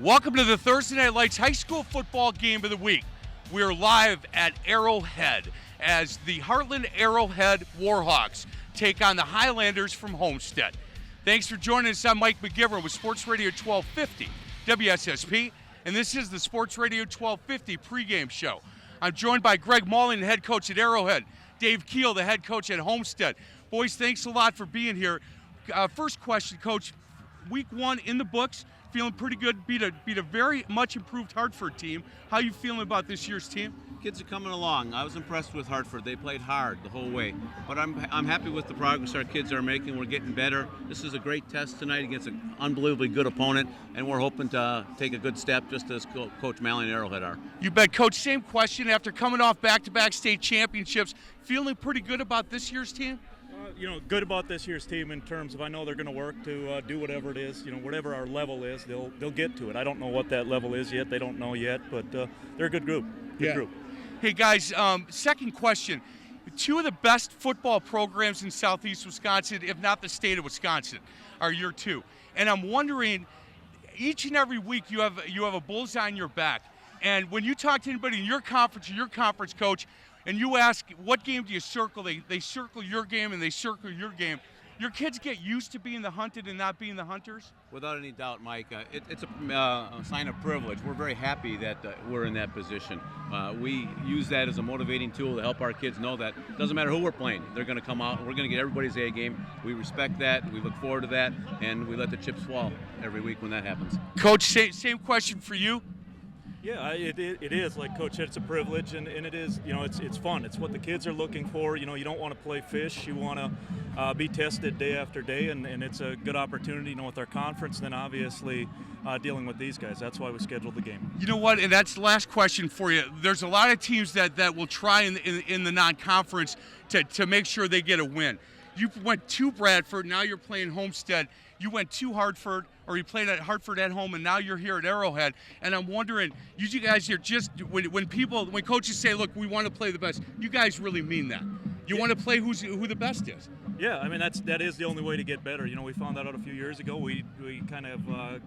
Welcome to the Thursday Night Lights High School Football Game of the Week. We're live at Arrowhead as the Heartland Arrowhead Warhawks take on the Highlanders from Homestead. Thanks for joining us. I'm Mike McGivern with Sports Radio 1250 WSSP, and this is the Sports Radio 1250 pregame show. I'm joined by Greg Malling, the head coach at Arrowhead, Dave Keel, the head coach at Homestead. Boys, thanks a lot for being here. First question, Coach. Week one in the books. Feeling pretty good. Beat a very much improved Hartford team. How you feeling about this year's team? Kids are coming along. I was impressed with Hartford. They played hard the whole way. But I'm happy with the progress our kids are making. We're getting better. This is a great test tonight against an unbelievably good opponent, and we're hoping to take a good step just as Coach Malling and Arrowhead are. You bet, Coach. Same question. After coming off back-to-back state championships, feeling pretty good about this year's team? Good about this year's team in terms of I know they're going to work to do whatever it is. Whatever our level is, they'll get to it. I don't know what that level is yet. They don't know yet, but they're a good group. Good group. Hey, guys, second question. Two of the best football programs in southeast Wisconsin, if not the state of Wisconsin, are your two. And I'm wondering, each and every week you have a bullseye on your back. And when you talk to anybody in your conference or your conference coach, and you ask, what game do you circle? They circle your game and they circle your game. Your kids get used to being the hunted and not being the hunters? Without any doubt, Mike. It's a sign of privilege. We're very happy that we're in that position. We use that as a motivating tool to help our kids know that it doesn't matter who we're playing. They're going to come out and we're going to get everybody's A game. We respect that. We look forward to that. And we let the chips fall every week when that happens. Coach, same question for you. Yeah, it is. Like Coach said, it's a privilege, and it is, it's fun. It's what the kids are looking for. You don't want to play fish. You want to be tested day after day, and it's a good opportunity, with our conference, and then obviously dealing with these guys. That's why we scheduled the game. You know what, and that's the last question for you. There's a lot of teams that will try in the non-conference to make sure they get a win. You went to Bradford, now you're playing Homestead. You went to Hartford, or you played at Hartford at home, and now you're here at Arrowhead. And I'm wondering, you guys here, just when coaches say, look, we want to play the best, you guys really mean that. You want to play who the best is. Yeah, that is the only way to get better. We found that out a few years ago. We kind of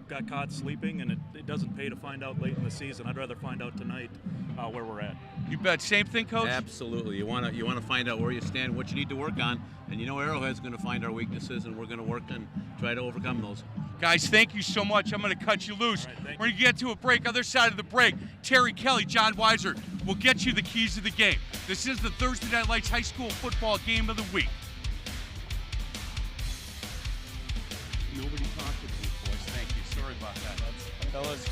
got caught sleeping, and it doesn't pay to find out late in the season. I'd rather find out tonight where we're at. You bet. Same thing, Coach? Absolutely. You want to find out where you stand, what you need to work on, and Arrowhead's going to find our weaknesses, and we're going to work and try to overcome those. Guys, thank you so much. I'm going to cut you loose. Right, we're going to get to a break. Other side of the break, Terry Kelly, John Weiser will get you the keys of the game. This is the Thursday Night Lights High School Football Game of the Week. Nobody talked to me, boys. Thank you. Sorry about that. Fellas,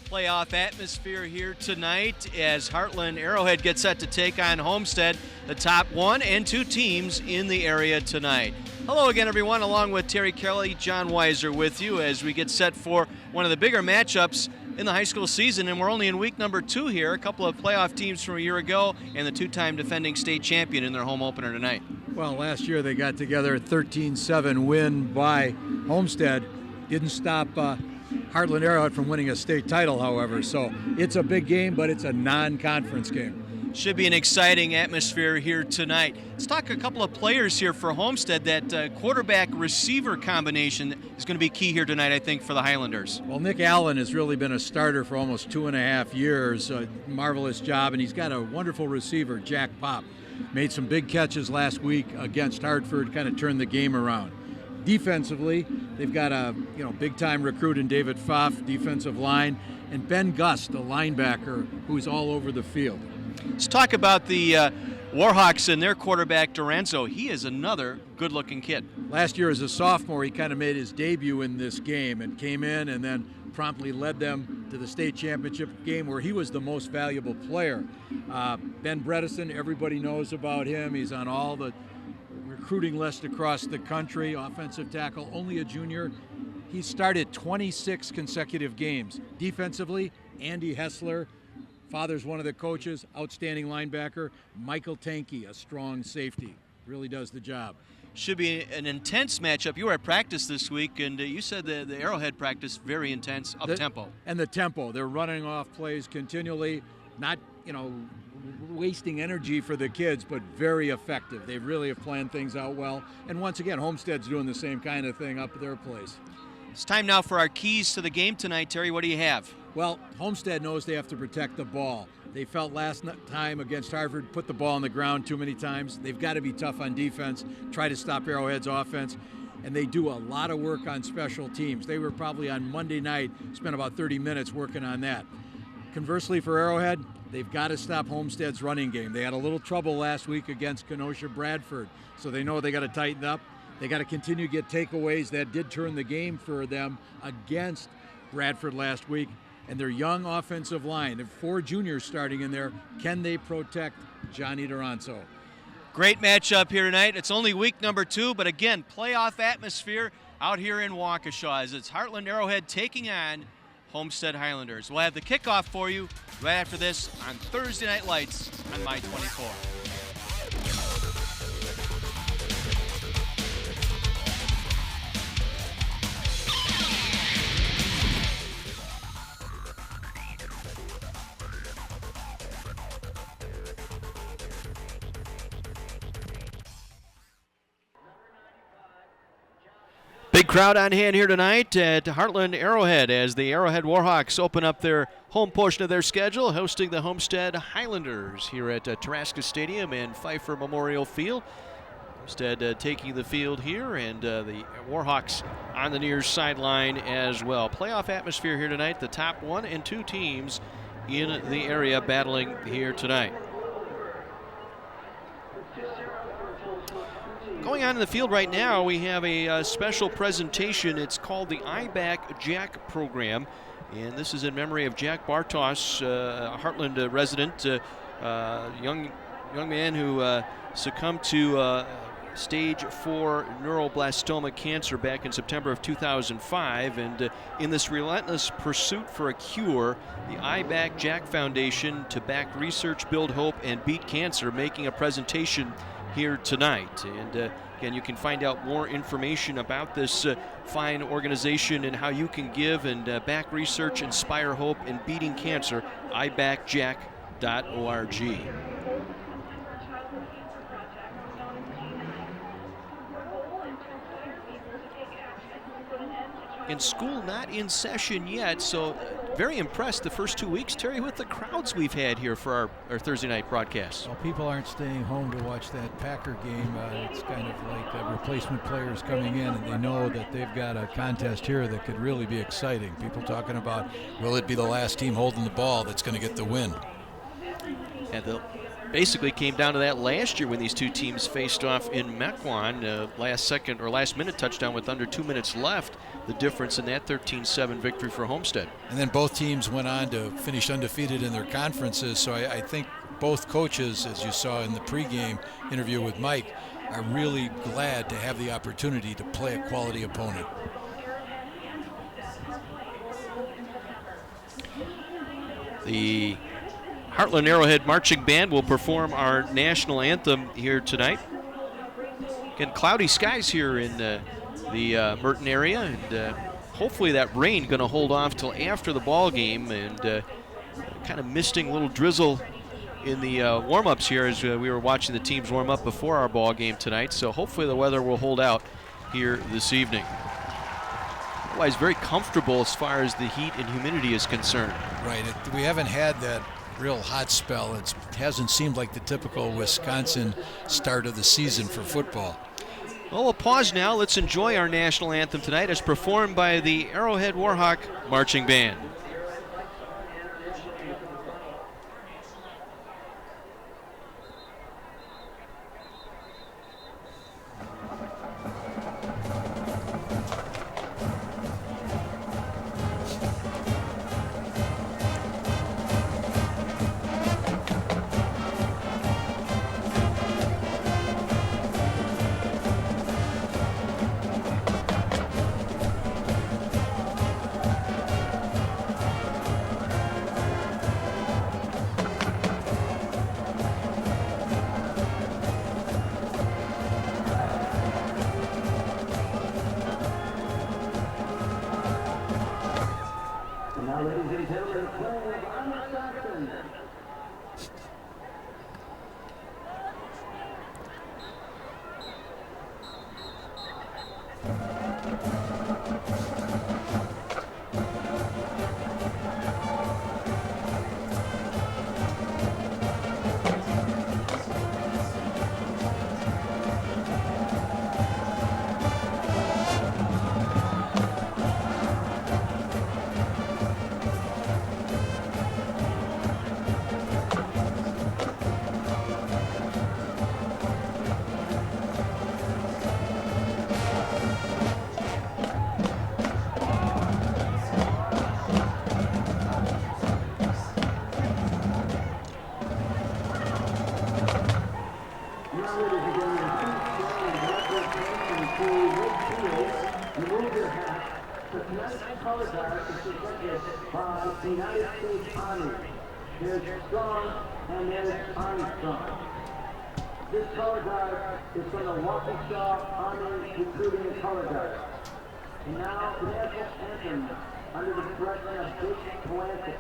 Playoff atmosphere here tonight as Heartland Arrowhead gets set to take on Homestead, the top 1 and 2 teams in the area tonight. Hello again, everyone, along with Terry Kelly, John Weiser with you as we get set for one of the bigger matchups in the high school season, and we're only in week number 2 here. A couple of playoff teams from a year ago and the 2-time defending state champion in their home opener tonight. Well, last year they got together a 13-7 win by Homestead. Didn't stop Heartland Arrowhead from winning a state title, however. So it's a big game, but it's a non-conference game. Should be an exciting atmosphere here tonight. Let's talk a couple of players here for Homestead. That quarterback-receiver combination is going to be key here tonight, I think, for the Highlanders. Well, Nick Allen has really been a starter for almost 2.5 years. A marvelous job, and he's got a wonderful receiver, Jack Pop. Made some big catches last week against Hartford, kind of turned the game around. Defensively, they've got a big-time recruit in David Pfaff, defensive line, and Ben Gust, a linebacker who's all over the field. Let's talk about the Warhawks and their quarterback, Doranzo. He is another good-looking kid. Last year as a sophomore, he kind of made his debut in this game and came in and then promptly led them to the state championship game where he was the most valuable player. Ben Bredesen, everybody knows about him. He's on all the recruiting list across the country, offensive tackle, only a junior. He started 26 consecutive games. Defensively, Andy Hessler, father's one of the coaches, outstanding linebacker. Michael Tanke, a strong safety, really does the job. Should be an intense matchup. You were at practice this week, and you said the Arrowhead practice very intense, up-tempo. And the tempo. They're running off plays continually, not, wasting energy for the kids, but very effective. They really have planned things out well. And once again, Homestead's doing the same kind of thing up at their place. It's time now for our keys to the game tonight. Terry, what do you have? Well, Homestead knows they have to protect the ball. They felt last time against Harvard, put the ball on the ground too many times. They've got to be tough on defense, try to stop Arrowhead's offense, and they do a lot of work on special teams. They were probably on Monday night, spent about 30 minutes working on that. Conversely for Arrowhead, they've got to stop Homestead's running game. They had a little trouble last week against Kenosha Bradford, so they know they got to tighten up. They got to continue to get takeaways. That did turn the game for them against Bradford last week. And their young offensive line, they have 4 juniors starting in there. Can they protect Johnny Duranzo? Great matchup here tonight. It's only week number 2, but again, playoff atmosphere out here in Waukesha as it's Heartland Arrowhead taking on Homestead Highlanders. We'll have the kickoff for you right after this on Thursday Night Lights on My 24. Big crowd on hand here tonight at Heartland Arrowhead as the Arrowhead Warhawks open up their home portion of their schedule, hosting the Homestead Highlanders here at Taraska Stadium and Pfeiffer Memorial Field. Homestead taking the field here, and the Warhawks on the near sideline as well. Playoff atmosphere here tonight. The top 1 and 2 teams in the area battling here tonight. Going on in the field right now, we have a special presentation. It's called the IBAC Jack program, and this is in memory of Jack Bartos, a Heartland resident, young man who succumbed to stage 4 neuroblastoma cancer back in September of 2005. And in this relentless pursuit for a cure, the IBAC Jack Foundation to back research, build hope, and beat cancer, making a presentation here tonight. And again, you can find out more information about this fine organization and how you can give and back research, inspire hope, in beating cancer. IBACJack.org. And school not in session yet, so very impressed the first 2 weeks, Terry, with the crowds we've had here for our Thursday night broadcast. Well, people aren't staying home to watch that Packer game. It's kind of like replacement players coming in, and they know that they've got a contest here that could really be exciting. People talking about, will it be the last team holding the ball that's going to get the win? And basically came down to that last year when these two teams faced off in Mequon. Last minute touchdown with under 2 minutes left. The difference in that 13-7 victory for Homestead. And then both teams went on to finish undefeated in their conferences. So I think both coaches, as you saw in the pregame interview with Mike, are really glad to have the opportunity to play a quality opponent. The Heartland Arrowhead Marching Band will perform our national anthem here tonight. Again, cloudy skies here in the Merton area, and hopefully that rain going to hold off till after the ball game, and kind of misting, little drizzle in the warm-ups here as we were watching the teams warm up before our ball game tonight. So hopefully the weather will hold out here this evening. Otherwise, very comfortable as far as the heat and humidity is concerned. Right. We haven't had that real hot spell. It hasn't seemed like the typical Wisconsin start of the season for football. Well, we'll pause now. Let's enjoy our national anthem tonight as performed by the Arrowhead Warhawk Marching Band. Now, ladies and gentlemen, playing Arnold Johnson. The United States Army. There's Strong and there's Armstrong. This color guard is from the Waukesha Army Recruiting Color Guard. And now the national anthem under the direction of Dick Polantic.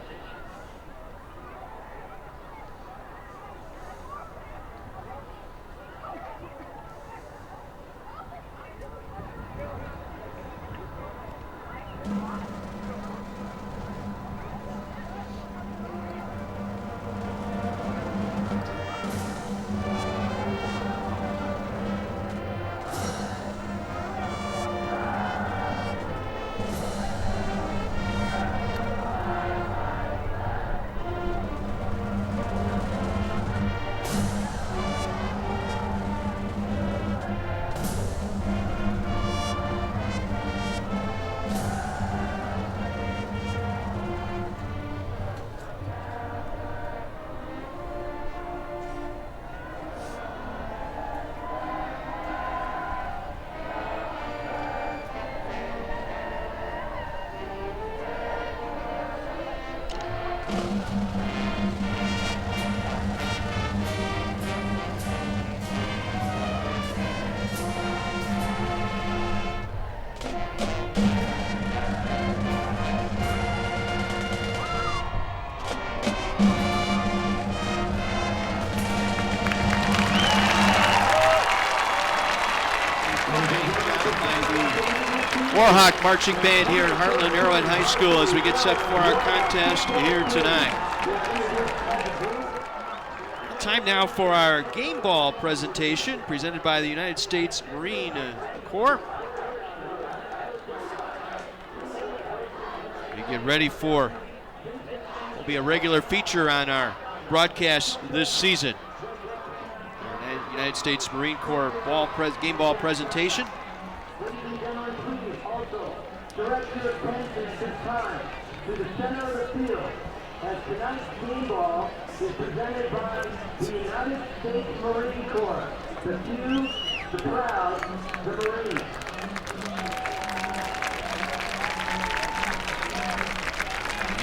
Warhawk Marching Band here at Heartland Arrowhead High School as we get set for our contest here tonight. Time now for our game ball presentation presented by the United States Marine Corps. We get ready for, will be a regular feature on our broadcast this season. United States Marine Corps game ball presentation. Direct your attention this time to the center of the field as tonight's game ball is presented by the United States Marine Corps. The few, the proud, the Marines.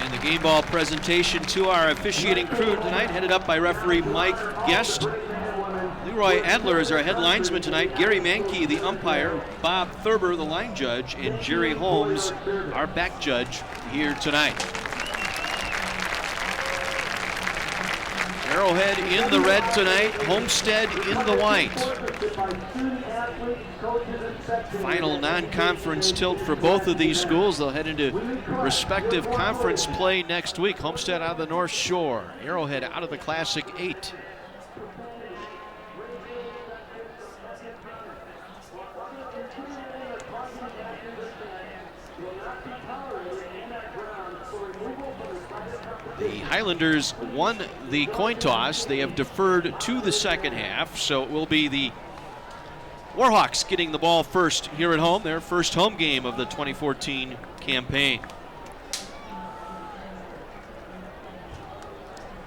And the game ball presentation to our officiating crew tonight, headed up by referee Mike Guest. Leroy Adler is our head linesman tonight. Gary Mankey, the umpire. Bob Thurber, the line judge. And Jerry Holmes, our back judge here tonight. Arrowhead in the red tonight. Homestead in the white. Final non-conference tilt for both of these schools. They'll head into respective conference play next week. Homestead out of the North Shore. Arrowhead out of the Classic 8. The Highlanders won the coin toss. They have deferred to the second half, so it will be the Warhawks getting the ball first here at home, their first home game of the 2014 campaign.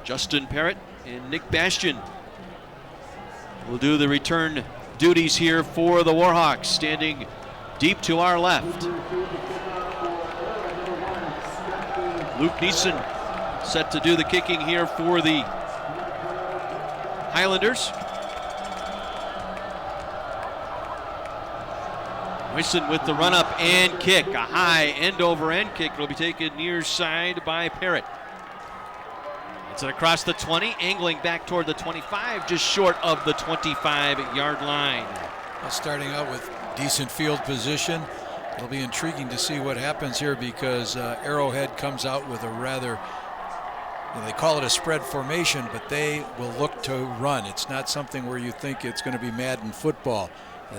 Justin Parrott and Nick Bastian will do the return duties here for the Warhawks, standing deep to our left. Luke Neeson set to do the kicking here for the Highlanders. Royson with the run up and kick. A high end over end kick. It'll be taken near side by Parrott. It's across the 20, angling back toward the 25, just short of the 25-yard line. Well, starting out with decent field position. It'll be intriguing to see what happens here because Arrowhead comes out with a rather, they call it a spread formation, but they will look to run. It's not something where you think it's going to be Madden football.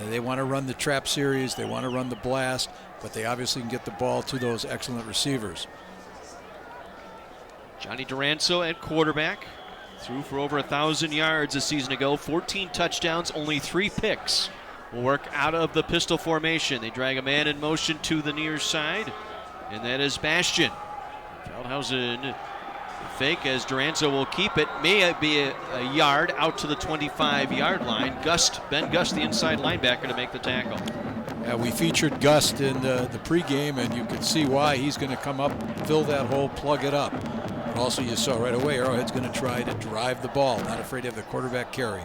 They want to run the trap series, they want to run the blast, but they obviously can get the ball to those excellent receivers. Johnny Duranzo at quarterback. Threw for over 1,000 yards a season ago, 14 touchdowns, only 3 picks. Will work out of the pistol formation. They drag a man in motion to the near side, and that is Bastian. Feldhausen fake as Duranzo will keep it. May be a yard out to the 25-yard line. Ben Gust, the inside linebacker, to make the tackle. Yeah, we featured Gust in the pregame, and you can see why. He's going to come up, fill that hole, plug it up. But also, you saw right away, Arrowhead's going to try to drive the ball, not afraid to have the quarterback carry.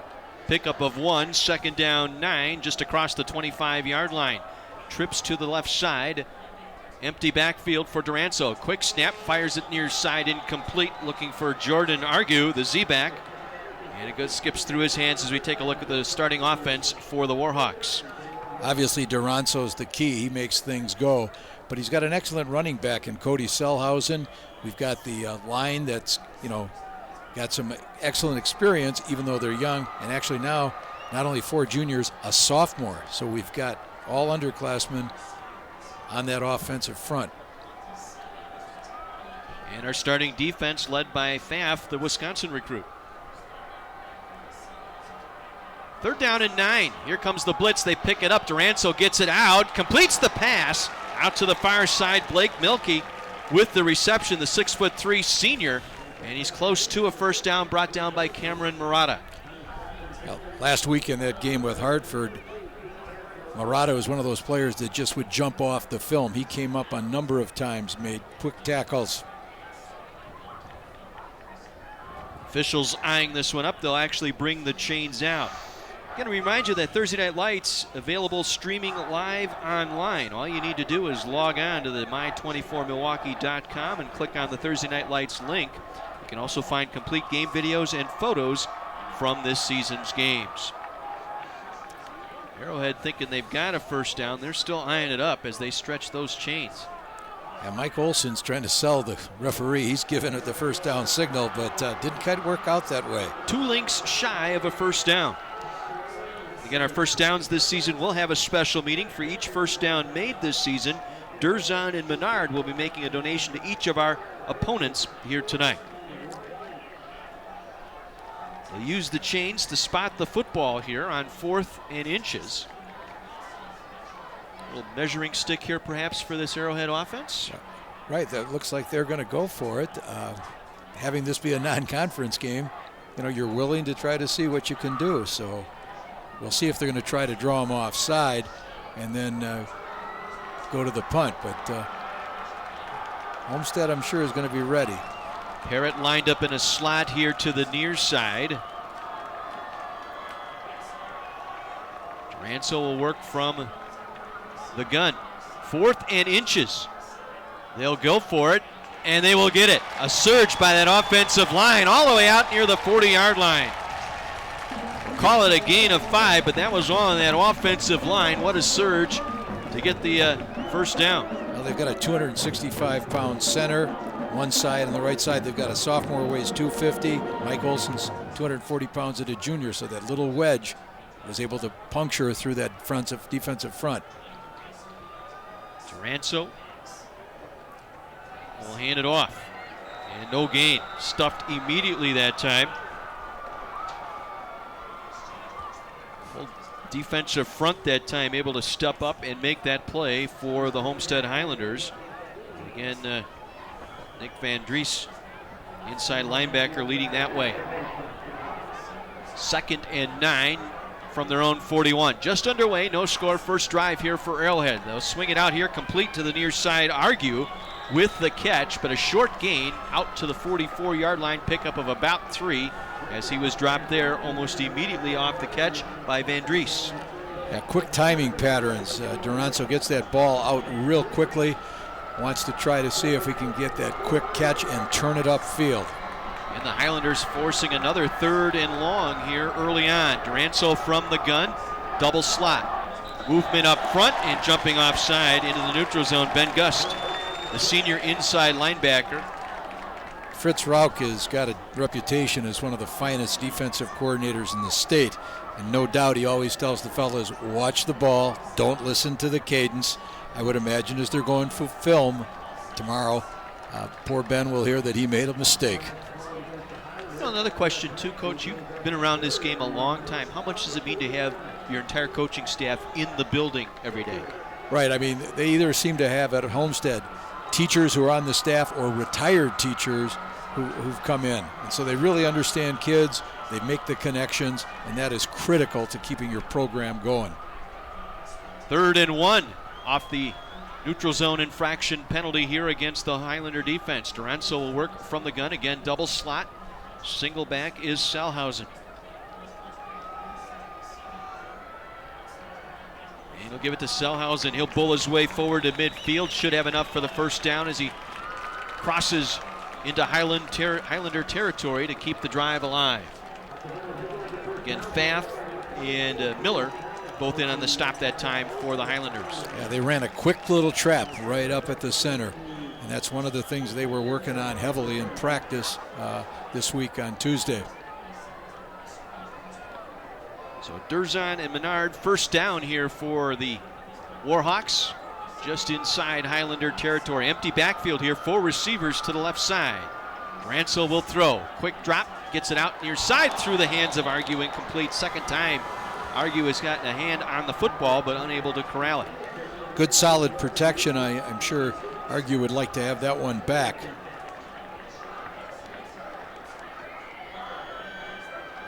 Pickup of 1, second down 9, just across the 25-yard line. Trips to the left side. Empty backfield for Duranzo. Quick snap, fires it near side, incomplete. Looking for Jordan Argue, the Z-back. And it skips through his hands as we take a look at the starting offense for the Warhawks. Obviously, Duranzo's the key. He makes things go. But he's got an excellent running back in Cody Selhausen. We've got the line that's, got some excellent experience, even though they're young. And actually now, not only 4 juniors, a sophomore. So we've got all underclassmen on that offensive front. And our starting defense led by Pfaff, the Wisconsin recruit. Third down and 9. Here comes the blitz. They pick it up. Duranzo gets it out, completes the pass out to the far side. Blake Milkey with the reception, the 6'3" senior. And he's close to a first down, brought down by Cameron Murata. Well, last week in that game with Hartford, Murata was one of those players that just would jump off the film. He came up a number of times, made quick tackles. Officials eyeing this one up. They'll actually bring the chains out. Got to remind you that Thursday Night Lights available streaming live online. All you need to do is log on to the my24milwaukee.com and click on the Thursday Night Lights link. You can also find complete game videos and photos from this season's games. Arrowhead thinking they've got a first down. They're still eyeing it up as they stretch those chains. Yeah, Mike Olson's trying to sell the referee. He's giving it the first down signal, but didn't quite work out that way. 2 links shy of a first down. Again, our first downs this season will have a special meeting for each first down made this season. Durzon and Menard will be making a donation to each of our opponents here tonight. They'll use the chains to spot the football here on 4th and inches. A little measuring stick here perhaps for this Arrowhead offense. Right, that looks like they're going to go for it. Having this be a non-conference game, you're willing to try to see what you can do. So we'll see if they're going to try to draw them offside and then go to the punt. But Homestead, I'm sure, is going to be ready. Parrott lined up in a slot here to the near side. Duranzo will work from the gun. 4th and inches. They'll go for it, and they will get it. A surge by that offensive line all the way out near the 40-yard line. Call it a gain of 5, but that was on that offensive line. What a surge to get the first down. Well, they've got a 265-pound center. One side, on the right side, they've got a sophomore who weighs 250. Mike Olson's 240 pounds at a junior, so that little wedge was able to puncture through that defensive front. Duranzo will hand it off. And no gain. Stuffed immediately that time. Full defensive front that time, able to step up and make that play for the Homestead Highlanders. Again, Nick Van Dries, inside linebacker, leading that way. 2nd and 9 from their own 41. Just underway, no score, first drive here for Arrowhead. They'll swing it out here, complete to the near side. Argue with the catch, but a short gain out to the 44-yard line, pickup of about 3 as he was dropped there almost immediately off the catch by Van Dries. Yeah, quick timing patterns. Duranzo gets that ball out real quickly, wants to try to see if he can get that quick catch and turn it upfield. And the Highlanders forcing another 3rd and long here early on. Duranzo from the gun, double slot. Movement up front and jumping offside into the neutral zone, Ben Gust, the senior inside linebacker. Fritz Rauch has got a reputation as one of the finest defensive coordinators in the state. And no doubt he always tells the fellas, watch the ball, don't listen to the cadence. I would imagine as they're going for film tomorrow, poor Ben will hear that he made a mistake. You know, another question too, Coach, you've been around this game a long time. How much does it mean to have your entire coaching staff in the building every day? Right, I mean, they either seem to have at Homestead teachers who are on the staff or retired teachers who've come in. And so they really understand kids, they make the connections, and that is critical to keeping your program going. 3rd and 1 off the neutral zone infraction penalty here against the Highlander defense. Duranzo will work from the gun again, double slot. Single back is Salhausen. And he'll give it to Salhausen. He'll bull his way forward to midfield. Should have enough for the first down as he crosses into Highlander territory to keep the drive alive. Again, Pfaff and Miller both in on the stop that time for the Highlanders. Yeah, they ran a quick little trap right up at the center. And that's one of the things they were working on heavily in practice this week on Tuesday. So Durzon and Menard first down here for the Warhawks, just inside Highlander territory. Empty backfield here, 4 receivers to the left side. Duranzo will throw. Quick drop, gets it out near side through the hands of Argue, incomplete. Second time Argue has gotten a hand on the football but unable to corral it. Good solid protection. I'm sure Argue would like to have that one back.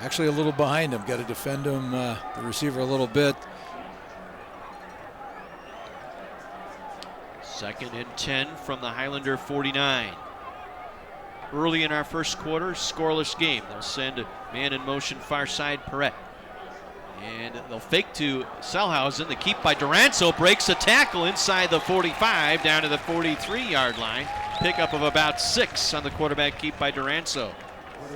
Actually a little behind him. Got to defend him, the receiver, a little bit. 2nd and 10 from the Highlander 49. Early in our first quarter, scoreless game. They'll send a man in motion far side, Perret. And they'll fake to Salhausen. The keep by Duranzo breaks a tackle inside the 45 down to the 43-yard line. Pickup of about 6 on the quarterback keep by Duranzo.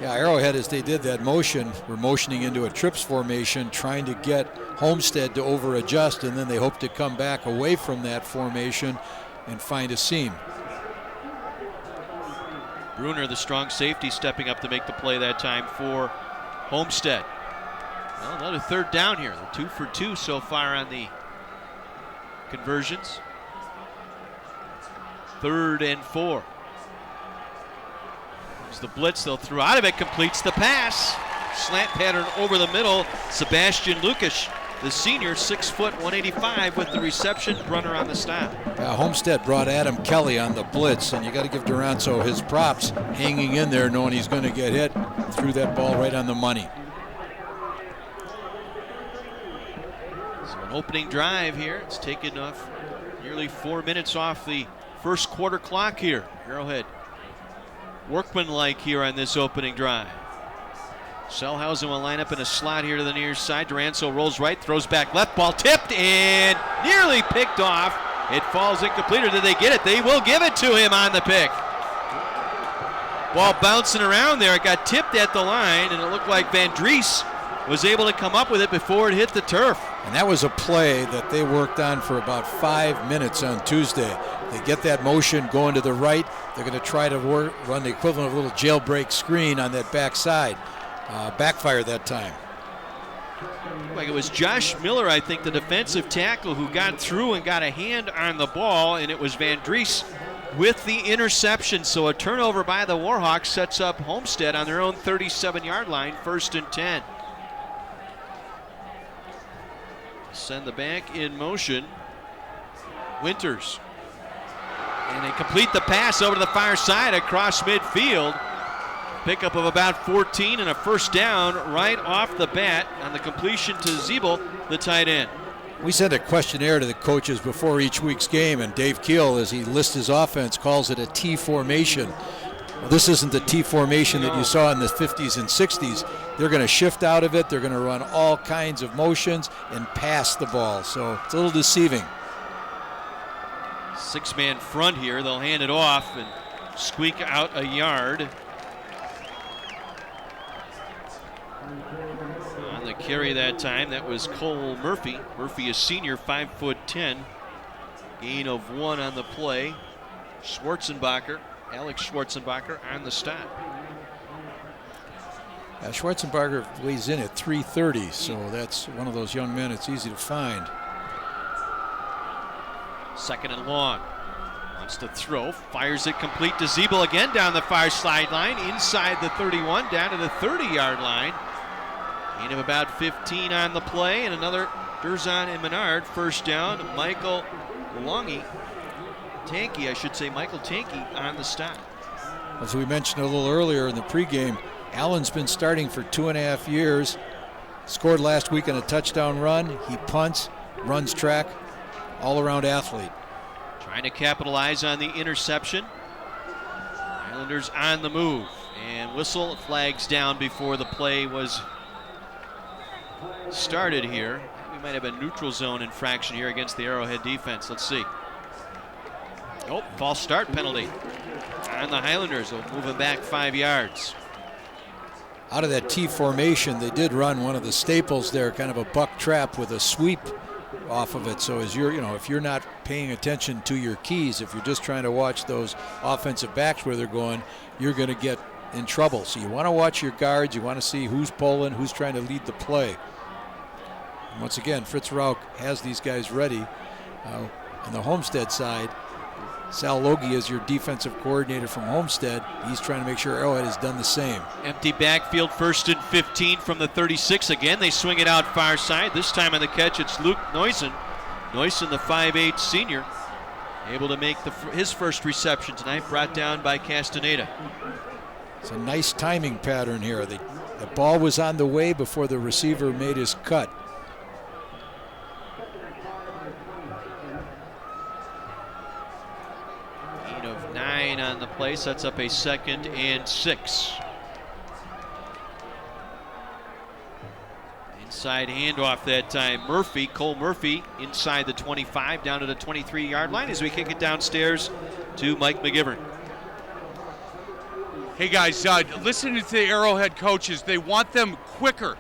Yeah, Arrowhead, as they did that motion, were motioning into a trips formation, trying to get Homestead to over-adjust, and then they hope to come back away from that formation and find a seam. Bruner, the strong safety, stepping up to make the play that time for Homestead. Well, another 3rd down here. They're 2 for 2 so far on the conversions. 3rd and 4. There's the blitz, they'll throw out of it, completes the pass. Slant pattern over the middle. Sebastian Lukas, the senior, 6 foot, 185 with the reception, runner on the stop. Homestead brought Adam Kelly on the blitz, and you got to give Duranzo his props, hanging in there knowing he's going to get hit. Threw that ball right on the money. So an opening drive here. It's taken off nearly 4 minutes off the first quarter clock here. Arrowhead workmanlike here on this opening drive. Salhausen will line up in a slot here to the near side. Duranzo rolls right, throws back left, ball tipped and nearly picked off. It falls incomplete, or did they get it? They will give it to him on the pick. Ball bouncing around there. It got tipped at the line, and it looked like Van Dries was able to come up with it before it hit the turf. And that was a play that they worked on for about 5 minutes on Tuesday. They get that motion going to the right. They're going to try to run the equivalent of a little jailbreak screen on that backside. Backfired that time. Like it was Josh Miller, I think, the defensive tackle, who got through and got a hand on the ball, and it was Van Dries with the interception. So a turnover by the Warhawks sets up Homestead on their own 37-yard line, 1st and 10. Send the back in motion. Winters. And they complete the pass over to the far side across midfield. Pickup of about 14 and a first down right off the bat on the completion to Zeeble, the tight end. We sent a questionnaire to the coaches before each week's game, and Dave Keel, as he lists his offense, calls it a T formation. This isn't the T formation that you saw in the 50s and 60s. They're going to shift out of it. They're going to run all kinds of motions and pass the ball. So it's a little deceiving. 6-man front here. They'll hand it off and squeak out a yard. On the carry that time, that was Cole Murphy. Murphy, a senior, 5'10". Gain of 1 on the play. Alex Schwarzenbacher on the stop. Schwarzenbacher weighs in at 330, so that's one of those young men it's easy to find. 2nd and long. Wants to throw, fires it complete to Zeeble again down the far sideline, inside the 31, down to the 30-yard line. Gain of about 15 on the play, and another Durzon and Menard. First down, Michael Tanky on the stop. As we mentioned a little earlier in the pregame, Allen's been starting for 2.5 years. Scored last week on a touchdown run. He punts, runs track, all-around athlete. Trying to capitalize on the interception. Islanders on the move. And whistle flags down before the play was started here. We might have a neutral zone infraction here against the Arrowhead defense. Let's see. Oh, false start penalty on the Highlanders. They'll move him back 5 yards. Out of that T formation, they did run one of the staples there, kind of a buck trap with a sweep off of it. So as you're, if you're not paying attention to your keys, if you're just trying to watch those offensive backs where they're going, you're going to get in trouble. So you want to watch your guards. You want to see who's pulling, who's trying to lead the play. And once again, Fritz Rauch has these guys ready. On the Homestead side, Sal Logie is your defensive coordinator from Homestead. He's trying to make sure Arrowhead has done the same. Empty backfield, 1st and 15 from the 36. Again, they swing it out far side. This time on the catch, it's Luke Neusen. Neusen, the 5'8" senior, able to make his first reception tonight, brought down by Castaneda. It's a nice timing pattern here. The ball was on the way before the receiver made his cut. Of 9 on the play, sets up a 2nd and 6. Inside handoff that time. Cole Murphy, inside the 25, down to the 23-yard line as we kick it downstairs to Mike McGivern. Hey guys, listening to the Arrowhead coaches, they want them quicker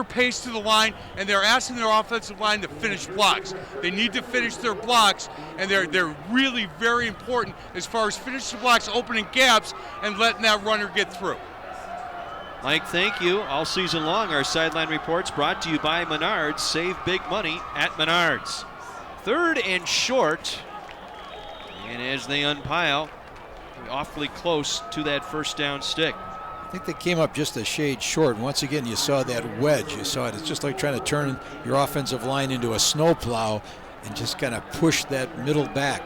pace to the line, and they're asking their offensive line to finish blocks. They need to finish their blocks, and they're really very important as far as finishing blocks, opening gaps, and letting that runner get through. Mike, thank you. All season long, our sideline reports brought to you by Menards. Save big money at Menards. 3rd and short, and as they unpile, awfully close to that first down stick. I think they came up just a shade short. Once again, you saw that wedge. You saw it. It's just like trying to turn your offensive line into a snowplow and just kind of push that middle back.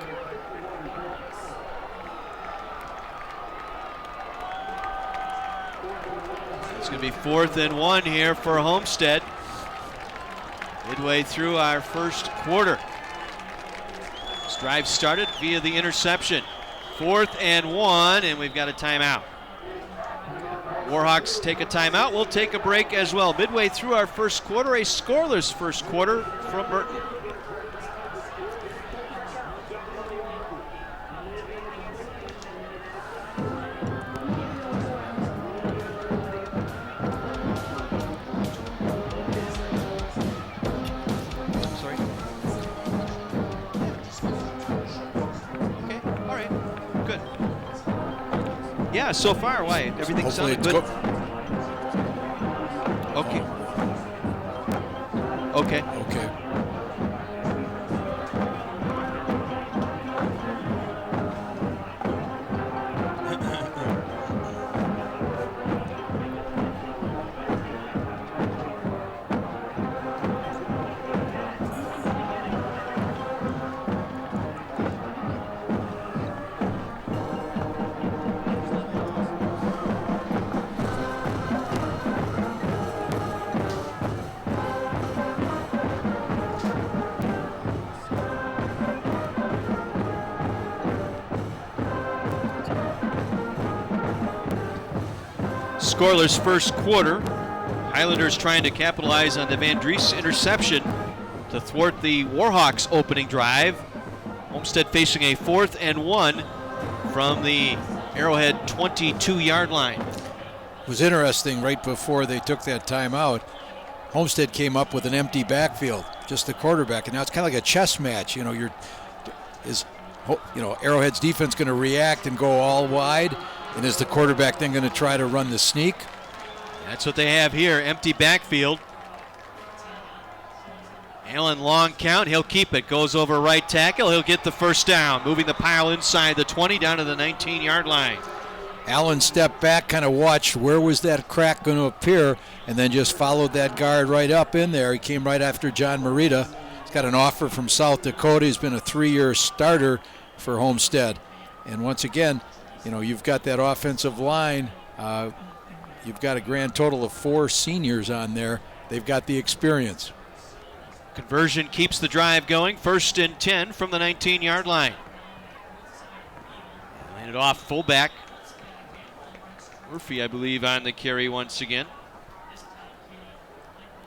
It's going to be 4th and 1 here for Homestead. Midway through our first quarter. This drive started via the interception. 4th and 1, and we've got a timeout. Warhawks take a timeout. We'll take a break as well. Midway through our first quarter, a scoreless first quarter from Merton. Sorry. Okay, all right, good. Yeah, so far, why? Everything Hopefully sounded good. Okay. Okay. Okay. Scoreless first quarter. Highlanders trying to capitalize on the Van Dries interception to thwart the Warhawks opening drive. Homestead facing a 4th and 1 from the Arrowhead 22-yard line. It was interesting right before they took that timeout. Homestead came up with an empty backfield, just the quarterback, and now it's kind of like a chess match. Arrowhead's defense going to react and go all wide, and is the quarterback then going to try to run the sneak? That's what they have here, empty backfield. Allen long count, he'll keep it, goes over right tackle, he'll get the first down, moving the pile inside the 20 down to the 19-yard line. Allen stepped back, kind of watched where was that crack going to appear, and then just followed that guard right up in there. He came right after John Morita. He's got an offer from South Dakota. He's been a 3-year starter for Homestead. And once again, you've got that offensive line. You've got a grand total of 4 seniors on there. They've got the experience. Conversion keeps the drive going. 1st and 10 from the 19-yard line. Landed off fullback. Murphy, I believe, on the carry once again.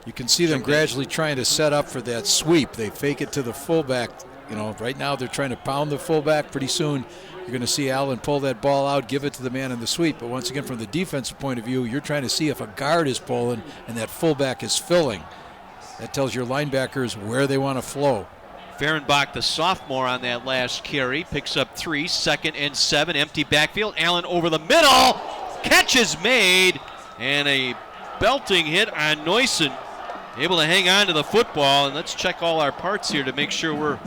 You can see them gradually trying to set up for that sweep. They fake it to the fullback. Right now they're trying to pound the fullback. Pretty soon you're going to see Allen pull that ball out, give it to the man in the sweep. But once again, from the defensive point of view, you're trying to see if a guard is pulling and that fullback is filling. That tells your linebackers where they want to flow. Fehrenbach, the sophomore, on that last carry, picks up 3, 2nd and 7, empty backfield. Allen over the middle. Catch is made, and a belting hit on Neusen. Able to hang on to the football, and let's check all our parts here to make sure we're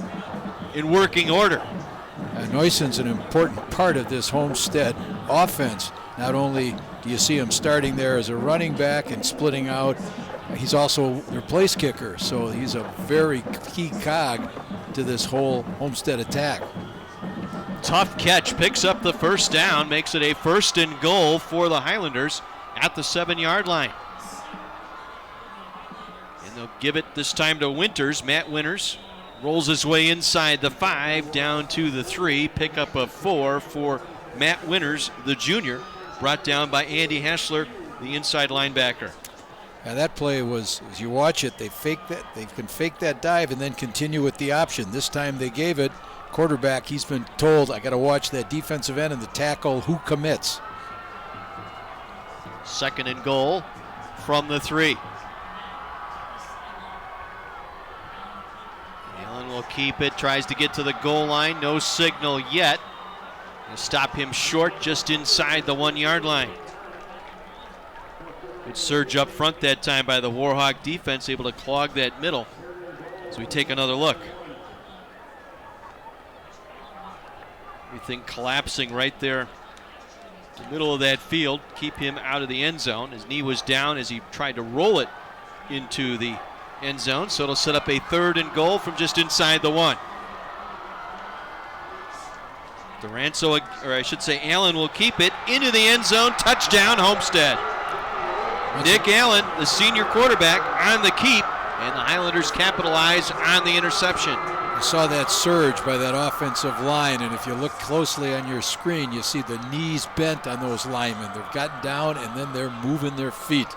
in working order. Neusen's an important part of this Homestead offense. Not only do you see him starting there as a running back and splitting out, he's also their place kicker, so he's a very key cog to this whole Homestead attack. Tough catch, picks up the first down, makes it a 1st and goal for the Highlanders at the 7-yard line. And they'll give it this time to Winters. Matt Winters rolls his way inside the 5, down to the 3, pickup of 4 for Matt Winters, the junior, brought down by Andy Hessler, the inside linebacker. And that play was, as you watch it, they can fake that dive and then continue with the option. This time they gave it. Quarterback, he's been told, I got to watch that defensive end and the tackle who commits. 2nd and goal from the 3. Allen will keep it, tries to get to the goal line, no signal yet. They'll stop him short just inside the 1-yard line. Good surge up front that time by the Warhawk defense, able to clog that middle. So we take another look. Everything collapsing right there in the middle of that field. Keep him out of the end zone. His knee was down as he tried to roll it into the end zone. So it'll set up a 3rd and goal from just inside the 1. Duranzo, or I should say Allen, will keep it into the end zone. Touchdown, Homestead. Nick Allen, the senior quarterback, on the keep, and the Highlanders capitalize on the interception. You saw that surge by that offensive line, and if you look closely on your screen, you see the knees bent on those linemen. They've gotten down, and then they're moving their feet.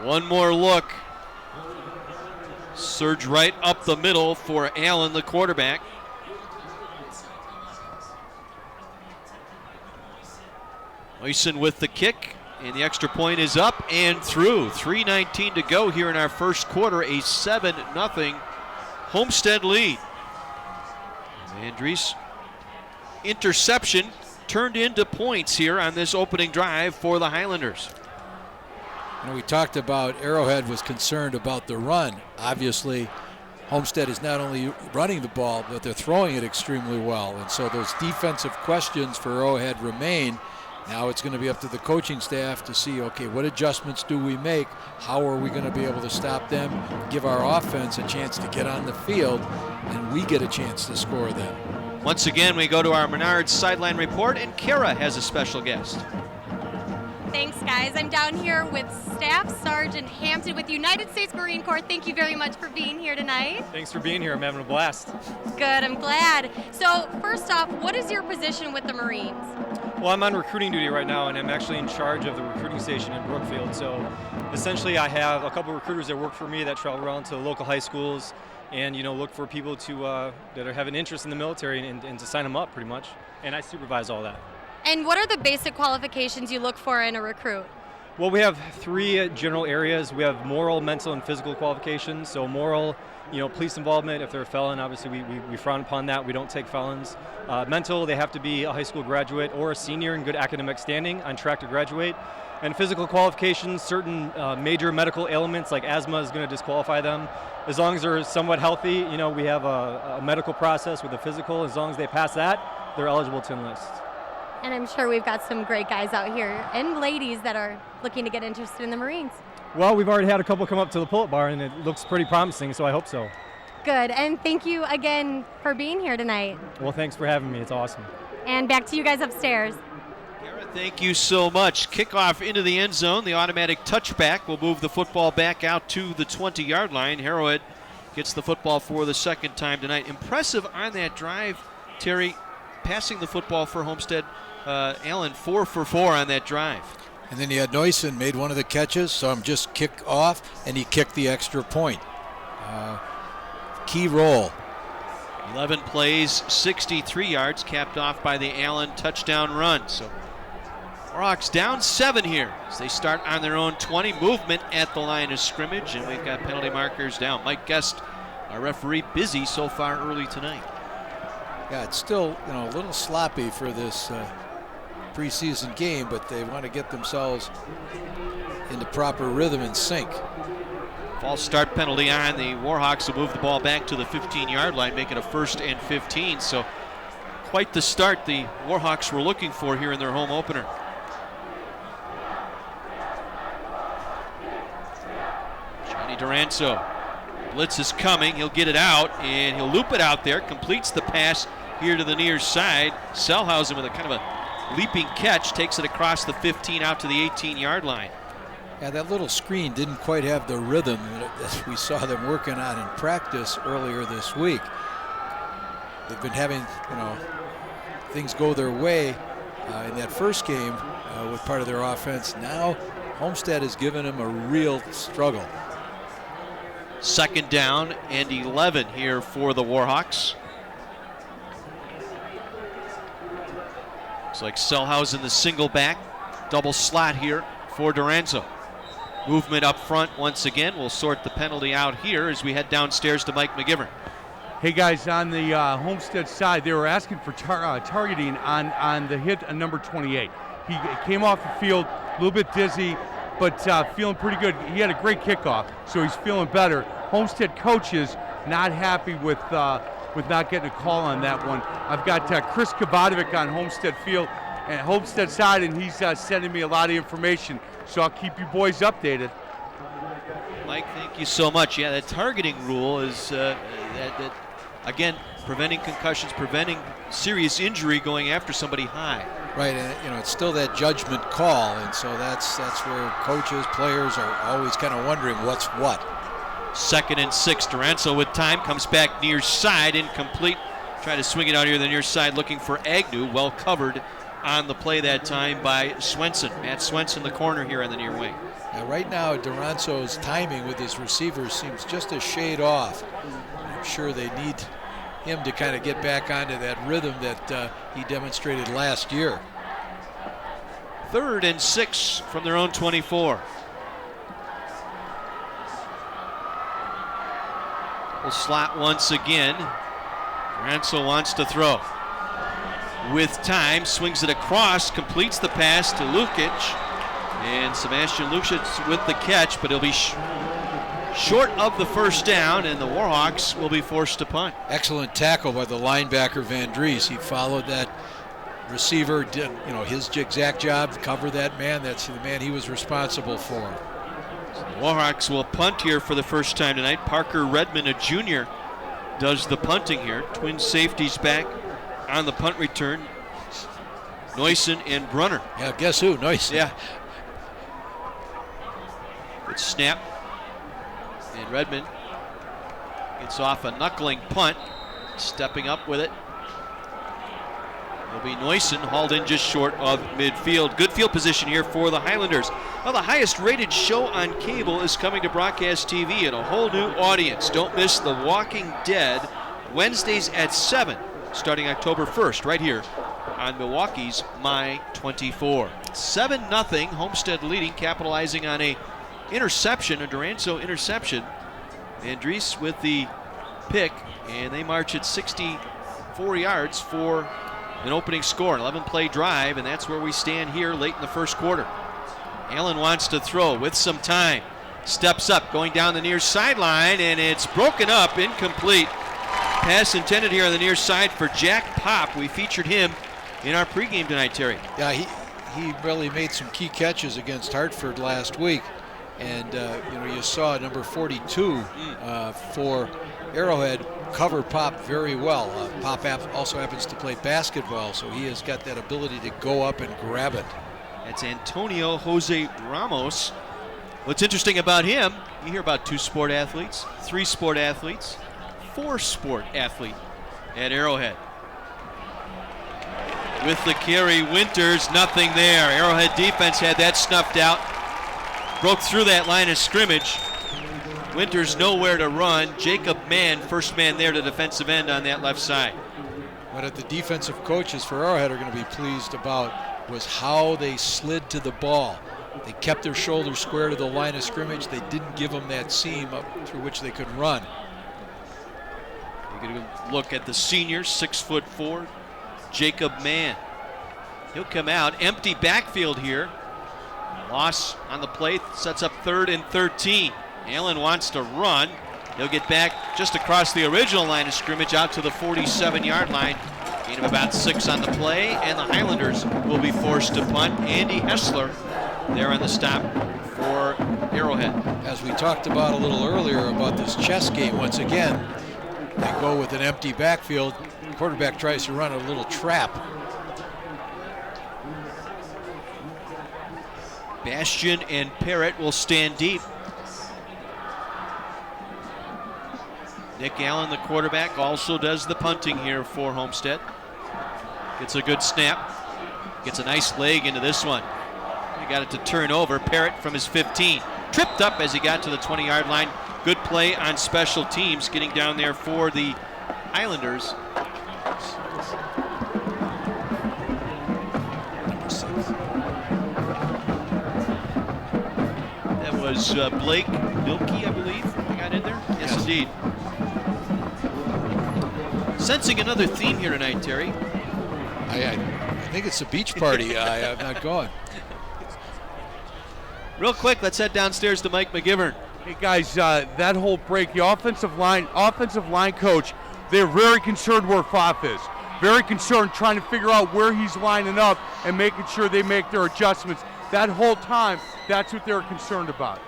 One more look. Surge right up the middle for Allen, the quarterback. Neusen with the kick, and the extra point is up and through. 3:19 to go here in our first quarter, a 7-0 Homestead lead. Van Dries interception turned into points here on this opening drive for the Highlanders. We talked about Arrowhead was concerned about the run. Obviously, Homestead is not only running the ball, but they're throwing it extremely well. And so those defensive questions for Arrowhead remain. Now it's going to be up to the coaching staff to see, okay, what adjustments do we make? How are we going to be able to stop them, give our offense a chance to get on the field, and we get a chance to score them. Once again, we go to our Menards sideline report, and Kara has a special guest. Thanks, guys. I'm down here with Staff Sergeant Hampton with United States Marine Corps. Thank you very much for being here tonight. Thanks for being here. I'm having a blast. Good, I'm glad. So, first off, what is your position with the Marines? Well, I'm on recruiting duty right now, and I'm actually in charge of the recruiting station in Brookfield. So, essentially, I have a couple recruiters that work for me that travel around to local high schools and, look for people to that have an interest in the military and to sign them up, pretty much. And I supervise all that. And what are the basic qualifications you look for in a recruit? Well, we have three general areas. We have moral, mental, and physical qualifications. So moral, police involvement. If they're a felon, obviously we frown upon that. We don't take felons. Mental, they have to be a high school graduate or a senior in good academic standing, on track to graduate. And physical qualifications, certain major medical ailments like asthma is going to disqualify them. As long as they're somewhat healthy, we have a medical process with a physical. As long as they pass that, they're eligible to enlist. And I'm sure we've got some great guys out here and ladies that are looking to get interested in the Marines. Well, we've already had a couple come up to the pull-up bar, and it looks pretty promising, so I hope so. Good, and thank you again for being here tonight. Well, thanks for having me. It's awesome. And back to you guys upstairs. Garrett, thank you so much. Kickoff into the end zone. The automatic touchback will move the football back out to the 20-yard line. Arrowhead gets the football for the second time tonight. Impressive on that drive, Terry, passing the football for Homestead. Allen 4 for 4 on that drive. And then you had Neusen made one of the catches, saw him just kick off, and he kicked the extra point. Key role. 11 plays, 63 yards, capped off by the Allen touchdown run. So Warhawks down 7 here as they start on their own 20. Movement at the line of scrimmage, and we've got penalty markers down. Mike Guest, our referee, busy so far early tonight. Yeah, it's still a little sloppy for this preseason game, but they want to get themselves into proper rhythm and sync. False start penalty on. The Warhawks will move the ball back to the 15-yard line, make it a 1st and 15. So quite the start the Warhawks were looking for here in their home opener. Johnny Duranzo. Blitz is coming. He'll get it out, and he'll loop it out there. Completes the pass here to the near side. Selhausen with a kind of a leaping catch takes it across the 15 out to the 18-yard line. Yeah, that little screen didn't quite have the rhythm that we saw them working on in practice earlier this week. They've been having, things go their way in that first game with part of their offense. Now Homestead has given them a real struggle. 2nd down and 11 here for the Warhawks. Looks like Selhausen the single back, double slot here for Duranzo. Movement up front once again. We'll sort the penalty out here as we head downstairs to Mike McGivern. Hey guys, on the Homestead side, they were asking for targeting on the hit on number 28. He came off the field a little bit dizzy, but feeling pretty good. He had a great kickoff, so he's feeling better. Homestead coaches not happy with not getting a call on that one. I've got Chris Kabadovic on Homestead field and Homestead side, and he's sending me a lot of information, so I'll keep you boys updated. Mike, thank you so much. Yeah, that targeting rule is, again, preventing concussions, preventing serious injury going after somebody high. Right, and it's still that judgment call, and so that's where coaches, players are always kind of wondering what's what. 2nd and 6. Duranzo with time comes back near side, incomplete. Try to swing it out here the near side, looking for Agnew. Well covered on the play that time by Swenson. Matt Swenson, the corner here on the near wing. Now, right now, Duranzo's timing with his receivers seems just a shade off. I'm sure they need him to kind of get back onto that rhythm that he demonstrated last year. 3rd and 6 from their own 24. Will slot once again. Duranzo wants to throw. With time, swings it across, completes the pass to Lukic. And Sebastian Lukic with the catch, but he'll be short of the 1st down, and the Warhawks will be forced to punt. Excellent tackle by the linebacker Van Dries. He followed that receiver, did his exact job, cover that man. That's the man he was responsible for. So the Warhawks will punt here for the first time tonight. Parker Redmond, a junior, does the punting here. Twin safeties back on the punt return. Neusen and Brunner. Yeah, guess who? Neusen. Yeah. Good snap. And Redmond gets off a knuckling punt, stepping up with it. It'll be Noyson, hauled in just short of midfield. Good field position here for the Highlanders. Well, the highest rated show on cable is coming to broadcast TV and a whole new audience. Don't miss The Walking Dead, Wednesdays at 7, starting October 1st, right here on Milwaukee's My 24. 7-0, Homestead leading, capitalizing on a interception, a Duranzo interception. Andres with the pick, and they march at 64 yards for an opening score, an 11-play drive, and that's where we stand here late in the first quarter. Allen wants to throw with some time. Steps up, going down the near sideline, and it's broken up, incomplete. Pass intended here on the near side for Jack Pop. We featured him in our pregame tonight, Terry. Yeah, he really made some key catches against Hartford last week. And, you saw number 42 for Arrowhead cover Pop very well. Pop also happens to play basketball, so he has got that ability to go up and grab it. That's Antonio Jose Ramos. What's interesting about him, you hear about 2-sport athletes, 3-sport athletes, 4-sport athlete at Arrowhead. With the carry, Winters, nothing there. Arrowhead defense had that snuffed out. Broke through that line of scrimmage. Winters nowhere to run. Jacob Mann, first man there to defensive end on that left side. What the defensive coaches for Arrowhead are going to be pleased about was how they slid to the ball. They kept their shoulders square to the line of scrimmage. They didn't give them that seam up through which they could run. You're going to look at the senior, 6'4", Jacob Mann. He'll come out, empty backfield here. Loss on the play, sets up 3rd and 13. Allen wants to run. He'll get back just across the original line of scrimmage out to the 47-yard line. Gain of about 6 on the play, and the Highlanders will be forced to punt. Andy Hessler there on the stop for Arrowhead. As we talked about a little earlier about this chess game, once again, they go with an empty backfield. The quarterback tries to run a little trap. Bastian and Parrott will stand deep. Nick Allen, the quarterback, also does the punting here for Homestead. Gets a good snap. Gets a nice leg into this one. He got it to turn over. Parrott from his 15. Tripped up as he got to the 20-yard line. Good play on special teams, getting down there for the Highlanders. That was Blake Milkey, I believe, who got in there. Yes, indeed. Sensing another theme here tonight, Terry. I think it's a beach party. I'm not going. Real quick, let's head downstairs to Mike McGivern. Hey guys, that whole break, the offensive line coach, they're very concerned where Pfaff is. Very concerned trying to figure out where he's lining up and making sure they make their adjustments. That whole time, that's what they're concerned about.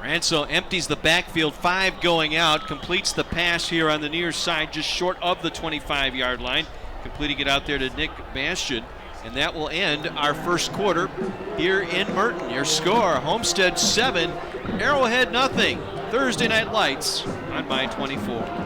Ranso empties the backfield, 5 going out, completes the pass here on the near side, just short of the 25-yard line, completing it out there to Nick Bastian. And that will end our first quarter here in Merton. Your score, Homestead 7, Arrowhead nothing. Thursday Night Lights on My 24.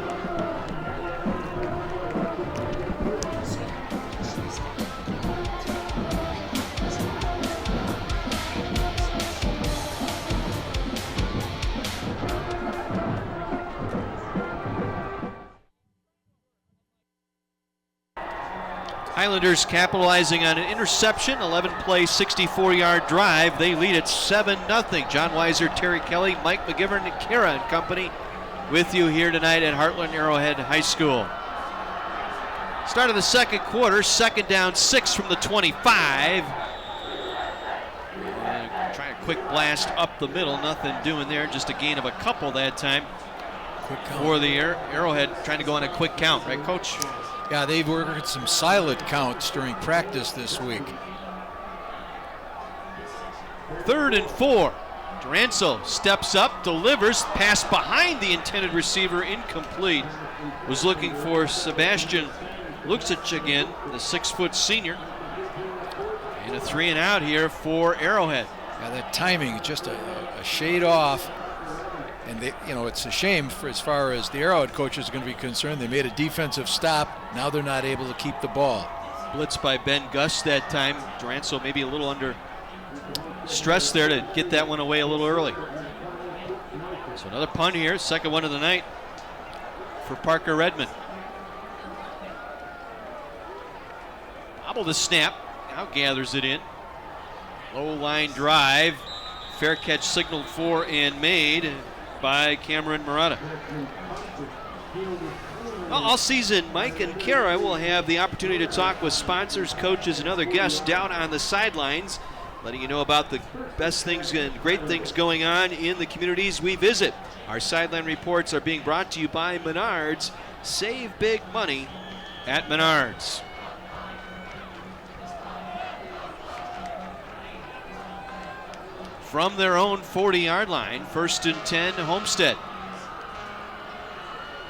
Highlanders capitalizing on an interception, 11-play, 64-yard drive. They lead at 7-0. John Weiser, Terry Kelly, Mike McGivern, and Kara and company with you here tonight at Heartland Arrowhead High School. Start of the second quarter, 2nd down, 6 from the 25. And trying a quick blast up the middle, nothing doing there, just a gain of a couple that time for the Arrowhead, trying to go on a quick count, right, Coach? Yeah, they've worked some silent counts during practice this week. 3rd and 4. Duranzo steps up, delivers, pass behind the intended receiver, incomplete. Was looking for Sebastian Luxic again, the 6-foot senior. And a 3 and out here for Arrowhead. Yeah, that timing, just a shade off. And they, it's a shame for as far as the Arrowhead coaches are going to be concerned. They made a defensive stop. Now they're not able to keep the ball. Blitz by Ben Gus that time. Duranso maybe a little under stress there to get that one away a little early. So another punt here, second one of the night for Parker Redmond. Bobble the snap, now gathers it in. Low line drive, fair catch signaled for and made by Cameron Murata. Well, all season, Mike and Kara will have the opportunity to talk with sponsors, coaches, and other guests down on the sidelines, letting you know about the best things and great things going on in the communities we visit. Our sideline reports are being brought to you by Menards. Save big money at Menards. From their own 40-yard line, 1st and 10, Homestead.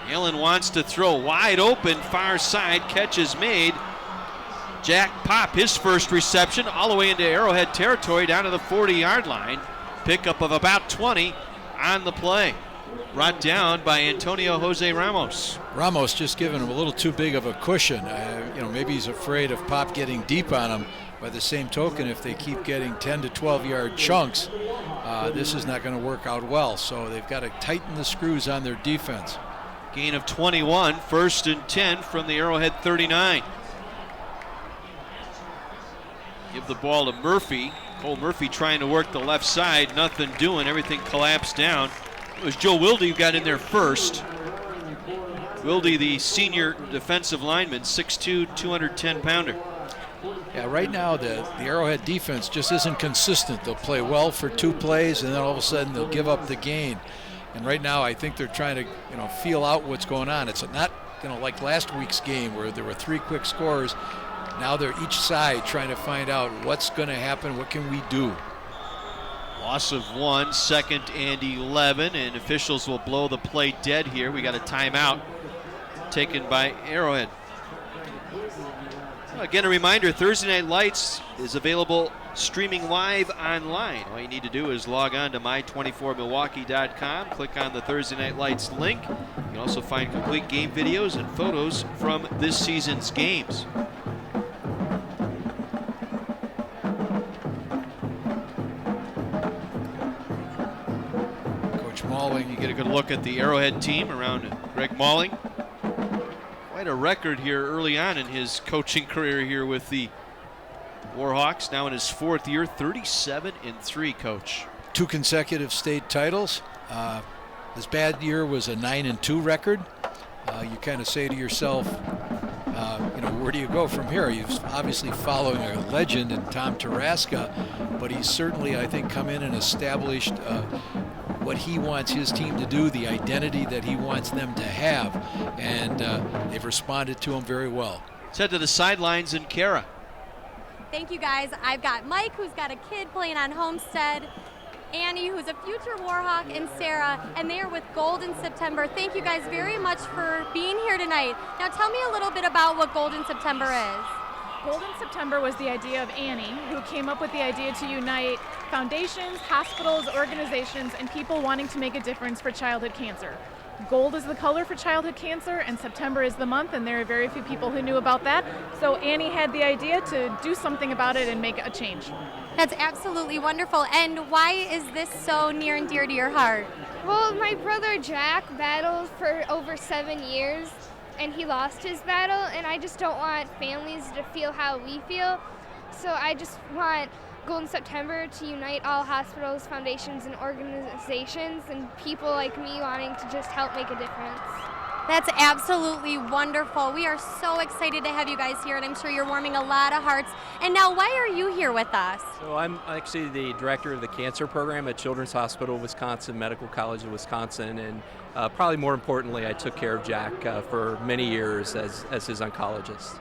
Allen wants to throw wide open, far side, catch is made. Jack Pop, his first reception, all the way into Arrowhead territory, down to the 40-yard line. Pickup of about 20 on the play. Brought down by Antonio Jose Ramos. Ramos just giving him a little too big of a cushion. Maybe he's afraid of Pop getting deep on him. By the same token, if they keep getting 10 to 12-yard chunks, this is not going to work out well. So they've got to tighten the screws on their defense. Gain of 21, 1st and 10 from the Arrowhead 39. Give the ball to Murphy. Cole Murphy trying to work the left side, nothing doing, everything collapsed down. It was Joe Wilde who got in there first. Wilde, the senior defensive lineman, 6'2", 210-pounder. Yeah, right now the Arrowhead defense just isn't consistent. They'll play well for 2 plays, and then all of a sudden they'll give up the gain. And right now I think they're trying to feel out what's going on. It's not like last week's game where there were 3 quick scores. Now they're each side trying to find out what's going to happen, what can we do. Loss of 1, 2nd and 11, and officials will blow the play dead here. We got a timeout taken by Arrowhead. Again, a reminder, Thursday Night Lights is available streaming live online. All you need to do is log on to my24milwaukee.com, click on the Thursday Night Lights link. You can also find complete game videos and photos from this season's games. Coach Malling, you get a good look at the Arrowhead team around Greg Malling. Quite a record here early on in his coaching career here with the Warhawks. Now in his 4th year, 37-3, Coach. 2 consecutive state titles. His bad year was a 9-2 record. You kind of say to yourself, where do you go from here? He's obviously following a legend in Tom Taraska, but he's certainly, I think, come in and established what he wants his team to do, the identity that he wants them to have, and they've responded to him very well. Let's head to the sidelines in Kara. Thank you, guys. I've got Mike, who's got a kid playing on Homestead, Annie, who's a future Warhawk, and Sarah, and they are with Golden September. Thank you guys very much for being here tonight. Now tell me a little bit about what Golden September is. Golden September was the idea of Annie, who came up with the idea to unite foundations, hospitals, organizations, and people wanting to make a difference for childhood cancer. Gold is the color for childhood cancer, and September is the month, and there are very few people who knew about that. So Annie had the idea to do something about it and make a change. That's absolutely wonderful. And why is this so near and dear to your heart? Well, my brother Jack battled for over 7 years, and he lost his battle, and I just don't want families to feel how we feel. So I just want Golden September to unite all hospitals, foundations, and organizations, and people like me wanting to just help make a difference. That's absolutely wonderful. We are so excited to have you guys here, and I'm sure you're warming a lot of hearts. And now, why are you here with us? So I'm actually the director of the cancer program at Children's Hospital of Wisconsin, Medical College of Wisconsin, and probably more importantly, I took care of Jack for many years as his oncologist.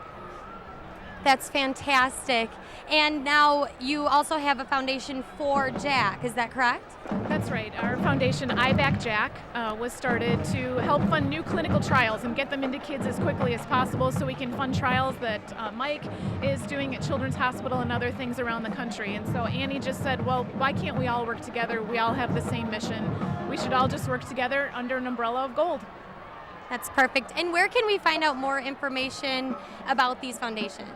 That's fantastic. And now you also have a foundation for Jack, is that correct? That's right. Our foundation, I Back Jack, was started to help fund new clinical trials and get them into kids as quickly as possible so we can fund trials that Mike is doing at Children's Hospital and other things around the country. And so Annie just said, well, why can't we all work together? We all have the same mission. We should all just work together under an umbrella of gold. That's perfect. And where can we find out more information about these foundations?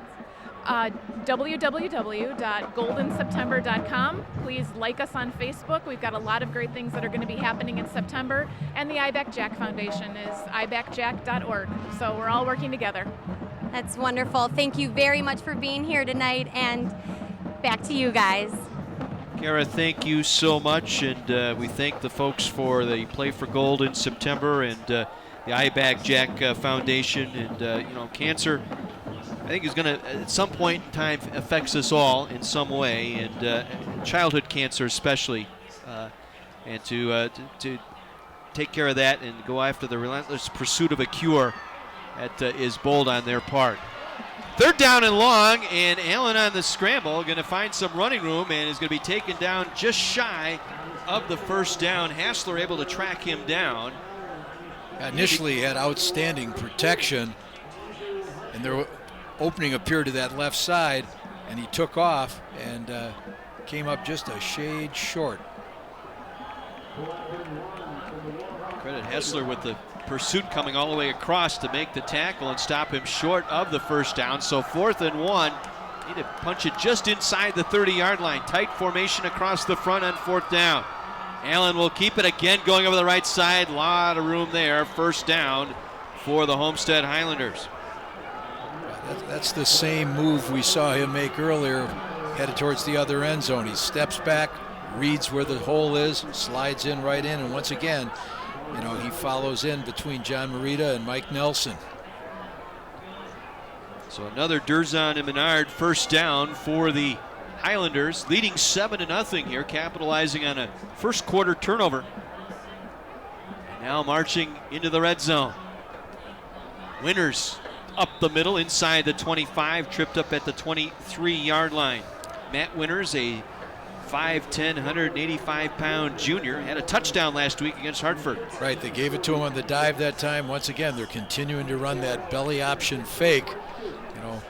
www.goldenseptember.com. Please like us on Facebook. We've got a lot of great things that are going to be happening in September. And the I Back Jack Foundation is ibackjack.org. So we're all working together. That's wonderful. Thank you very much for being here tonight, and back to you guys. Kara, thank you so much, and we thank the folks for the Play for Gold in September and the I Back Jack Foundation. And cancer, I think, is going to, at some point in time, affects us all in some way, and childhood cancer especially. And to take care of that and go after the relentless pursuit of a cure, that is bold on their part. Third down and long, and Allen on the scramble, going to find some running room and is going to be taken down just shy of the first down. Hassler able to track him down. Initially he had outstanding protection, and their opening appeared to that left side, and he took off and came up just a shade short. Credit Hassler with the pursuit coming all the way across to make the tackle and stop him short of the first down. So 4th and 1. Need to punch it just inside the 30-yard line. Tight formation across the front on 4th down. Allen will keep it again, going over the right side. Lot of room there. First down for the Homestead Highlanders. That's the same move we saw him make earlier, headed towards the other end zone. He steps back, reads where the hole is, slides in right in, and once again, he follows in between John Marita and Mike Nelson. So another Durzon and Menard first down for the Highlanders, leading 7-0 here, capitalizing on a first quarter turnover. And now marching into the red zone. Winters up the middle inside the 25, tripped up at the 23-yard line. Matt Winters, a 5'10", 185-pound junior, had a touchdown last week against Hartford. Right, they gave it to him on the dive that time. Once again, they're continuing to run that belly option fake.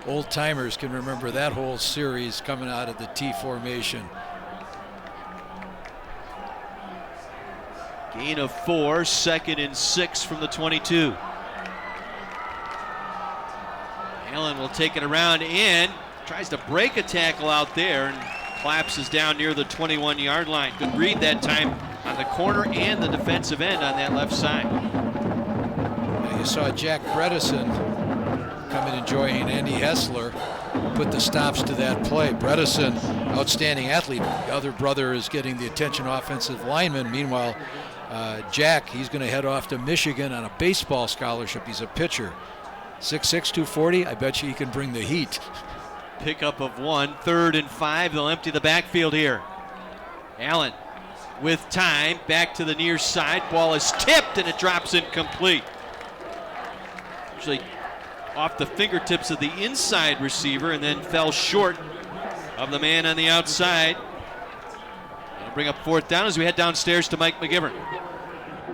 Old timers can remember that whole series coming out of the T formation. Gain of 4, 2nd and 6 from the 22. Allen will take it around in, tries to break a tackle out there, and collapses down near the 21-yard line. Good read that time on the corner and the defensive end on that left side. Now you saw Jack Bredesen come in and join Andy Hessler, put the stops to that play. Bredesen, outstanding athlete. The other brother is getting the attention offensive lineman. Meanwhile, Jack, he's going to head off to Michigan on a baseball scholarship. He's a pitcher. 6'6", 240. I bet you he can bring the heat. Pickup of 1, 3rd and 5. They'll empty the backfield here. Allen with time, back to the near side. Ball is tipped and it drops incomplete. Usually off the fingertips of the inside receiver and then fell short of the man on the outside. That'll bring up 4th down as we head downstairs to Mike McGivern.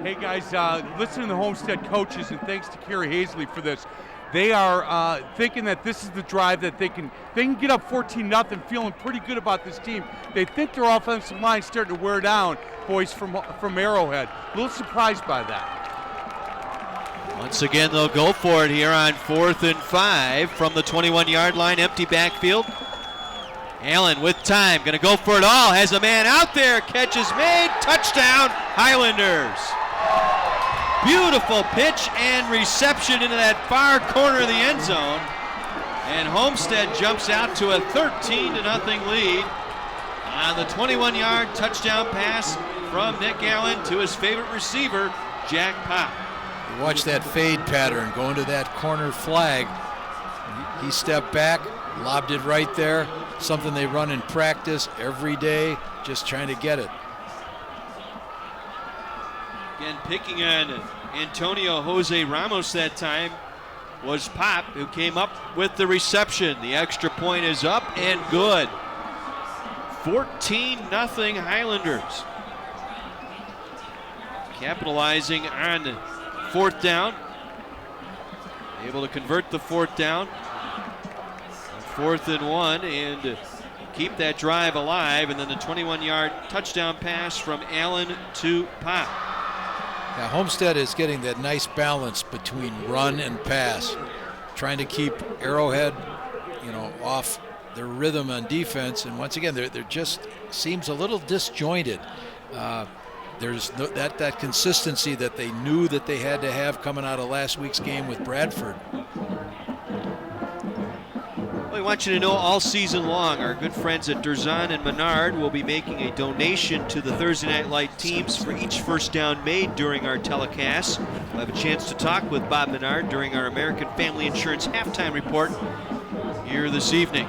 Hey guys, listen to the Homestead coaches, and thanks to Kerry Hazley for this. They are thinking that this is the drive that they can get up 14-0, feeling pretty good about this team. They think their offensive line starting to wear down, boys from Arrowhead. A little surprised by that. Once again, they'll go for it here on 4th and 5 from the 21-yard line, empty backfield. Allen with time, going to go for it all, has a man out there, catch is made, touchdown, Highlanders. Beautiful pitch and reception into that far corner of the end zone. And Homestead jumps out to a 13-0 lead on the 21-yard touchdown pass from Nick Allen to his favorite receiver, Jack Pop. You watch that fade pattern going to that corner flag. He stepped back, lobbed it right there. Something they run in practice every day, just trying to get it. Again, picking on Antonio Jose Ramos that time. was Pop, who came up with the reception. The extra point is up and good. 14-0 Highlanders. Capitalizing on 4th down. Able to convert the 4th down. 4th and 1 and keep that drive alive. And then the 21-yard touchdown pass from Allen to Pop. Yeah, Homestead is getting that nice balance between run and pass, trying to keep Arrowhead, off their rhythm on defense. And once again, they're just seems a little disjointed. There's that consistency that they knew that they had to have coming out of last week's game with Bradford. We want you to know all season long, our good friends at Durzan and Menard will be making a donation to the Thursday Night Light teams for each first down made during our telecast. We'll have a chance to talk with Bob Menard during our American Family Insurance halftime report here this evening.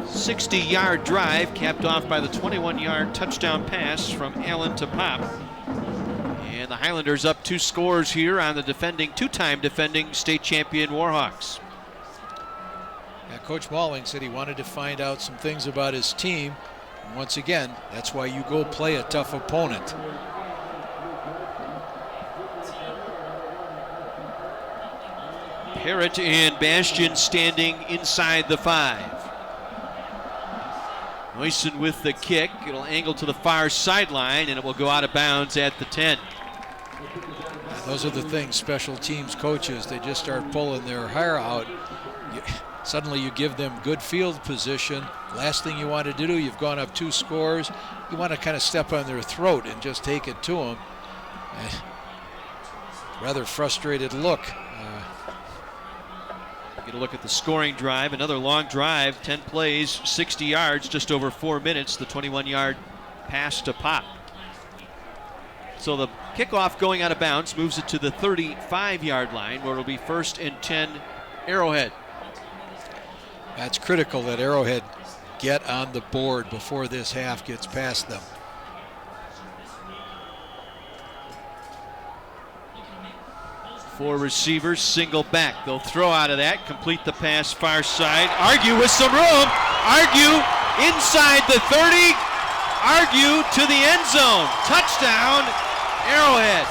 60-yard drive capped off by the 21-yard touchdown pass from Allen to Pop. And the Highlanders up 2 scores here on the two-time defending state champion Warhawks. Yeah, Coach Malling said he wanted to find out some things about his team. And once again, that's why you go play a tough opponent. Parrott and Bastian standing inside the 5. Noyson with the kick. It'll angle to the far sideline, and it will go out of bounds at the 10. Those are the things special teams coaches, they just start pulling their hair out. Suddenly you give them good field position. Last thing you want to do, you've gone up 2 scores. You want to kind of step on their throat and just take it to them. Rather frustrated look. Get a look at the scoring drive. Another long drive, 10 plays, 60 yards, just over 4 minutes. The 21-yard pass to Pop. So the kickoff going out of bounds moves it to the 35-yard line, where it'll be 1st and 10 Arrowhead. That's critical that Arrowhead get on the board before this half gets past them. Four receivers, single back. They'll throw out of that, complete the pass far side. Argue with some room. Argue inside the 30. Argue to the end zone. Touchdown, Arrowhead.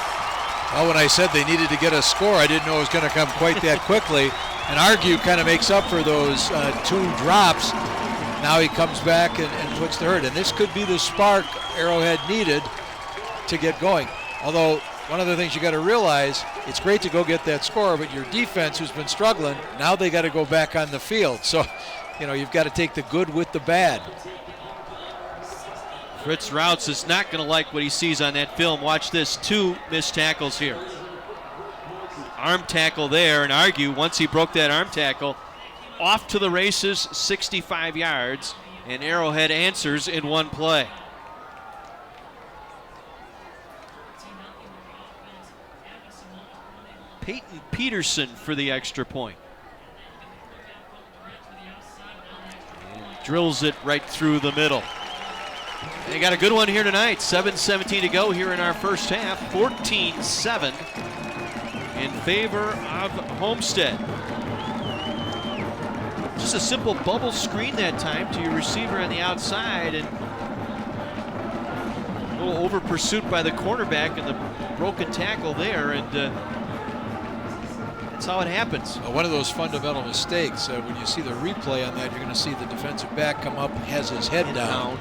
Well, when I said they needed to get a score, I didn't know it was going to come quite that quickly. And Argue kind of makes up for those 2 drops. Now he comes back and puts the hurt. And this could be the spark Arrowhead needed to get going. Although, one of the things you got to realize, it's great to go get that score, but your defense, who's been struggling, now they got to go back on the field. So, you've got to take the good with the bad. Fritz Routes is not going to like what he sees on that film. Watch this, 2 missed tackles here. Arm tackle there, and Argue, once he broke that arm tackle, off to the races, 65 yards, and Arrowhead answers in 1 play. Peyton Peterson for the extra point. And drills it right through the middle. They got a good one here tonight. 7:17 to go here in our first half. 14-7 in favor of Homestead. Just a simple bubble screen that time to your receiver on the outside, and a little over pursuit by the cornerback and the broken tackle there, and that's how it happens. One of those fundamental mistakes, when you see the replay on that, you're going to see the defensive back come up, has his head down.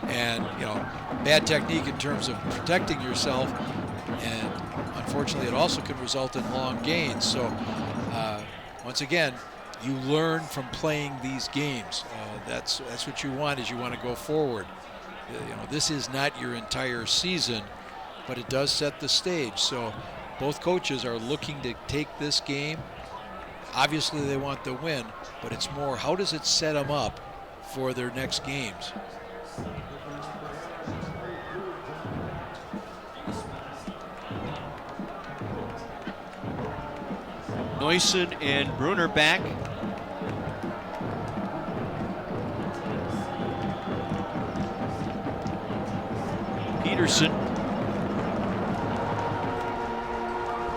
And, bad technique in terms of protecting yourself. And unfortunately, it also can result in long gains. So, once again, you learn from playing these games. That's what you want, is you want to go forward. This is not your entire season, but it does set the stage. So, both coaches are looking to take this game. Obviously, they want the win, but it's more, how does it set them up for their next games? Noyson and Bruner back. Peterson.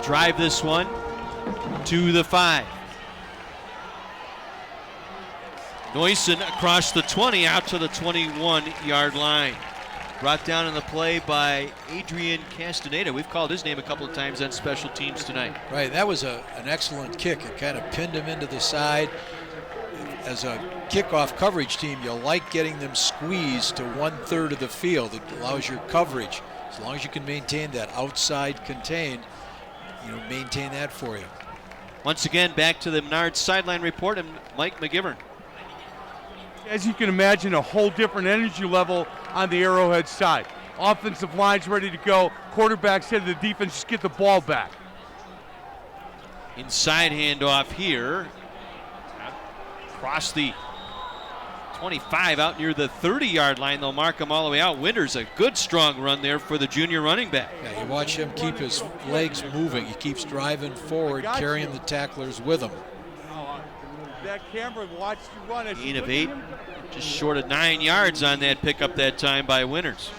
drive this one to the 5. Noyson across the 20 out to the 21-yard line. Brought down in the play by Adrian Castaneda. We've called his name a couple of times on special teams tonight. Right, that was an excellent kick. It kind of pinned him into the side. As a kickoff coverage team, you like getting them squeezed to 1/3 of the field. It allows your coverage. As long as you can maintain that outside contain, maintain that for you. Once again, back to the Menards sideline report and Mike McGivern. As you can imagine, a whole different energy level on the Arrowhead side. Offensive line's ready to go. Quarterback said to the defense, just get the ball back. Inside handoff here. Across the 25 out near the 30-yard line. They'll mark him all the way out. Winters, a good strong run there for the junior running back. Yeah, you watch him keep his legs moving. He keeps driving forward, carrying the tacklers with him. That camera watched you run. Gain of 8, just short of 9 yards on that pickup that time by Winters.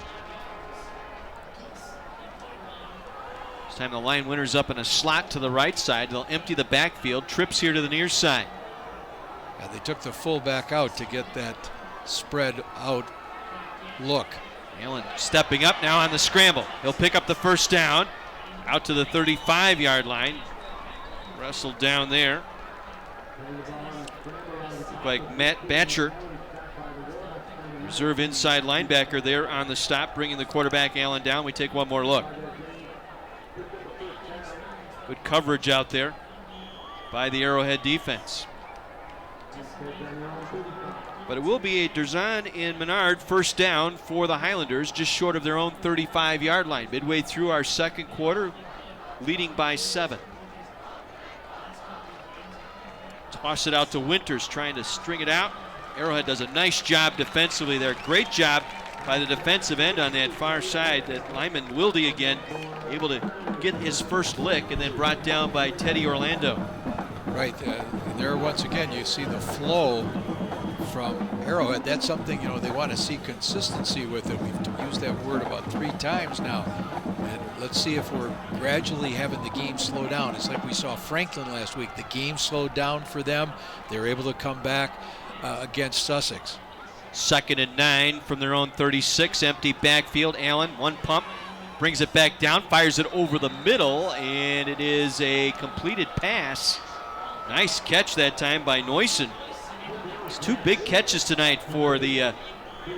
This time the line Winters up in a slot to the right side. They'll empty the backfield. Trips here to the near side. Yeah, they took the fullback out to get that spread out look. Allen stepping up now on the scramble. He'll pick up the first down out to the 35-yard line. Wrestled down there. Looked like Matt Batcher, reserve inside linebacker there on the stop, bringing the quarterback Allen down. We take one more look. Good coverage out there by the Arrowhead defense. But it will be a Derzan and Menard first down for the Highlanders, just short of their own 35-yard line. Midway through our second quarter, leading by 7. Toss it out to Winters, trying to string it out. Arrowhead does a nice job defensively there. Great job by the defensive end on that far side. That lineman Wilde again able to get his first lick and then brought down by Teddy Orlando. Right, and there once again you see the flow from Arrowhead. That's something they want to see consistency with it. We've used that word about 3 times now. And let's see if we're gradually having the game slow down. It's like we saw Franklin last week. The game slowed down for them. They were able to come back against Sussex. 2nd and 9 from their own 36. Empty backfield. Allen, one pump, brings it back down, fires it over the middle, and it is a completed pass. Nice catch that time by Noyson. It's 2 big catches tonight for the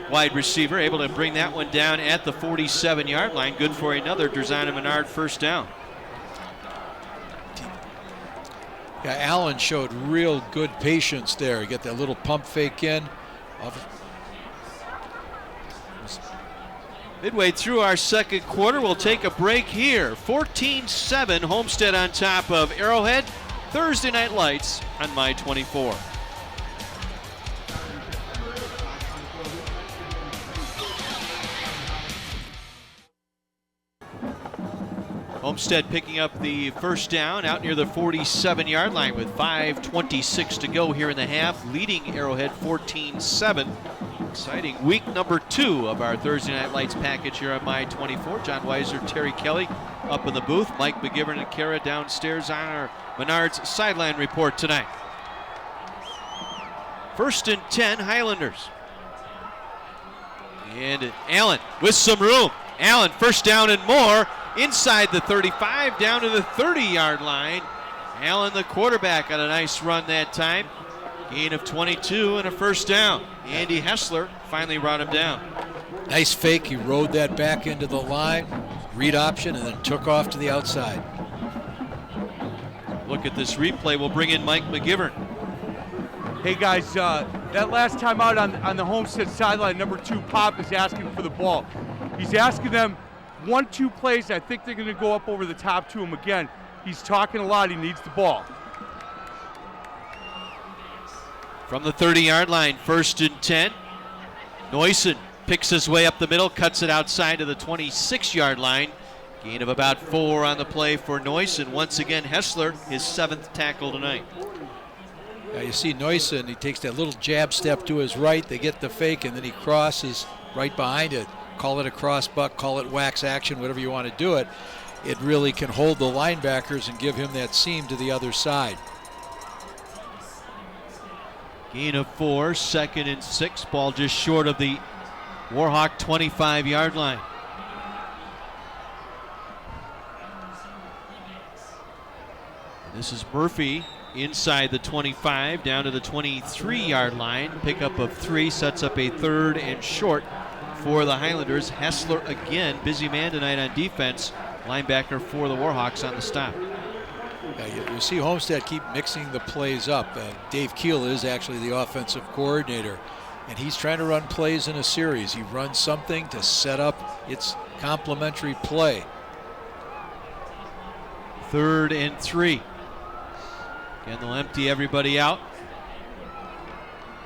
wide receiver, able to bring that one down at the 47-yard line. Good for another Derzan and Menard first down. Yeah, Allen showed real good patience there. He got that little pump fake in. Midway through our second quarter, we'll take a break here. 14-7, Homestead on top of Arrowhead. Thursday Night Lights on My 24. Homestead picking up the first down out near the 47-yard line with 5:26 to go here in the half, leading Arrowhead 14-7. Exciting week number 2 of our Thursday Night Lights package here on My 24. John Weiser, Terry Kelly up in the booth. Mike McGivern and Kara downstairs on our Menards sideline report tonight. 1st and 10, Highlanders. And Allen with some room. Allen first down and more. Inside the 35, down to the 30-yard line. Allen, the quarterback, got a nice run that time. Gain of 22 and a first down. Andy Hessler finally brought him down. Nice fake. He rode that back into the line, read option, and then took off to the outside. Look at this replay. We'll bring in Mike McGivern. Hey guys, that last time out on the Homestead sideline, number 2 Pop is asking for the ball. He's asking them 1-2 plays. I think they're going to go up over the top to him again. He's talking a lot. He needs the ball. From the 30-yard line, 1st and 10. Noyson picks his way up the middle, cuts it outside of the 26-yard line. Gain of about 4 on the play for Noyson. Once again, Hessler, his 7th tackle tonight. Yeah, you see Noyson, he takes that little jab step to his right. They get the fake, and then he crosses right behind it. Call it a cross buck, call it wax action, whatever you want to do it. it really can hold the linebackers and give him that seam to the other side. Gain of 4, 2nd and 6. Ball just short of the Warhawk 25-yard line. This is Murphy inside the 25 down to the 23-yard line. Pickup of 3 sets up a 3rd and short for the Highlanders. Hessler again, busy man tonight on defense. Linebacker for the Warhawks on the stop. Yeah, you see Homestead keep mixing the plays up. Dave Keel is actually the offensive coordinator, and he's trying to run plays in a series. He runs something to set up its complementary play. 3rd and 3. Again, they'll empty everybody out.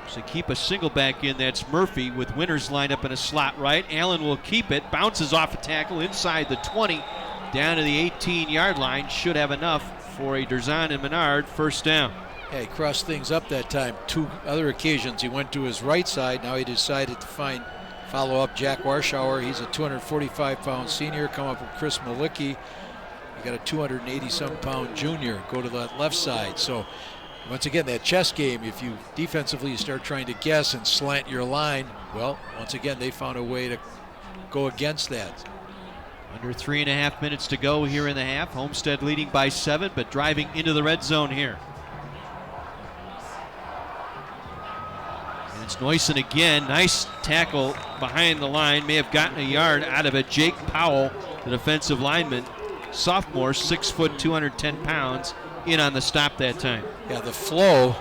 So keep a single back in. That's Murphy with Winters lined up in a slot right. Allen will keep it. Bounces off a tackle inside the 20 down to the 18-yard line. Should have enough for a Derzan and Menard first down. Yeah, he crossed things up that time. 2 other occasions he went to his right side. Now he decided to follow up Jack Warschauer. He's a 245-pound senior. Come up with Chris Malicki. You got a 280-some-pound junior. Go to that left side. So once again, that chess game, if you defensively you start trying to guess and slant your line, well, once again, they found a way to go against that. Under 3.5 minutes to go here in the half. Homestead leading by 7, but driving into the red zone here. And it's Noyson again. Nice tackle behind the line. May have gotten a yard out of it. Jake Powell, the defensive lineman, sophomore, 6 foot, 210 pounds, in on the stop that time. Yeah, the flow,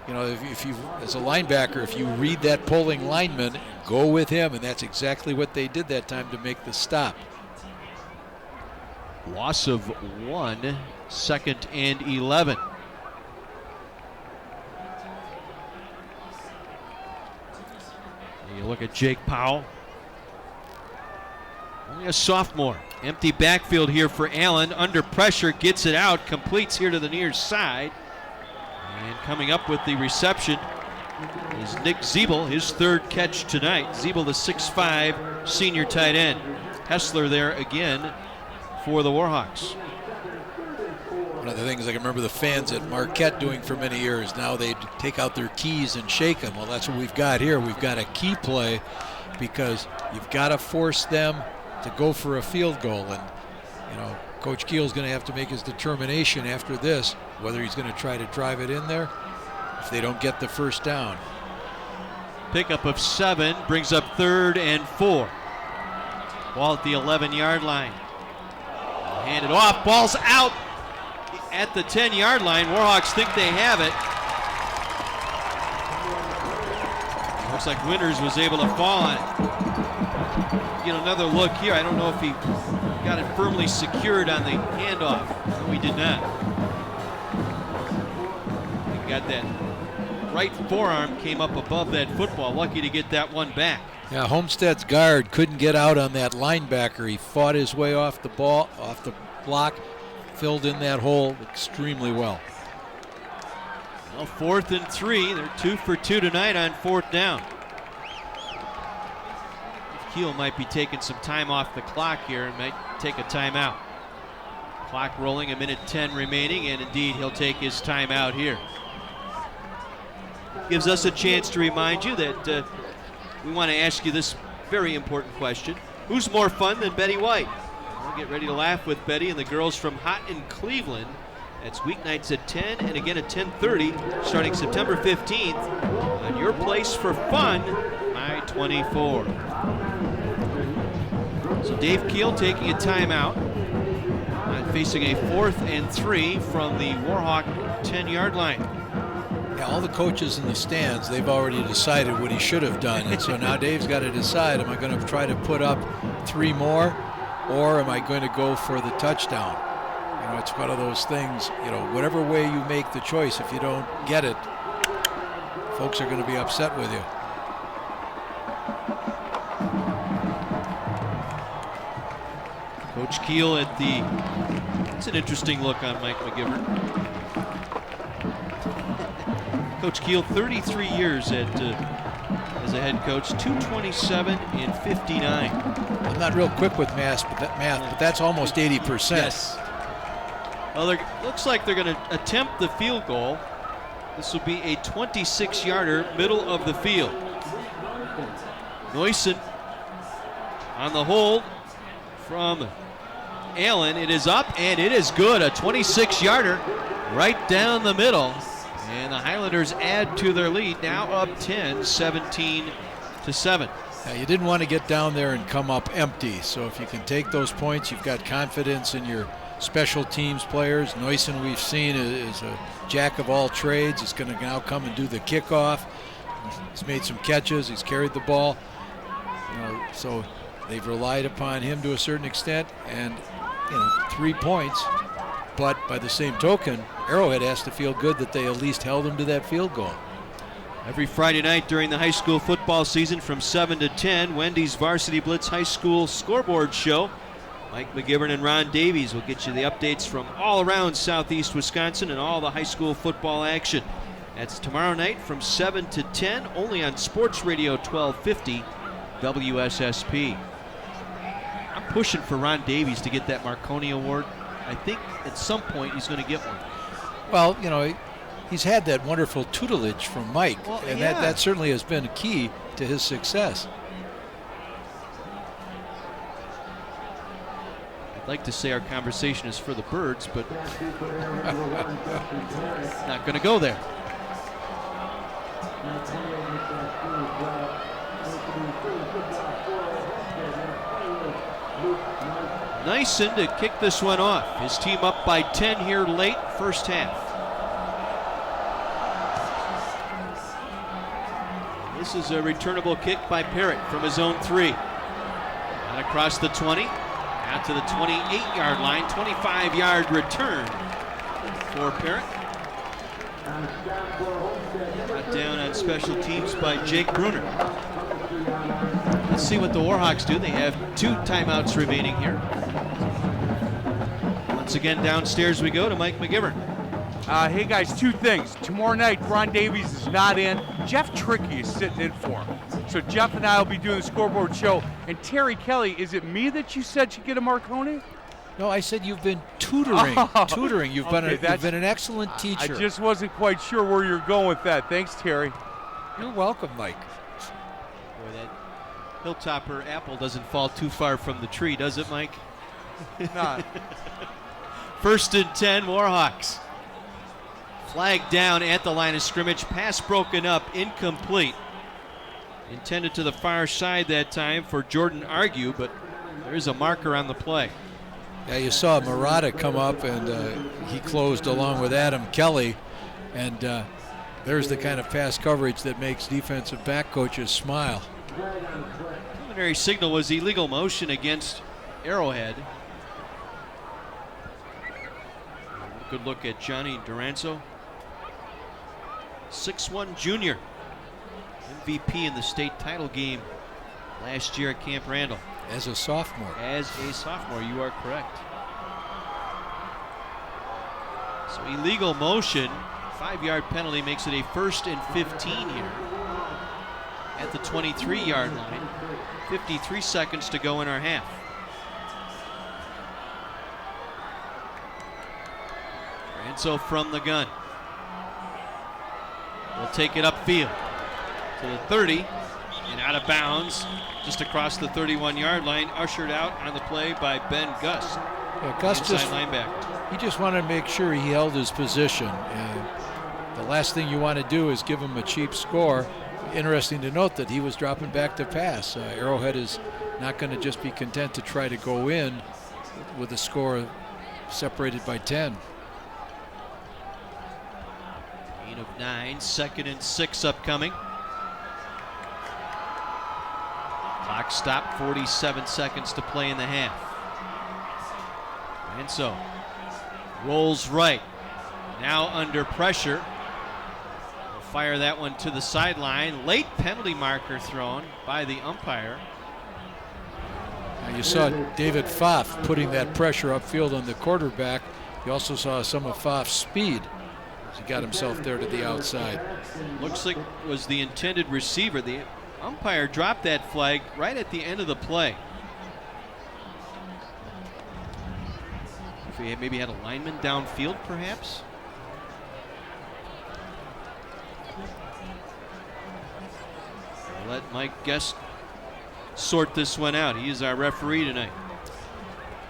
you know, if you, as a linebacker, if you read that pulling lineman, go with him, and that's exactly what they did that time to make the stop. Loss of 1, 2nd and 11. You look at Jake Powell. Only a sophomore. Empty backfield here for Allen. Under pressure, gets it out, completes here to the near side. And coming up with the reception is Nick Zeeble, his 3rd catch tonight. Zeeble, the 6'5" senior tight end. Hessler there again for the Warhawks. One of the things I can remember the fans at Marquette doing for many years, now they'd take out their keys and shake them. Well, that's what we've got here. We've got a key play because you've got to force them to go for a field goal. And, you know, Coach Keel's going to have to make his determination after this, whether he's going to try to drive it in there if they don't get the first down. Pickup of 7 brings up 3rd and 4. Ball at the 11-yard line. Handed off, ball's out at the 10-yard line. Warhawks think they have it. Looks like Winters was able to fall on it. Get another look here. I don't know if he got it firmly secured on the handoff. No, he did not. He got that right forearm, came up above that football. Lucky to get that one back. Yeah, Homestead's guard couldn't get out on that linebacker. He fought his way off the ball, off the block, filled in that hole extremely well. Well, 4th and 3. They're 2 for 2 tonight on 4th down. Keel might be taking some time off the clock here and might take a timeout. Clock rolling, 1:10 remaining, and indeed he'll take his timeout here. Gives us a chance to remind you that we want to ask you this very important question. Who's more fun than Betty White? We'll get ready to laugh with Betty and the girls from Houghton, Cleveland. That's weeknights at 10 and again at 10:30 starting September 15th on Your Place for Fun, I-24. So Dave Keel taking a timeout, facing a 4th and 3 from the Warhawk 10-yard line. Yeah, all the coaches in the stands, they've already decided what he should have done. And so now Dave's got to decide, am I going to try to put up 3 more or am I going to go for the touchdown? You know, it's one of those things, you know, whatever way you make the choice, if you don't get it, folks are going to be upset with you. Coach Keel at the, it's an interesting look on Mike McGivern. Coach Keel, 33 years as a head coach, 227 and 59. How I'm not real quick with math, but that's almost 80%. Yes. Well, looks like they're going to attempt the field goal. This will be a 26-yarder, middle of the field. Neusen on the hold from Allen. It is up, and it is good. A 26-yarder right down the middle. And the Highlanders add to their lead, now up 10, 17-7. Now, you didn't want to get down there and come up empty, so if you can take those points, you've got confidence in your special teams players. Neusen, we've seen, is a jack of all trades. He's going to now come and do the kickoff. He's made some catches. He's carried the ball. So they've relied upon him to a certain extent, and 3 points. But by the same token, Arrowhead has to feel good that they at least held him to that field goal. Every Friday night during the high school football season from 7 to 10, Wendy's Varsity Blitz High School Scoreboard Show. Mike McGivern and Ron Davies will get you the updates from all around southeast Wisconsin and all the high school football action. That's tomorrow night from 7 to 10, only on Sports Radio 1250 WSSP. I'm pushing for Ron Davies to get that Marconi Award. I think at some point he's going to get one. Well, he's had that wonderful tutelage from Mike, and yeah. that certainly has been key to his success. I'd like to say our conversation is for the birds, but not going to go there. Neusen to kick this one off. His team up by 10 here late first half. This is a returnable kick by Parrott from his own 3. And across the 20, out to the 28-yard line, 25-yard return for Parrott. Brought down on special teams by Jake Bruner. Let's see what the Warhawks do. They have 2 timeouts remaining here. Once again, downstairs we go to Mike McGivern. Hey guys, 2 things. Tomorrow night, Ron Davies is not in. Jeff Trickey is sitting in for him. So Jeff and I will be doing the scoreboard show. And Terry Kelly, is it me that you said should get a Marconi? No, I said you've been tutoring. Tutoring. You've been an excellent teacher. I just wasn't quite sure where you're going with that. Thanks, Terry. You're welcome, Mike. Boy, that Hilltopper apple doesn't fall too far from the tree, does it, Mike? Not. First and 10, Warhawks. Flag down at the line of scrimmage. Pass broken up, incomplete. Intended to the far side that time for Jordan Argue, but there is a marker on the play. Yeah, you saw Murata come up, and he closed along with Adam Kelly. And there's the kind of pass coverage that makes defensive back coaches smile. Preliminary signal was illegal motion against Arrowhead. Good look at Johnny Duranzo. 6'1" junior. MVP in the state title game last year at Camp Randall. As a sophomore. As a sophomore, you are correct. So illegal motion, 5-yard penalty makes it a 1st and 15 here at the 23-yard line. 53 seconds to go in our half. Duranzo from the gun. We'll take it upfield to the 30 and out of bounds just across the 31-yard line, ushered out on the play by Ben Gus. Yeah, Gus linebacker. He just wanted to make sure he held his position, and the last thing you want to do is give him a cheap score. Interesting to note that he was dropping back to pass. Arrowhead is not going to just be content to try to go in with a score separated by 10. Gain of 9, 2nd and 6 upcoming. Clock stopped, 47 seconds to play in the half. And so, rolls right. Now under pressure. We'll fire that one to the sideline. Late penalty marker thrown by the umpire. Now you saw David Pfaff putting that pressure upfield on the quarterback. You also saw some of Pfaff's speed as he got himself there to the outside. Looks like it was the intended receiver. The umpire dropped that flag right at the end of the play. he maybe had a lineman downfield, perhaps. I'll let Mike Guest sort this one out. He is our referee tonight.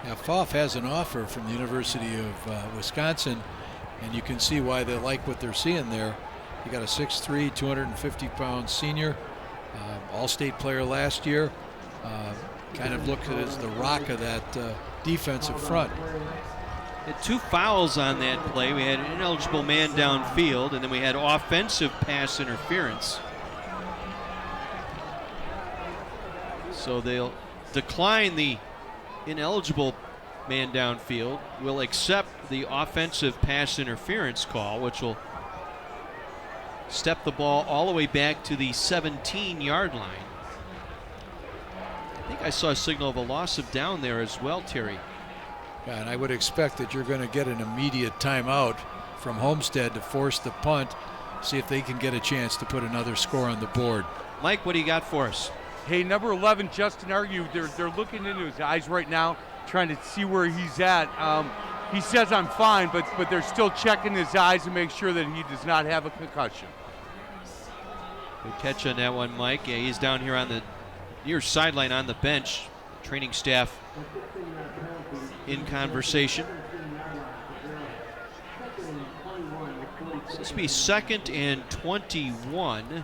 Now, Pfaff has an offer from the University of Wisconsin, and you can see why they like what they're seeing there. You got a 6'3", 250-pound senior, all-state player last year. Kind of looked at as the rock of that defensive front. Had 2 fouls on that play. We had an ineligible man downfield, and then we had offensive pass interference. So they'll decline the ineligible man downfield, will accept the offensive pass interference call, which will step the ball all the way back to the 17-yard line. I think I saw a signal of a loss of down there as well, Terry. Yeah, and I would expect that you're going to get an immediate timeout from Homestead to force the punt, see if they can get a chance to put another score on the board. Mike, what do you got for us? Hey, number 11, Justin Argue, they're looking into his eyes right now, trying to see where he's at. He says I'm fine, but they're still checking his eyes to make sure that he does not have a concussion. Good catch on that one, Mike. Yeah, he's down here on the near sideline on the bench. Training staff in conversation. So this will be 2nd and 21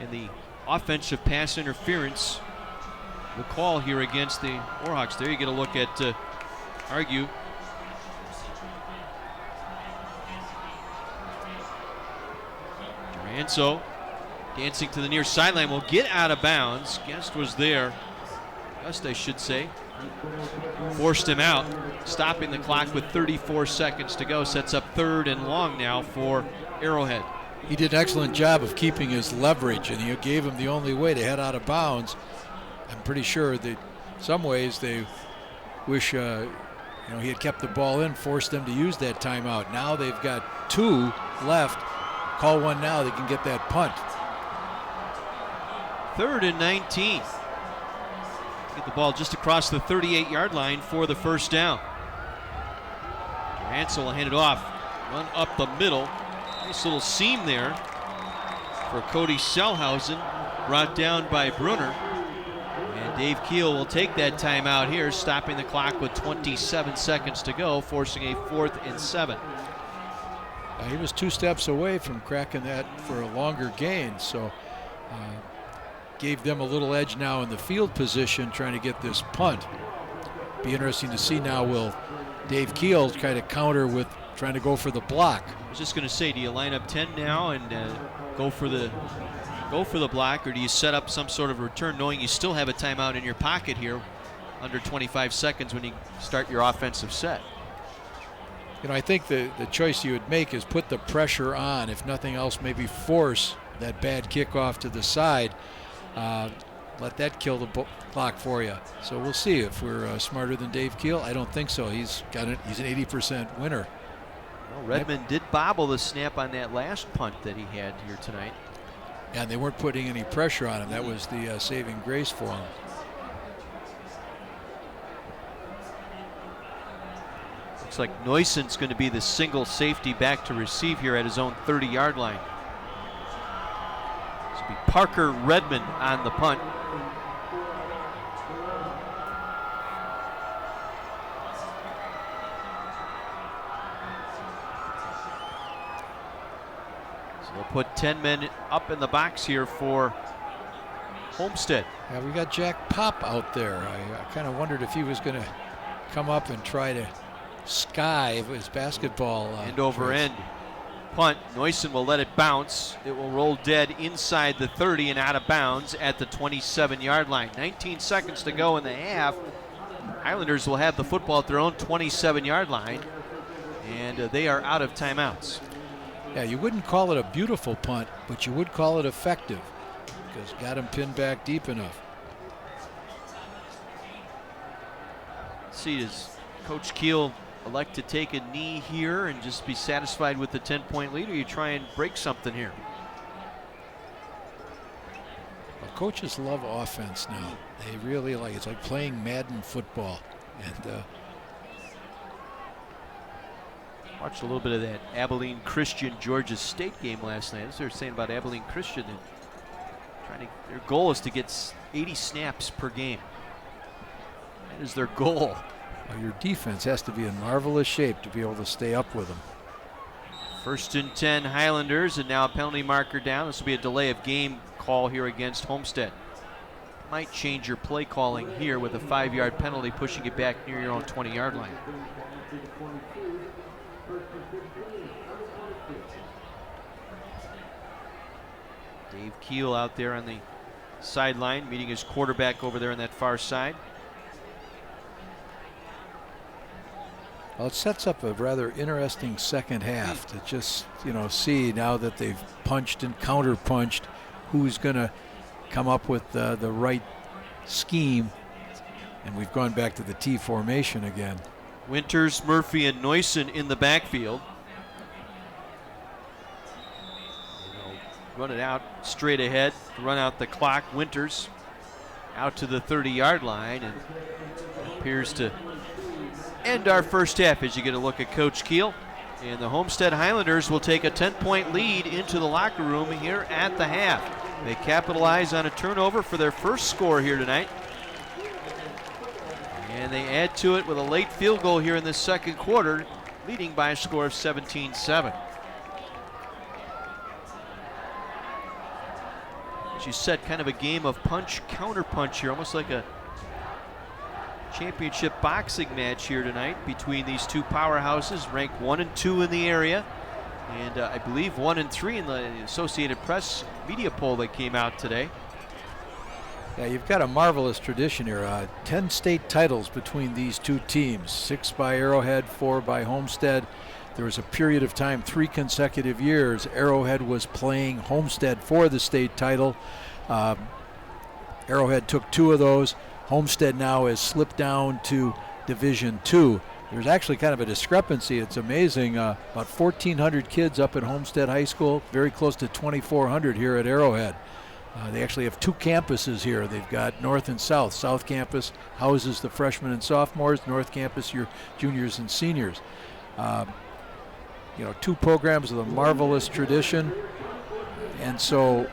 in the offensive pass interference. The call here against the Warhawks. There you get a look at Argue. Duranzo dancing to the near sideline, will get out of bounds. Guest was there. Gust, I should say. Forced him out, stopping the clock with 34 seconds to go. Sets up 3rd and long now for Arrowhead. He did an excellent job of keeping his leverage, and he gave him the only way to head out of bounds. I'm pretty sure that some ways they wish he had kept the ball in, forced them to use that timeout. Now they've got 2 left. Call one now, they can get that punt. 3rd and 19. Get the ball just across the 38-yard line for the first down. Duranzo will hand it off. Run up the middle. Nice little seam there for Cody Selhausen. Brought down by Brunner. And Dave Keel will take that timeout here, stopping the clock with 27 seconds to go, forcing a 4th and 7. He was 2 steps away from cracking that for a longer gain, so gave them a little edge now in the field position trying to get this punt. Be interesting to see now, will Dave Keel kind of counter with trying to go for the block. I was just going to say, do you line up 10 now and go for the block, or do you set up some sort of return knowing you still have a timeout in your pocket here under 25 seconds when you start your offensive set? I think the choice you would make is put the pressure on. If nothing else, maybe force that bad kickoff to the side. Let that kill the clock for you. So we'll see if we're smarter than Dave Keel. I don't think so. He's an 80% winner. Well, Redmond did bobble the snap on that last punt that he had here tonight. And they weren't putting any pressure on him. That was the saving grace for him. Looks like Neuson's going to be the single safety back to receive here at his own 30-yard line. This will be Parker Redmond on the punt. So they'll put 10 men up in the box here for Homestead. Yeah, we got Jack Pop out there. I kind of wondered if he was going to come up and try to sky his basketball. End over end punt. Neuson will let it bounce. It will roll dead inside the 30 and out of bounds at the 27-yard line. 19 seconds to go in the half. Islanders will have the football at their own 27-yard line, and they are out of timeouts. Yeah, you wouldn't call it a beautiful punt, but you would call it effective because got him pinned back deep enough. Let's see, does Coach Keel elect to take a knee here and just be satisfied with the 10-point lead, or you try and break something here? Well, coaches love offense now. They really like it. It's like playing Madden football. And Watched a little bit of that Abilene Christian Georgia State game last night. As they were saying about Abilene Christian, their goal is to get 80 snaps per game. That is their goal. Well, your defense has to be in marvelous shape to be able to stay up with them. 1st and 10 Highlanders, and now a penalty marker down. This will be a delay of game call here against Homestead. Might change your play calling here with a 5-yard penalty, pushing it back near your own 20-yard line. Dave Keel out there on the sideline, meeting his quarterback over there on that far side. Well, it sets up a rather interesting second half to just, see now that they've punched and counter-punched who's going to come up with the right scheme. And we've gone back to the T formation again. Winters, Murphy, and Neusen in the backfield. Run it out straight ahead, run out the clock. Winters out to the 30-yard line, and appears to end our first half as you get a look at Coach Keel. And the Homestead Highlanders will take a 10-point lead into the locker room here at the half. They capitalize on a turnover for their first score here tonight. And they add to it with a late field goal here in the second quarter, leading by a score of 17-7. As you said, kind of a game of punch, counter punch here, almost like a championship boxing match here tonight between these two powerhouses, ranked 1 and 2 in the area, and I believe 1 and 3 in the Associated Press media poll that came out today. Yeah, you've got a marvelous tradition here. 10 state titles between these two teams, 6 by Arrowhead, 4 by Homestead. There was a period of time, 3 consecutive years, Arrowhead was playing Homestead for the state title. Arrowhead took 2 of those. Homestead now has slipped down to Division II. There's actually kind of a discrepancy. It's amazing. About 1,400 kids up at Homestead High School, very close to 2,400 here at Arrowhead. They actually have 2 campuses here. They've got North and South. South Campus houses the freshmen and sophomores. North Campus, your juniors and seniors. 2 programs with a marvelous tradition. And so,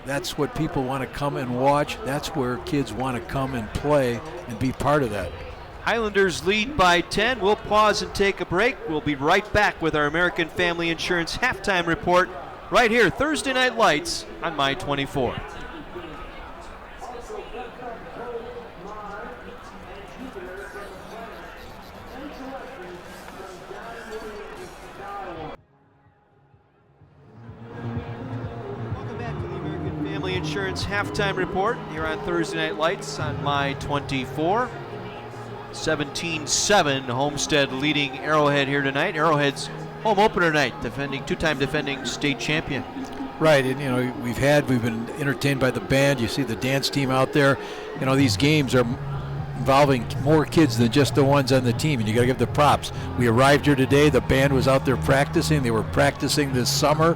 that's what people want to come and watch. That's where kids want to come and play and be part of that. Highlanders lead by 10. We'll pause and take a break. We'll be right back with our American Family Insurance halftime report right here, Thursday Night Lights on My 24. Insurance halftime report here on Thursday Night Lights on My 24. 17-7, Homestead leading Arrowhead here tonight. Arrowhead's home opener night, two-time defending state champion. Right, and we've been entertained by the band. You see the dance team out there. These games are involving more kids than just the ones on the team, and you got to give the props. We arrived here today. The band was out there practicing. They were practicing this summer.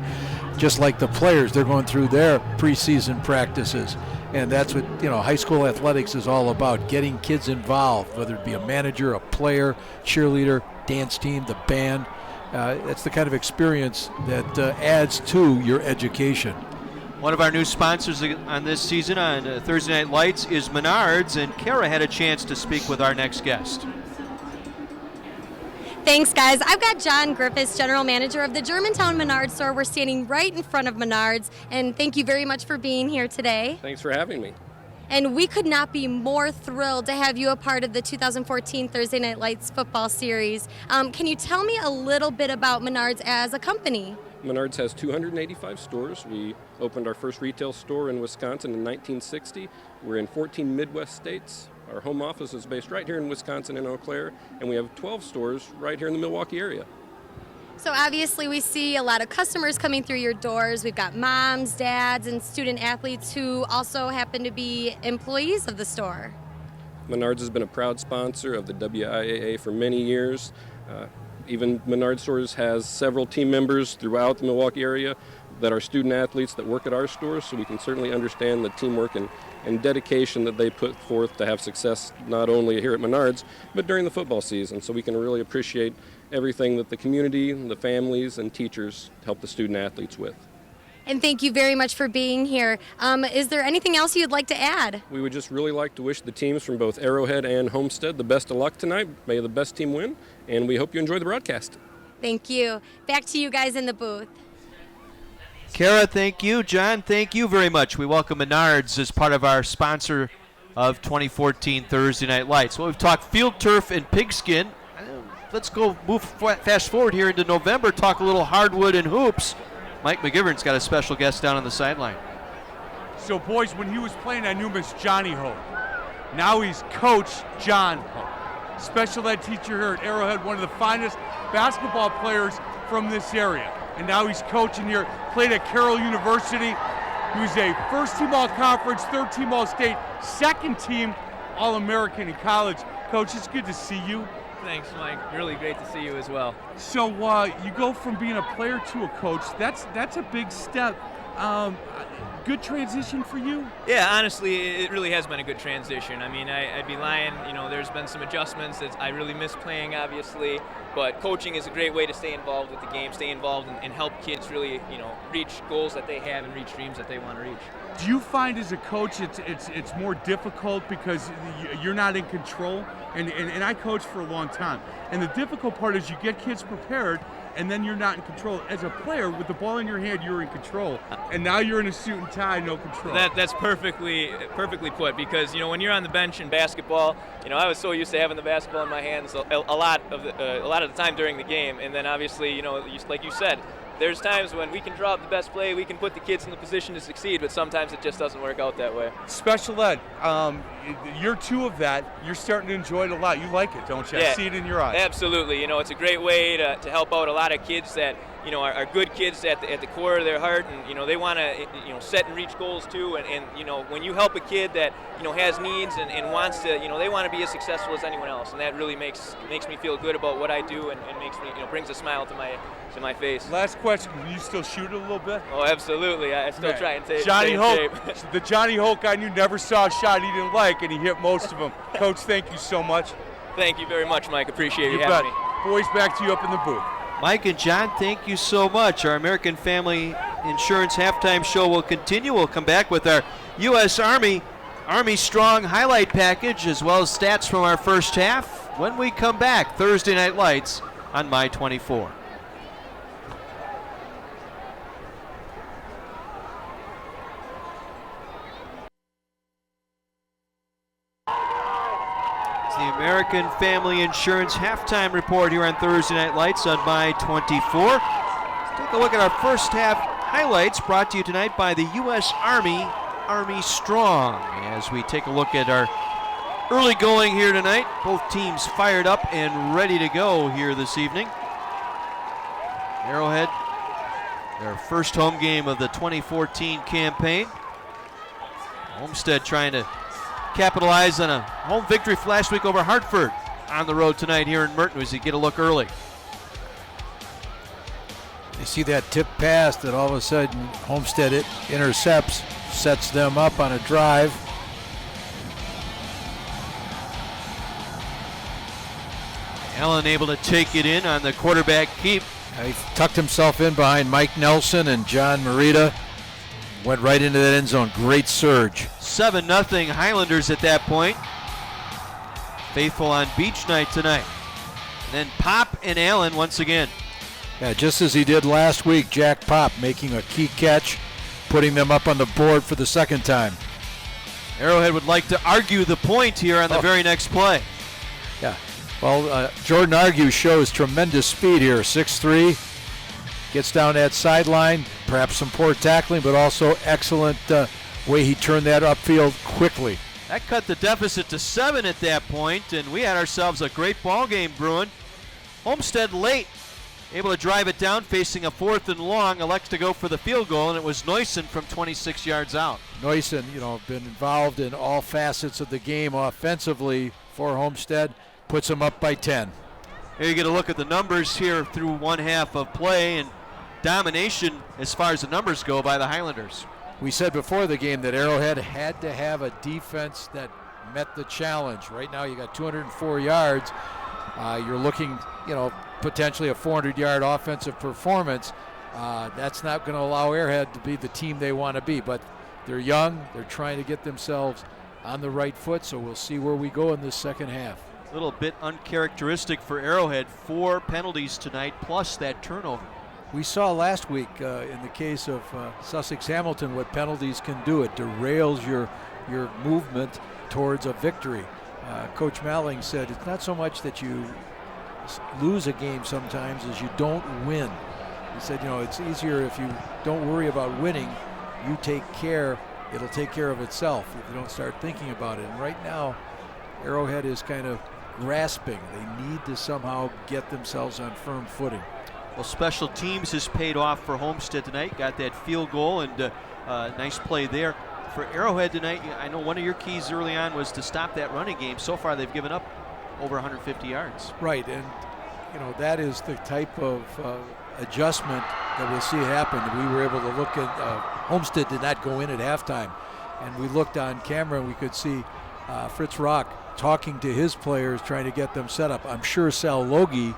Just like the players, they're going through their preseason practices. And that's what, high school athletics is all about, getting kids involved, whether it be a manager, a player, cheerleader, dance team, the band. That's the kind of experience that adds to your education. One of our new sponsors on this season on Thursday Night Lights is Menards, and Kara had a chance to speak with our next guest. Thanks, guys. I've got John Griffiths, General Manager of the Germantown Menards store. We're standing right in front of Menards, and thank you very much for being here today. Thanks for having me. And we could not be more thrilled to have you a part of the 2014 Thursday Night Lights football series. Can you tell me a little bit about Menards as a company? Menards has 285 stores. We opened our first retail store in Wisconsin in 1960. We're in 14 Midwest states. Our home office is based right here in Wisconsin in Eau Claire, and we have 12 stores right here in the Milwaukee area. So obviously we see a lot of customers coming through your doors. We've got moms, dads, and student athletes who also happen to be employees of the store. Menards has been a proud sponsor of the WIAA for many years. Even Menards Stores has several team members throughout the Milwaukee area. that our student athletes that work at our stores, so we can certainly understand the teamwork and dedication that they put forth to have success not only here at Menards, but during the football season. So we can really appreciate everything that the community, the families, and teachers help the student athletes with. And thank you very much for being here. Is there anything else you'd like to add? We would just really like to wish the teams from both Arrowhead and Homestead the best of luck tonight. May the best team win, and we hope you enjoy the broadcast. Thank you. Back to you guys in the booth. Kara, thank you. John, thank you very much. We welcome Menards as part of our sponsor of 2014 Thursday Night Lights. Well, we've talked field turf and pigskin. Let's go fast forward here into November, talk a little hardwood and hoops. Mike McGivern's got a special guest down on the sideline. So, boys, when he was playing, I knew him as Johnny Hope. Now he's Coach John Hope, special ed teacher here at Arrowhead, one of the finest basketball players from this area. And now he's coaching here, played at Carroll University. He was a first-team All-Conference, third-team All-State, second-team All-American in college. Coach, it's good to see you. Thanks, Mike. Really great to see you as well. So you go from being a player to a coach. That's a big step. Good transition for you? Yeah, honestly, it really has been a good transition. I mean, I'd be lying. You know, there's been some adjustments that I really miss playing, obviously. But coaching is a great way to stay involved with the game, stay involved and help kids really, reach goals that they have and reach dreams that they want to reach. Do you find as a coach it's more difficult because you're not in control? And I coached for a long time. And the difficult part is you get kids prepared and then you're not in control. As a player, with the ball in your hand, you're in control. And now you're in a suit and tie, no control. That's perfectly put, because when you're on the bench in basketball, I was so used to having the basketball in my hands a lot of the time during the game, and then obviously, like you said, there's times when we can draw up the best play, we can put the kids in the position to succeed, but sometimes it just doesn't work out that way. Special ed, year 2 of that, you're starting to enjoy it a lot. You like it, don't you? Yeah, I see it in your eyes. Absolutely. It's a great way to help out a lot of kids that are good kids at the core of their heart, and they want to set and reach goals too. And when you help a kid that has needs and wants to, they want to be as successful as anyone else, and that really makes me feel good about what I do, and makes me brings a smile to my face. Last question: can you still shoot it a little bit? Oh, absolutely. I still try and take Johnny Hoke, shape. the Johnny Hoke I knew never saw a shot he didn't like, and he hit most of them. Coach, thank you so much. Thank you very much, Mike. Appreciate you having me. Boys, back to you up in the booth. Mike and John, thank you so much. Our American Family Insurance halftime show will continue. We'll come back with our U.S. Army Strong highlight package, as well as stats from our first half when we come back. Thursday Night Lights on My 24. The American Family Insurance halftime report here on Thursday Night Lights on My 24. Let's take a look at our first half highlights, brought to you tonight by the U.S. Army Strong. As we take a look at our early going here tonight, both teams fired up and ready to go here this evening. Arrowhead, their first home game of the 2014 campaign. Homestead trying to capitalize on a home victory last week over Hartford on the road tonight here in Merton as you get a look early. You see that tip pass that all of a sudden Homestead intercepts, sets them up on a drive. Allen able to take it in on the quarterback keep. He tucked himself in behind Mike Nelson and John Marita. Went right into that end zone. Great surge. 7-0 Highlanders at that point. Faithful on beach night tonight. And then Pop and Allen once again. Yeah, just as he did last week, Jack Pop making a key catch, putting them up on the board for the second time. Arrowhead would like to argue the point here on the very next play. Yeah. Well, Jordan Argue shows tremendous speed here. 6'3". Gets down that sideline, perhaps some poor tackling, but also excellent way he turned that upfield quickly. That cut the deficit to 7 at that point, and we had ourselves a great ball game brewing. Homestead late, able to drive it down, facing a 4th and long, elects to go for the field goal, and it was Neusen from 26 yards out. Neusen, been involved in all facets of the game offensively for Homestead, puts them up by 10. Here you get a look at the numbers here through one half of play, and domination as far as the numbers go by the Highlanders. We said before the game that Arrowhead had to have a defense that met the challenge. Right now you got 204 yards. You're looking, potentially a 400-yard offensive performance. That's not going to allow Arrowhead to be the team they want to be, but they're young. They're trying to get themselves on the right foot, so we'll see where we go in this second half. A little bit uncharacteristic for Arrowhead. 4 penalties tonight, plus that turnover. We saw last week in the case of Sussex Hamilton what penalties can do. It derails your movement towards a victory. Coach Malling said it's not so much that you lose a game sometimes as you don't win. He said, it's easier if you don't worry about winning, you take care, it'll take care of itself if you don't start thinking about it. And right now, Arrowhead is kind of grasping. They need to somehow get themselves on firm footing. Well, special teams has paid off for Homestead tonight. Got that field goal and nice play there. For Arrowhead tonight, I know one of your keys early on was to stop that running game. So far, they've given up over 150 yards. Right, and that is the type of adjustment that we'll see happen. We were able to look at Homestead did not go in at halftime, and we looked on camera and we could see Fritz Rock talking to his players, trying to get them set up. I'm sure Sal Logie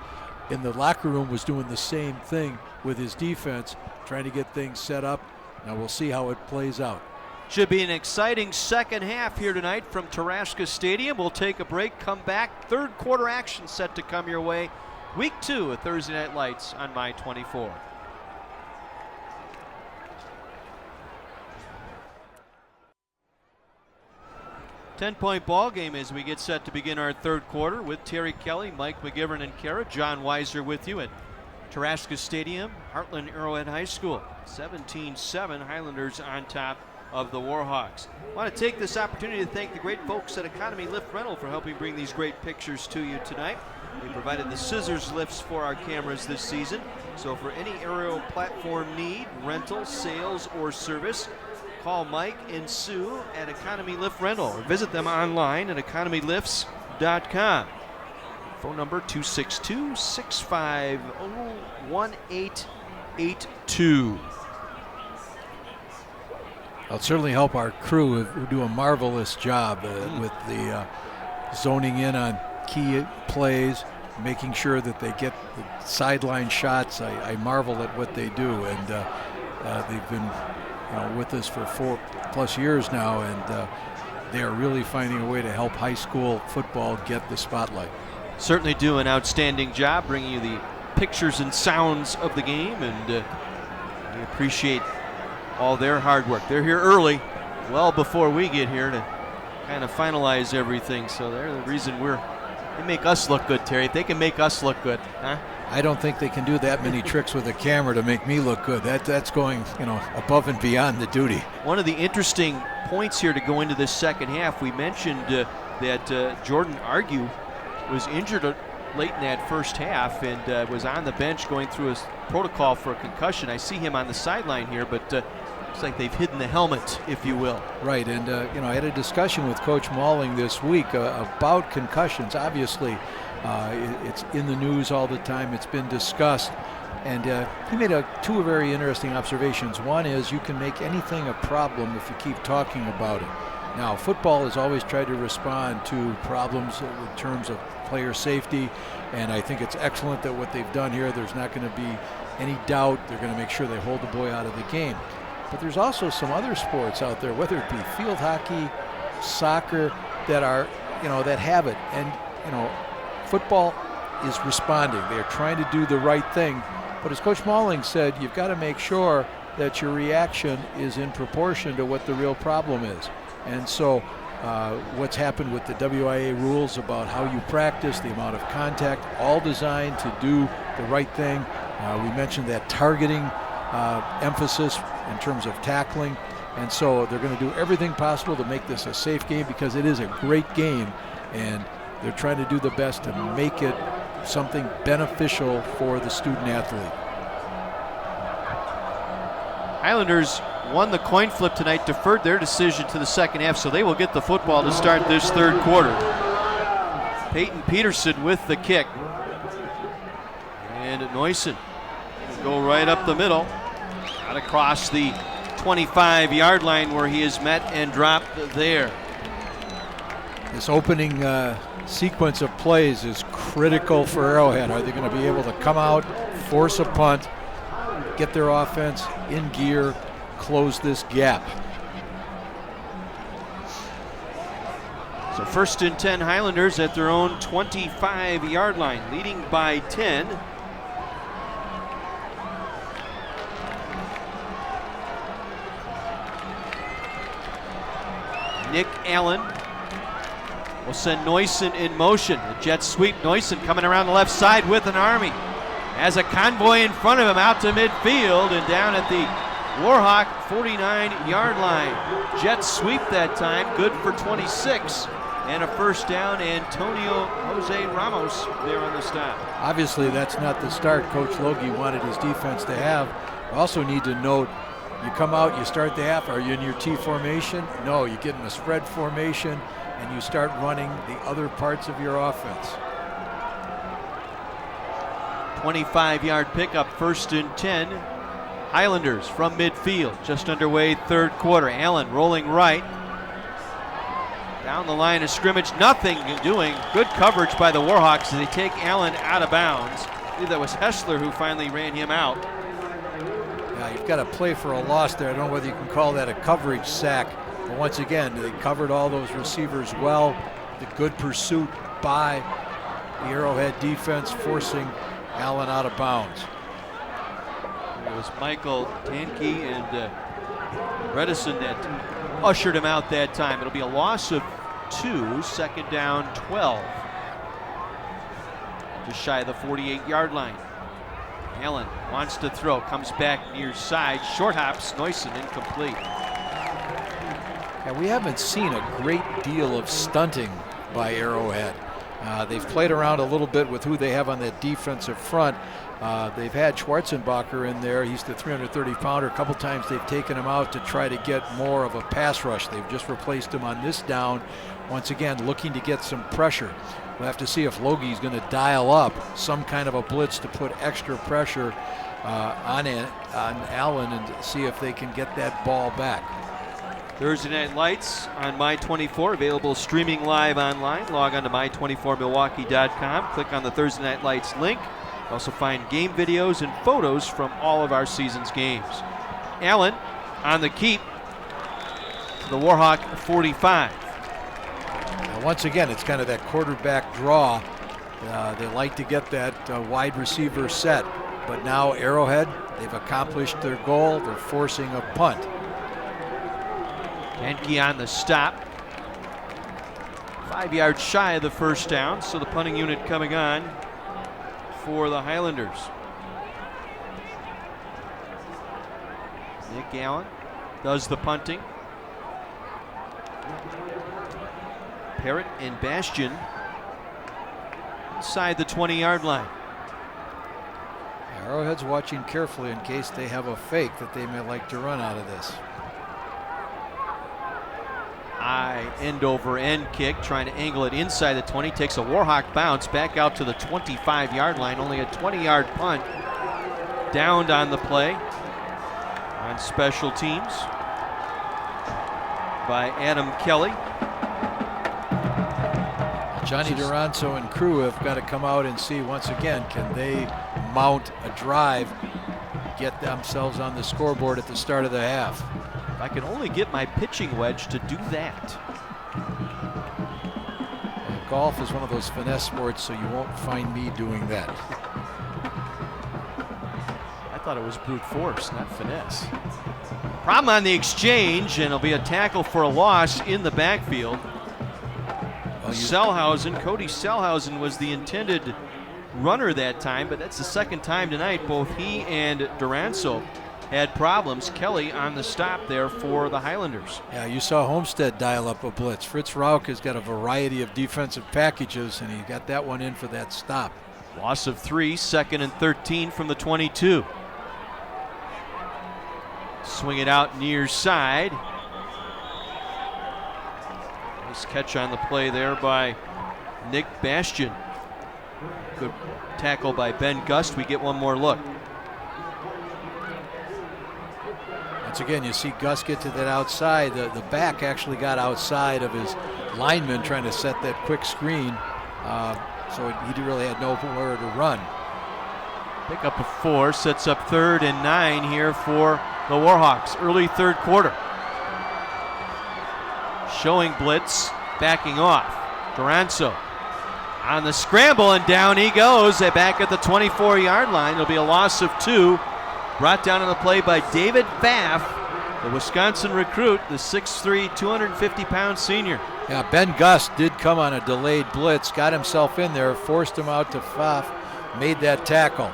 in the locker room was doing the same thing with his defense, trying to get things set up. Now we'll see how it plays out. Should be an exciting second half here tonight from Taraska Stadium. We'll take a break, come back. Third quarter action set to come your way. Week 2 of Thursday Night Lights on My 24. Ten-point ball game as we get set to begin our third quarter with Terry Kelly, Mike McGivern, and Kara. John Weiser with you at Taraska Stadium, Heartland Arrowhead High School. 17-7, Highlanders on top of the Warhawks. I want to take this opportunity to thank the great folks at Economy Lift Rental for helping bring these great pictures to you tonight. They provided the scissors lifts for our cameras this season. So for any aerial platform need, rental, sales, or service, call Mike and Sue at Economy Lift Rental or visit them online at economylifts.com. Phone number 262-650-1882. It'll certainly help our crew who do a marvelous job with the zoning in on key plays, making sure that they get the sideline shots. I marvel at what they do, and they've been with us for 4+ years now, and they are really finding a way to help high school football get the spotlight. Certainly do an outstanding job bringing you the pictures and sounds of the game, and we appreciate all their hard work. They're here early, well before we get here, to kind of finalize everything. So they're the reason they make us look good, Terry. If they can make us look good, huh? I don't think they can do that many tricks with a camera to make me look good. That's going, above and beyond the duty. One of the interesting points here to go into this second half, we mentioned that Jordan Argue was injured late in that first half and was on the bench going through his protocol for a concussion. I see him on the sideline here, but looks like they've hidden the helmet, if you will. Right, and I had a discussion with Coach Malling this week about concussions. Obviously, it's in the news all the time. It's been discussed, and he made two very interesting observations. One is you can make anything a problem if you keep talking about it. Now, football has always tried to respond to problems in terms of player safety, and I think it's excellent that what they've done here, there's not going to be any doubt. They're going to make sure they hold the boy out of the game. But there's also some other sports out there, whether it be field hockey, soccer, that are, that have it. And, football is responding. They're trying to do the right thing. But as Coach Malling said, you've got to make sure that your reaction is in proportion to what the real problem is. And so what's happened with the WIA rules about how you practice, the amount of contact, all designed to do the right thing. We mentioned that targeting emphasis in terms of tackling. And so they're going to do everything possible to make this a safe game, because it is a great game, and they're trying to do the best to make it something beneficial for the student athlete. Highlanders won the coin flip tonight, deferred their decision to the second half, so they will get the football to start this third quarter. Peyton Peterson with the kick. And Neusen go right up the middle, out across the 25-yard line where he is met and dropped there. This opening sequence of plays is critical for Arrowhead. Are they going to be able to come out, force a punt, get their offense in gear, close this gap? So 1st and 10 Highlanders at their own 25-yard line, leading by 10. Nick Allen will send Noyson in motion. The jet sweep. Noyson coming around the left side with an army. Has a convoy in front of him out to midfield and down at the Warhawk 49-yard line. Jet sweep that time, good for 26. And a first down, Antonio Jose Ramos there on the stop. Obviously, that's not the start Coach Logie wanted his defense to have. Also need to note, you come out, you start the half, are you in your T formation? No, you get in a spread formation and you start running the other parts of your offense. 25-yard pickup, 1st and 10. Highlanders from midfield, just underway 3rd quarter. Allen rolling right. Down the line of scrimmage, nothing doing. Good coverage by the Warhawks as they take Allen out of bounds. I believe that was Hessler who finally ran him out. Yeah, you've got to play for a loss there. I don't know whether you can call that a coverage sack. But once again, they covered all those receivers well. The good pursuit by the Arrowhead defense, forcing Allen out of bounds. It was Michael Tanke and Bredesen that ushered him out that time. It'll be a loss of 2, 2nd down 12. Just shy of the 48-yard line. Allen wants to throw, comes back near side, short hops, Noyson incomplete. Yeah, we haven't seen a great deal of stunting by Arrowhead. They've played around a little bit with who they have on that defensive front. They've had Schwarzenbacher in there. He's the 330-pounder. A couple times they've taken him out to try to get more of a pass rush. They've just replaced him on this down. Once again, looking to get some pressure. We'll have to see if Logie's going to dial up some kind of a blitz to put extra pressure on Allen and see if they can get that ball back. Thursday Night Lights on My24, available streaming live online. Log on to my24milwaukee.com. Click on the Thursday Night Lights link. Also find game videos and photos from all of our season's games. Allen on the keep to the Warhawk 45. Now once again, it's kind of that quarterback draw. They like to get that wide receiver set. But now Arrowhead, they've accomplished their goal. They're forcing a punt. Tanke on the stop. 5 yards shy of the first down, so the punting unit coming on for the Highlanders. Nick Allen does the punting. Parrott and Bastian inside the 20-yard line. Arrowhead's watching carefully in case they have a fake that they may like to run out of this. High end over end kick, trying to angle it inside the 20, takes a Warhawk bounce back out to the 25-yard line. Only a 20-yard punt. Downed on the play on special teams by Adam Kelly. Johnny Duranzo and crew have got to come out and see once again, can they mount a drive, get themselves on the scoreboard at the start of the half. If I can only get my pitching wedge to do that. Golf is one of those finesse sports, so you won't find me doing that. I thought it was brute force, not finesse. Problem on the exchange, and it'll be a tackle for a loss in the backfield. Cody Selhausen was the intended runner that time, but that's the second time tonight both he and Duranzo had problems. Kelly on the stop there for the Highlanders. Yeah, you saw Homestead dial up a blitz. Fritz Rauch has got a variety of defensive packages, and he got that one in for that stop. Loss of 3, 2nd and 13 from the 22. Swing it out near side. Nice catch on the play there by Nick Bastian. Good tackle by Ben Gust. We get one more look. Once again, you see Gus get to that outside. The back actually got outside of his lineman trying to set that quick screen, so he really had nowhere to run. Pickup of 4 sets up 3rd and 9 here for the Warhawks. Early third quarter. Showing blitz, backing off. Duranzo on the scramble, and down he goes back at the 24-yard line. It'll be a loss of 2. Brought down on the play by David Pfaff, the Wisconsin recruit, the 6'3", 250-pound senior. Yeah, Ben Gus did come on a delayed blitz, got himself in there, forced him out to Pfaff, made that tackle.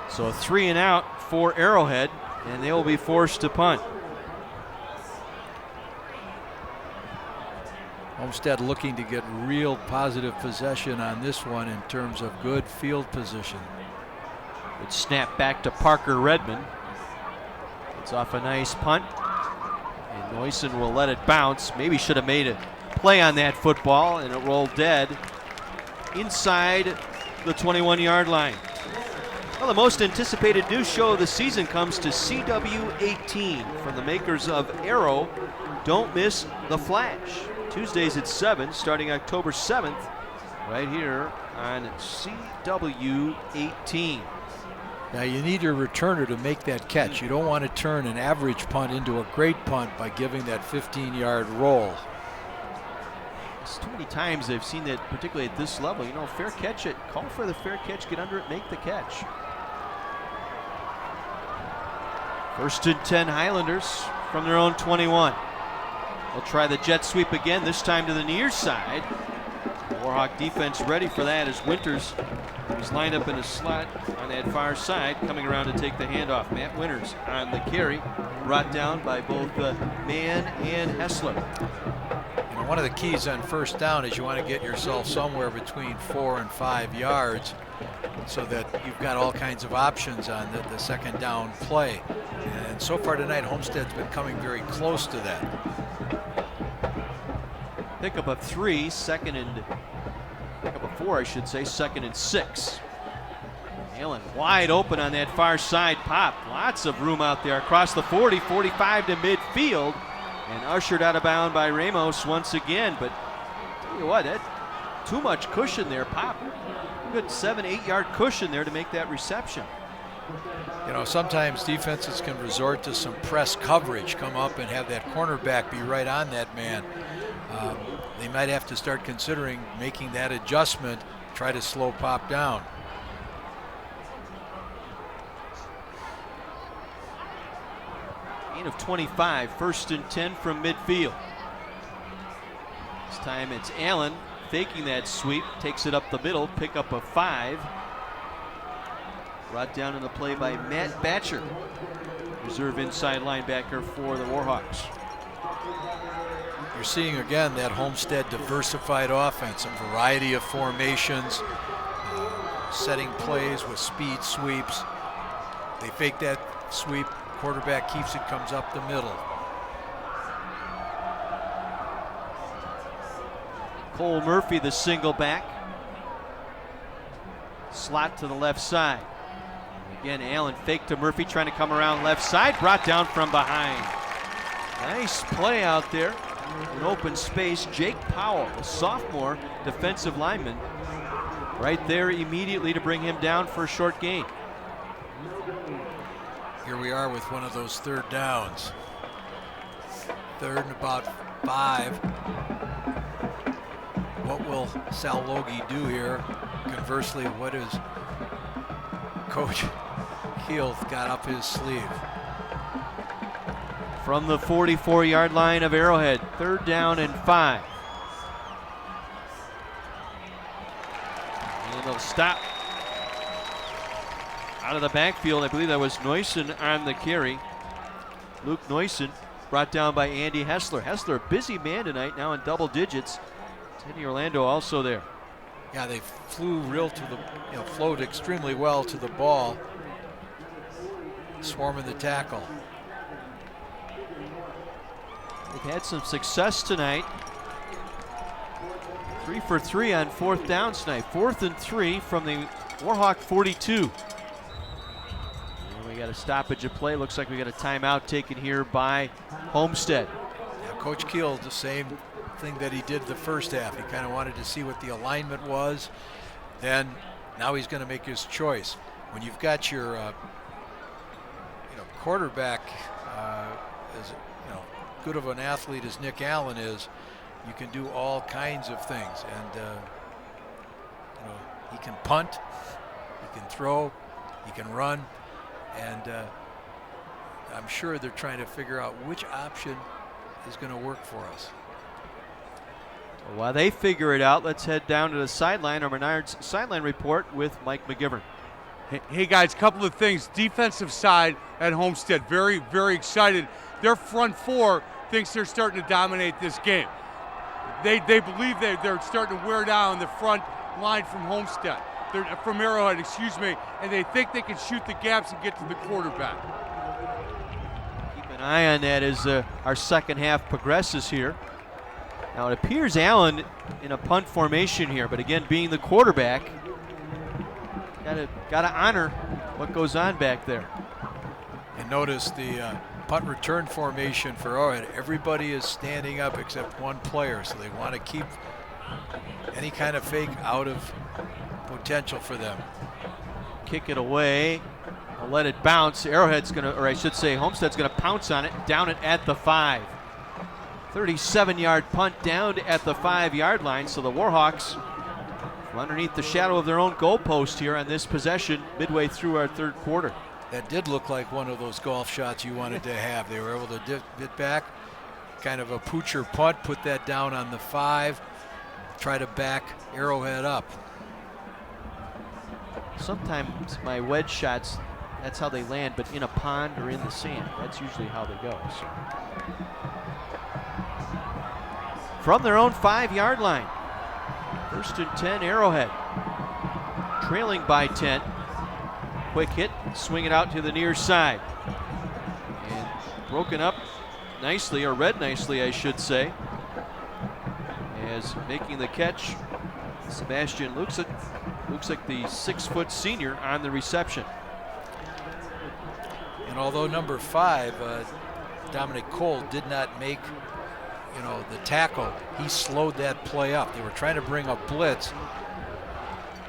So a 3 and out for Arrowhead, and they will be forced to punt. Homestead looking to get real positive possession on this one in terms of good field position. Good snap back to Parker Redmond. It's off a nice punt, and Noyson will let it bounce. Maybe should have made a play on that football, and it rolled dead inside the 21-yard line. Well, the most anticipated new show of the season comes to CW18 from the makers of Arrow. Don't miss The Flash. Tuesdays at 7, starting October 7th, right here on CW18. Now you need your returner to make that catch. You don't want to turn an average punt into a great punt by giving that 15-yard roll. It's too many times I've seen that, particularly at this level. You know, fair catch it, call for the fair catch, get under it, make the catch. 1st and 10 Highlanders from their own 21. They'll try the jet sweep again, this time to the near side. The Warhawk defense ready for that as Winters is lined up in a slot on that far side, coming around to take the handoff. Matt Winters on the carry, brought down by both Mann and Hessler. You know, one of the keys on first down is you want to get yourself somewhere between 4 and 5 yards so that you've got all kinds of options on the second down play. And so far tonight, Homestead's been coming very close to that. Pickup of 3, pickup of 4, I should say, 2nd and 6. Allen wide open on that far side pop. Lots of room out there across the 40, 45 to midfield, and ushered out of bounds by Ramos once again. But tell you what, too much cushion there. Pop, good 7-8 yard cushion there to make that reception. You know, sometimes defenses can resort to some press coverage, come up and have that cornerback be right on that man. They might have to start considering making that adjustment, try to slow Pop down. Gain of 25, 1st and 10 from midfield. This time it's Allen faking that sweep, takes it up the middle, pickup of 5. Brought down in the play by Matt Batcher, reserve inside linebacker for the Warhawks. You're seeing again that Homestead diversified offense, a variety of formations, setting plays with speed sweeps. They fake that sweep, quarterback keeps it, comes up the middle. Cole Murphy, the single back. Slot to the left side. Again, Allen fake to Murphy, trying to come around left side, brought down from behind. Nice play out there in open space. Jake Powell, a sophomore defensive lineman, right there immediately to bring him down for a short gain. Here we are with one of those third downs. 3rd and about 5. What will Sal Logie do here? Conversely, what is Coach Keelth got up his sleeve? From the 44-yard line of Arrowhead, 3rd down and 5. And they'll stop out of the backfield. I believe that was Noyson on the carry. Luke Noyson, brought down by Andy Hessler. Hessler, a busy man tonight, now in double digits. Teddy Orlando also there. Yeah, they flew flowed extremely well to the ball, swarming the tackle. They've had some success tonight. 3 for 3 on 4th down tonight. 4th and 3 from the Warhawk 42. And we got a stoppage of play. Looks like we got a timeout taken here by Homestead. Yeah, Coach Keel, the same thing that he did the first half. He kind of wanted to see what the alignment was. Then now he's going to make his choice. When you've got your quarterback as good of an athlete as Nick Allen is, you can do all kinds of things. And he can punt, he can throw, he can run, and I'm sure they're trying to figure out which option is going to work for us. While they figure it out, let's head down to the sideline, or Menard's sideline report with Mike McGivern. Hey guys, couple of things. Defensive side at Homestead, very, very excited. Their front four thinks they're starting to dominate this game. They believe they're starting to wear down the front line from Homestead, from Arrowhead, and they think they can shoot the gaps and get to the quarterback. Keep an eye on that as our second half progresses here. Now it appears Allen in a punt formation here, but again, being the quarterback, gotta honor what goes on back there. And notice the punt return formation for Arrowhead. Everybody is standing up except one player, so they want to keep any kind of fake out of potential for them. Kick it away. I'll let it bounce. Arrowhead's gonna, or I should say Homestead's gonna pounce on it, down it at the 5. 37-yard punt down at the 5-yard line, so the Warhawks from underneath the shadow of their own goalpost here on this possession midway through our third quarter. That did look like one of those golf shots you wanted to have. They were able to get back, kind of a poocher punt, put that down on the 5, try to back Arrowhead up. Sometimes my wedge shots, that's how they land, but in a pond or in the sand, that's usually how they go. So. From their own 5-yard line, 1st and 10 Arrowhead, trailing by 10. Quick hit, swing it out to the near side. And broken up nicely, or read nicely, I should say. As making the catch, Sebastian looks like the 6-foot senior on the reception. And although number 5, Dominic Cole, did not make the tackle, he slowed that play up. They were trying to bring a blitz.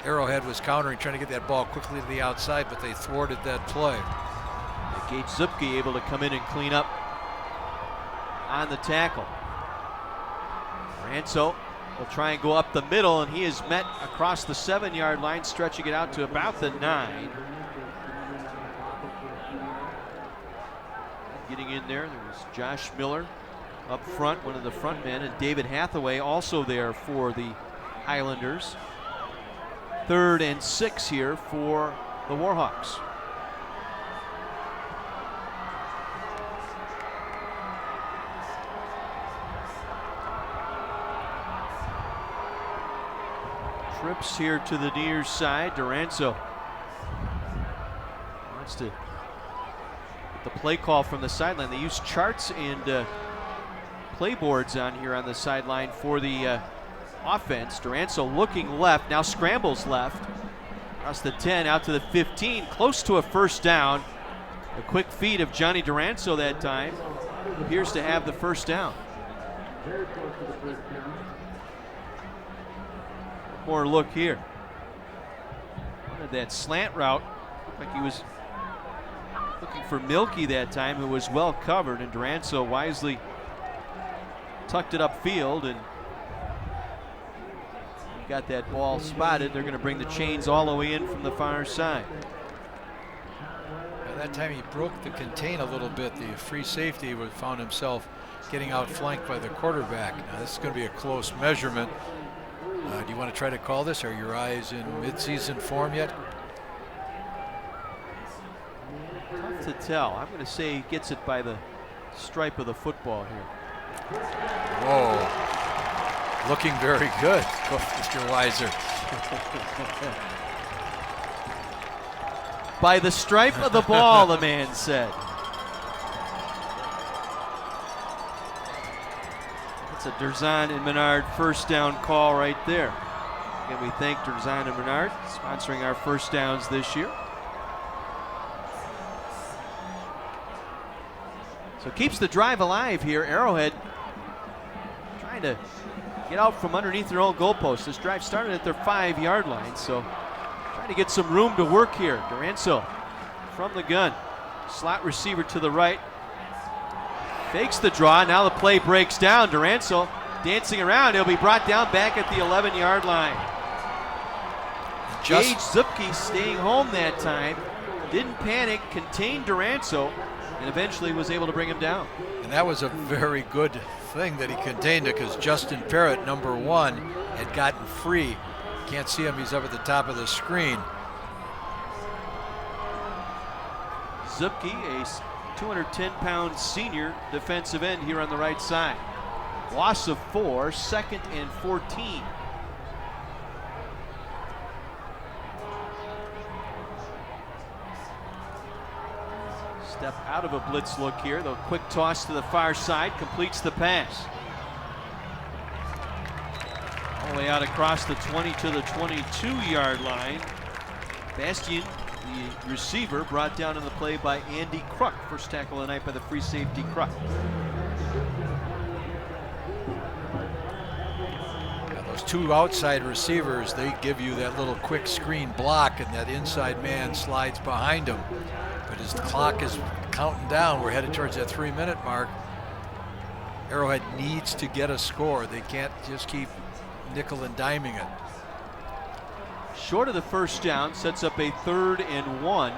Arrowhead was countering, trying to get that ball quickly to the outside, but they thwarted that play. Gage Zupke able to come in and clean up on the tackle. Ranso will try and go up the middle, and he is met across the 7-yard line, stretching it out to about the 9. Getting in there was Josh Miller up front, one of the front men, and David Hathaway also there for the Highlanders. 3rd and 6 here for the Warhawks. Trips here to the near side. Duranzo wants to get the play call from the sideline. They use charts and play boards on here on the sideline for the offense. Duranzo looking left, now scrambles left. Across the 10, out to the 15, close to a first down. A quick feed of Johnny Duranzo that time appears to have the first down. More look here. Wanted that slant route. Looked like he was looking for Milky that time, who was well covered, and Duranzo wisely tucked it upfield and got that ball spotted. They're going to bring the chains all the way in from the far side. By that time he broke the contain a little bit. The free safety found himself getting outflanked by the quarterback. Now this is going to be a close measurement. Do you want to try to call this? Are your eyes in midseason form yet? Tough to tell. I'm going to say he gets it by the stripe of the football here. Whoa. Looking very good, Mr. Weiser. By the stripe of the ball, the man said. It's a Durzan and Menard first down call right there. Again, we thank Durzan and Menard, sponsoring our first downs this year. So keeps the drive alive here. Arrowhead trying to get out from underneath their own goalpost. This drive started at their 5-yard line, so trying to get some room to work here. Duranso from the gun. Slot receiver to the right. Fakes the draw. Now the play breaks down. Duranso dancing around. He'll be brought down back at the 11-yard line. Gage Zupke staying home that time. Didn't panic, contained Duranso, and eventually was able to bring him down. And that was a very good thing that he contained it, because Justin Parrott, number 1, had gotten free. Can't see him, he's up at the top of the screen. Zupke, a 210-pound senior defensive end here on the right side. Loss of 4, 2nd and 14. Step out of a blitz look here. The quick toss to the far side completes the pass. All the way out across the 20 to the 22-yard line. Bastian, the receiver, brought down in the play by Andy Kruk. First tackle of the night by the free safety Kruk. Those 2 outside receivers, they give you that little quick screen block, and that inside man slides behind him. But as the clock is counting down, we're headed towards that 3-minute mark. Arrowhead needs to get a score. They can't just keep nickel and diming it. Short of the first down, sets up a 3rd and 1.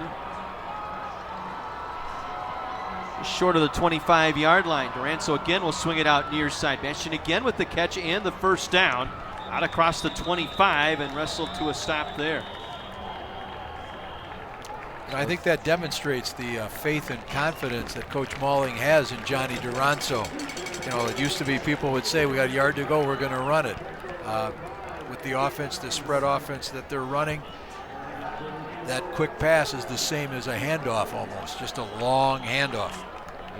Short of the 25-yard line. Duranso again will swing it out near side. Bastian again with the catch and the first down. Out across the 25 and wrestled to a stop there. I think that demonstrates the faith and confidence that Coach Malling has in Johnny Duranso. You know, it used to be people would say, we got a yard to go, we're going to run it. With the offense, the spread offense that they're running, that quick pass is the same as a handoff almost, just a long handoff.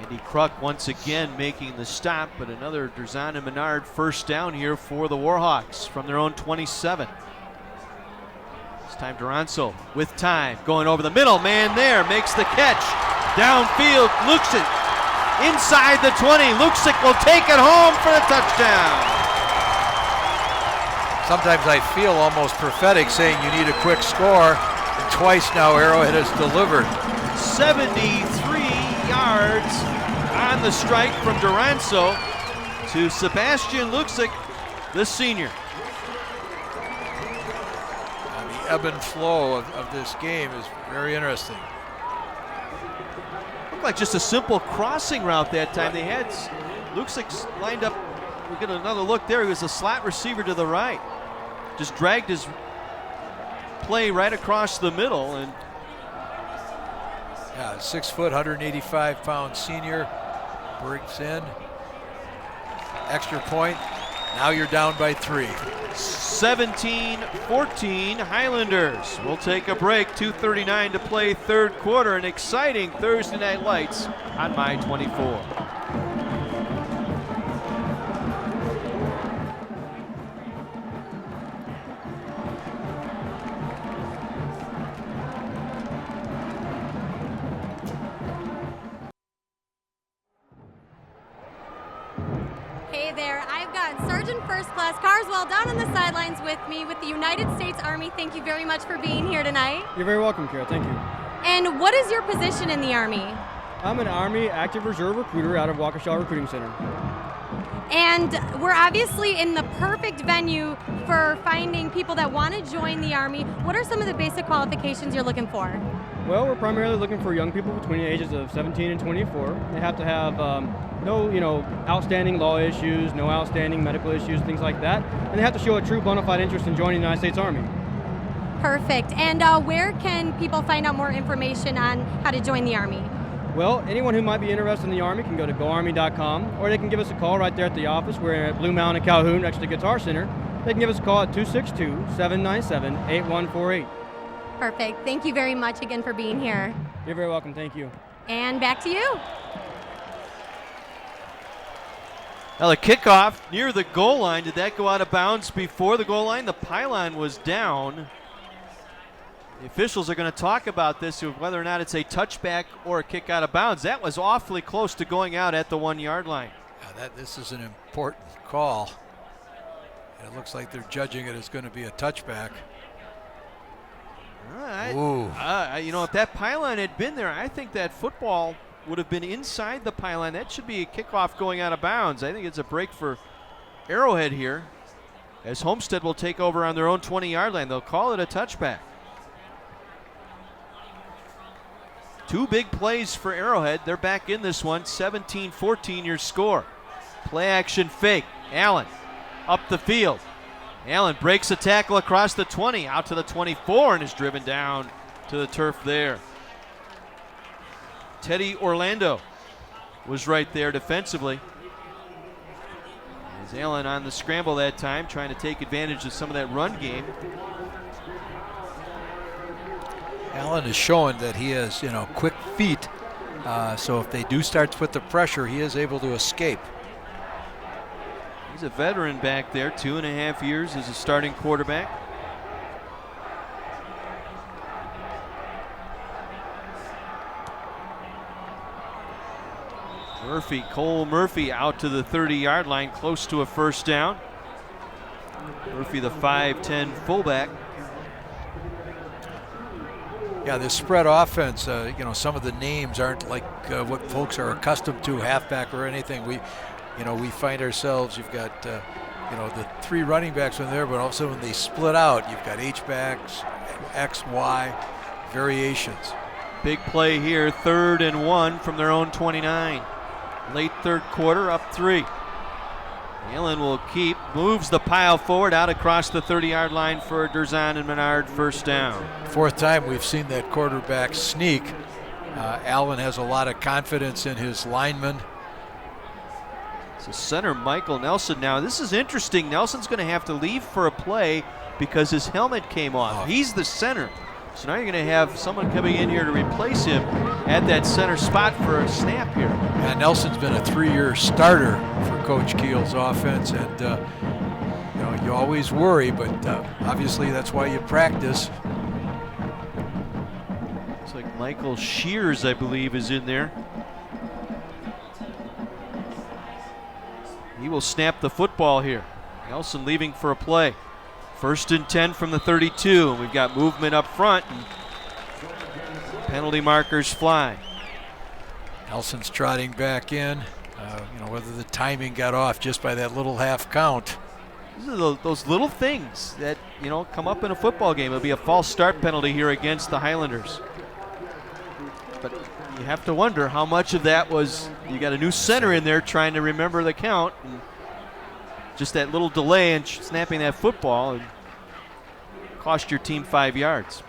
Andy Kruk once again making the stop, but another Derzan and Menard first down here for the Warhawks from their own 27. This time Duranso with time, going over the middle, man there, makes the catch. Downfield, Luksic inside the 20. Luksic will take it home for the touchdown. Sometimes I feel almost prophetic saying you need a quick score, and twice now Arrowhead has delivered. 73 yards on the strike from Duranso to Sebastian Luksic, the senior. The ebb and flow of this game is very interesting. Looked like just a simple crossing route that time. They had Luksic lined up. We'll get another look there. He was a slot receiver to the right. Just dragged his play right across the middle. And yeah, 6 foot, 185-pound senior breaks in. Extra point. Now you're down by 3. 17-14 Highlanders. We'll take a break. 2:39 to play, 3rd quarter. An exciting Thursday Night Lights on My 24. Hey there, I've got Sergeant First Class Carswell down on the sidelines with me with the United States Army. Thank you very much for being here tonight. You're very welcome, Kara. Thank you. And what is your position in the Army? I'm an Army active reserve recruiter out of Waukesha Recruiting Center. And we're obviously in the perfect venue for finding people that want to join the Army. What are some of the basic qualifications you're looking for? Well, we're primarily looking for young people between the ages of 17 and 24. They have to have no, outstanding law issues, no outstanding medical issues, things like that. And they have to show a true bona fide interest in joining the United States Army. Perfect. And where can people find out more information on how to join the Army? Well, anyone who might be interested in the Army can go to goarmy.com, or they can give us a call right there at the office. We're at Blue Mountain, Calhoun, next to the Guitar Center. They can give us a call at 262-797-8148. Perfect. Thank you very much again for being here. You're very welcome. Thank you. And back to you. Now the kickoff near the goal line. Did that go out of bounds before the goal line? The pylon was down. The officials are going to talk about this, whether or not it's a touchback or a kick out of bounds. That was awfully close to going out at the 1 yard line. This is an important call. It looks like they're judging it as going to be a touchback. All right. If that pylon had been there, I think that football would have been inside the pylon. That should be a kickoff going out of bounds. I think it's a break for Arrowhead here, as Homestead will take over on their own 20-yard line. They'll call it a touchback. 2 big plays for Arrowhead. They're back in this one. 17-14 your score. Play action fake. Allen up the field. Allen breaks a tackle across the 20, out to the 24, and is driven down to the turf there. Teddy Orlando was right there defensively. As Allen on the scramble that time, trying to take advantage of some of that run game. Allen is showing that he has, quick feet. So if they do start to put the pressure, he is able to escape. He's a veteran back there, 2.5 years as a starting quarterback. Cole Murphy out to the 30-yard line, close to a first down. Murphy, the 5'10 fullback. Yeah, this spread offense, some of the names aren't like what folks are accustomed to, halfback or anything. We find ourselves, you've got, the 3 running backs in there, but also when they split out, you've got H-backs, X, Y, variations. Big play here, 3rd and 1 from their own 29. Late third quarter, up 3. Allen will keep, moves the pile forward, out across the 30-yard line for Derzan and Menard, first down. 4th time we've seen that quarterback sneak. Allen has a lot of confidence in his linemen. So center Michael Nelson now. This is interesting. Nelson's going to have to leave for a play because his helmet came off. He's the center. So now you're going to have someone coming in here to replace him at that center spot for a snap here. Yeah, Nelson's been a 3-year starter for Coach Keel's offense, and you always worry, but obviously that's why you practice. Looks like Michael Shears, I believe, is in there. He will snap the football here. Nelson leaving for a play. 1st and 10 from the 32, and we've got movement up front, and penalty markers fly. Nelson's trotting back in. Whether the timing got off just by that little half count. These are those little things that, come up in a football game. It'll be a false start penalty here against the Highlanders. But you have to wonder how much of that was, you got a new center in there trying to remember the count, and just that little delay in snapping that football and cost your team 5 yards.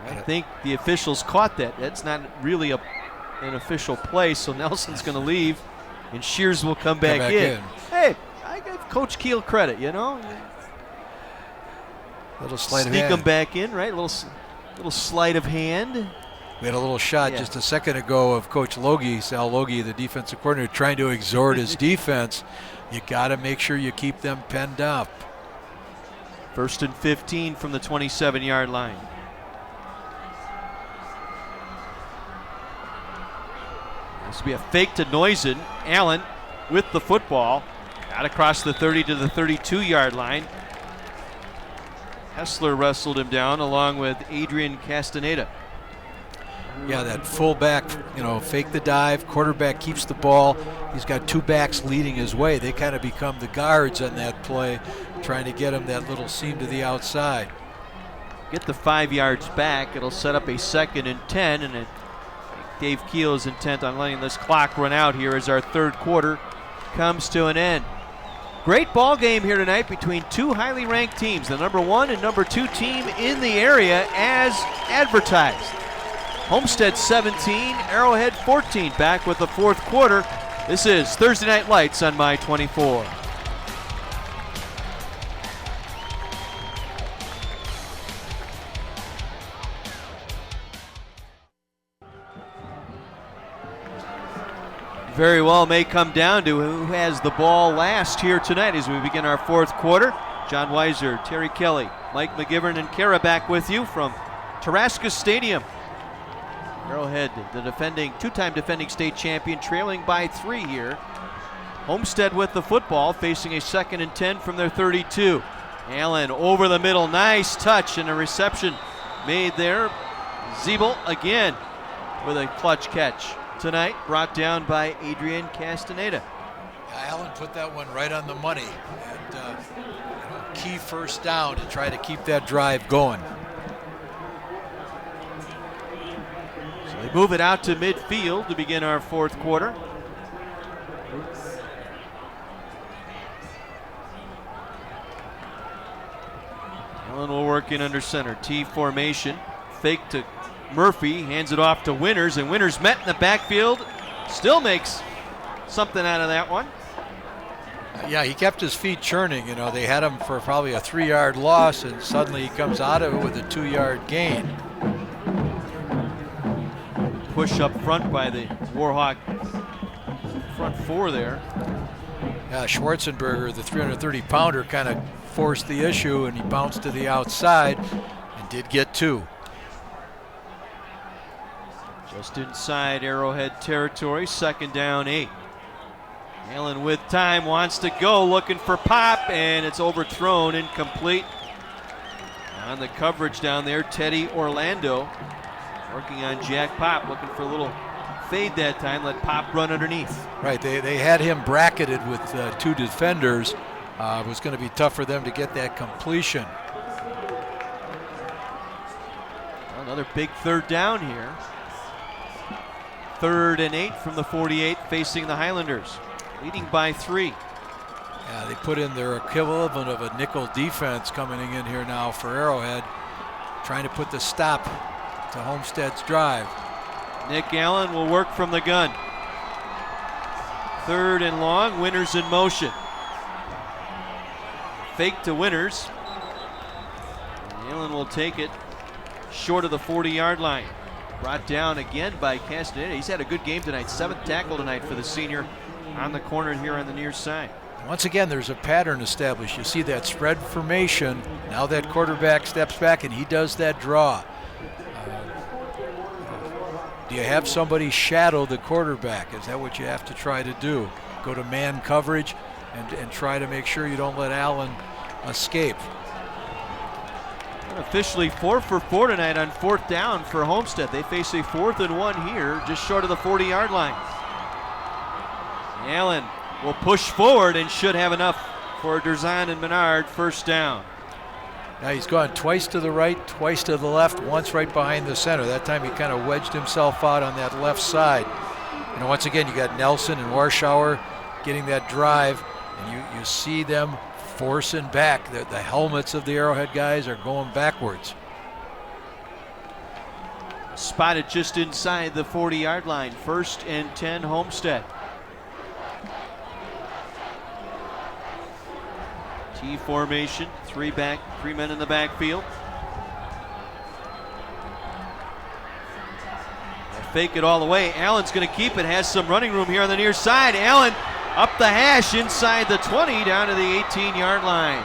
I think the officials caught that. That's not really an official play, so Nelson's going to leave, and Shears will come back in. Hey, I give Coach Keel credit, Little sleight of hand. Sneak them back in, right? Little sleight of hand. We had a little shot just a second ago of Coach Logie, Sal Logie, the defensive coordinator, trying to exhort his defense. You got to make sure you keep them penned up. 1st and 15 from the 27-yard line. This will be a fake to Noisen. Allen with the football. Out across the 30 to the 32-yard line. Hessler wrestled him down along with Adrian Castaneda. Yeah, that fullback, fake the dive. Quarterback keeps the ball. He's got 2 backs leading his way. They kind of become the guards on that play, trying to get him that little seam to the outside. Get the 5 yards back. It'll set up a 2nd and 10, and Dave Keel is intent on letting this clock run out here as our 3rd quarter comes to an end. Great ball game here tonight between 2 highly ranked teams, the number 1 and number 2 team in the area as advertised. Homestead 17, Arrowhead 14, back with the 4th quarter. This is Thursday Night Lights on My 24. very well may come down to who has the ball last here tonight as we begin our fourth quarter. John Weiser, Terry Kelly, Mike McGivern, and Kara back with you from Tarasca Stadium. Arrowhead, the two-time defending state champion, trailing by 3 here. Homestead with the football, facing a 2nd and 10 from their 32. Allen over the middle, nice touch and a reception made there. Zeeble again with a clutch catch tonight, brought down by Adrian Castaneda. Allen put that one right on the money, and key first down to try to keep that drive going. So they move it out to midfield to begin our fourth quarter. Allen will work in under center. T formation. Fake to Murphy. Hands it off to Winters. And Winters met in the backfield. Still makes something out of that one. Yeah, he kept his feet churning. They had him for probably a 3-yard loss, and suddenly he comes out of it with a 2-yard gain. Push up front by the Warhawk front four there. Yeah, Schwarzenberger, the 330-pounder, kind of forced the issue, and he bounced to the outside and did get 2. Just inside Arrowhead territory, 2nd down 8. Allen with time, wants to go, looking for Pop, and it's overthrown, incomplete. On the coverage down there, Teddy Orlando working on Jack Pop, looking for a little fade that time, let Pop run underneath. Right, they had him bracketed with 2 defenders. It was going to be tough for them to get that completion. Another big 3rd down here. 3rd and 8 from the 48, facing the Highlanders, leading by 3. Yeah, they put in their equivalent of a nickel defense coming in here now for Arrowhead, trying to put the stop to Homestead's drive. Nick Allen will work from the gun. 3rd and long, Winters in motion. Fake to Winters. Allen will take it short of the 40-yard line. Brought down again by Castaneda. He's had a good game tonight. 7th tackle tonight for the senior on the corner here on the near side. Once again, there's a pattern established. You see that spread formation. Now that quarterback steps back and he does that draw. Do you have somebody shadow the quarterback? Is that what you have to try to do? Go to man coverage and try to make sure you don't let Allen escape. Officially 4 for 4 tonight on 4th down for Homestead. They face a 4th and 1 here, just short of the 40-yard line. Allen will push forward and should have enough for Derzan and Menard, 1st down. Now he's gone twice to the right, twice to the left, once right behind the center. That time he kind of wedged himself out on that left side. Once again, you got Nelson and Warschauer getting that drive, and you see them forcing back. The helmets of the Arrowhead guys are going backwards. Spotted just inside the 40-yard line. 1st and 10 Homestead. T formation, 3 men in the backfield. They fake it all the way. Allen's going to keep it, has some running room here on the near side. Allen up the hash inside the 20 down to the 18-yard line.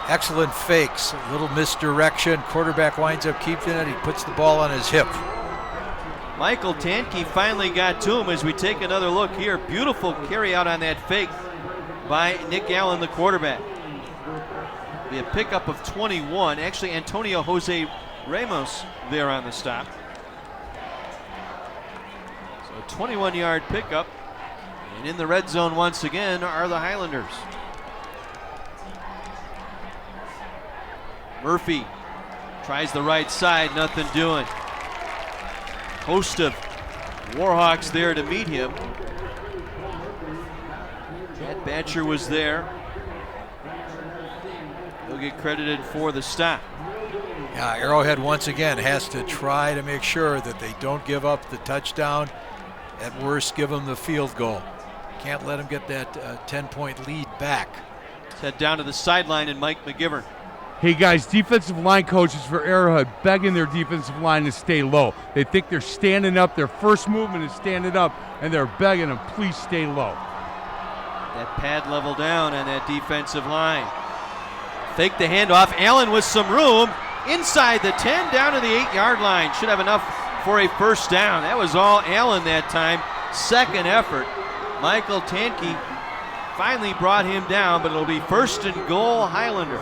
Excellent fakes, a little misdirection. Quarterback winds up keeping it. He puts the ball on his hip. Michael Tanke finally got to him as we take another look here. Beautiful carry out on that fake by Nick Allen, the quarterback. Be a pickup of 21. Actually, Antonio Jose Ramos there on the stop. So 21-yard pickup. And in the red zone once again are the Highlanders. Murphy tries the right side, nothing doing. Host of Warhawks there to meet him. Chad Batcher was there. He'll get credited for the stop. Yeah, Arrowhead once again has to try to make sure that they don't give up the touchdown. At worst, give them the field goal. Can't let them get that 10-point lead back. Let's head down to the sideline and Mike McGivern. Hey guys, defensive line coaches for Arrowhead begging their defensive line to stay low. They think they're standing up. Their first movement is standing up, and they're begging them, please stay low. That pad level down on that defensive line. Fake the handoff. Allen with some room. Inside the 10, down to the 8-yard line. Should have enough for a first down. That was all Allen that time. Second effort. Michael Tanke finally brought him down, but it'll be first and goal, Highlanders.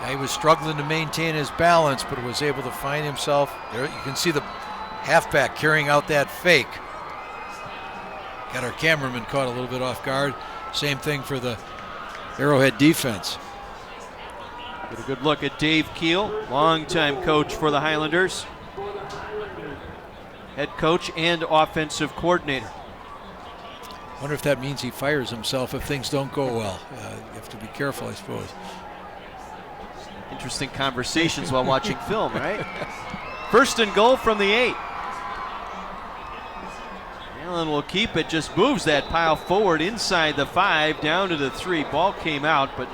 He was struggling to maintain his balance, but was able to find himself. There you can see the halfback carrying out that fake. Got our cameraman caught a little bit off guard. Same thing for the Arrowhead defense. Get a good look at Dave Keel, longtime coach for the Highlanders. Head coach and offensive coordinator. Wonder if that means he fires himself if things don't go well. You have to be careful, I suppose. Interesting conversations while watching film, right? First and goal from the 8. Allen will keep it, just moves that pile forward inside the 5, down to the 3. Ball came out, but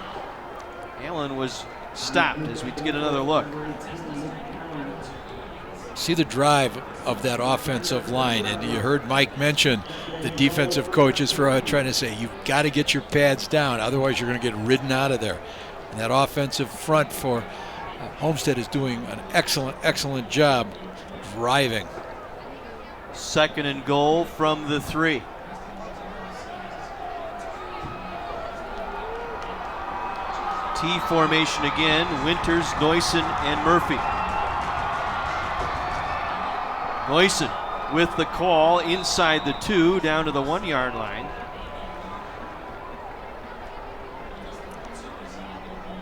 Allen was stopped as we get another look. See the drive of that offensive line, and you heard Mike mention the defensive coaches for trying to say you've got to get your pads down, otherwise you're going to get ridden out of there. And that offensive front for Homestead is doing an excellent job driving. Second and goal from the 3. T formation again, Winters, Noyson, and Murphy. Noyson with the call inside the 2, down to the 1-yard line.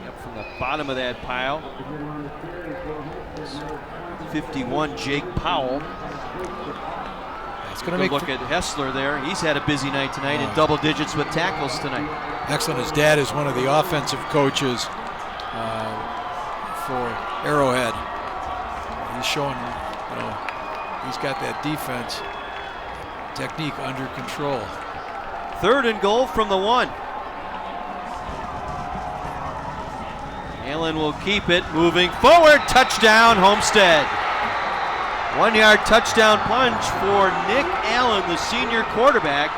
Up from the bottom of that pile. 51, Jake Powell. It's going to make look at Hessler there. He's had a busy night tonight in double digits with tackles tonight. Excellent. His dad is one of the offensive coaches for Arrowhead. He's showing, he's got that defense technique under control. Third and goal from the 1. Allen will keep it, moving forward. Touchdown, Homestead. 1-yard touchdown plunge for Nick Allen, the senior quarterback.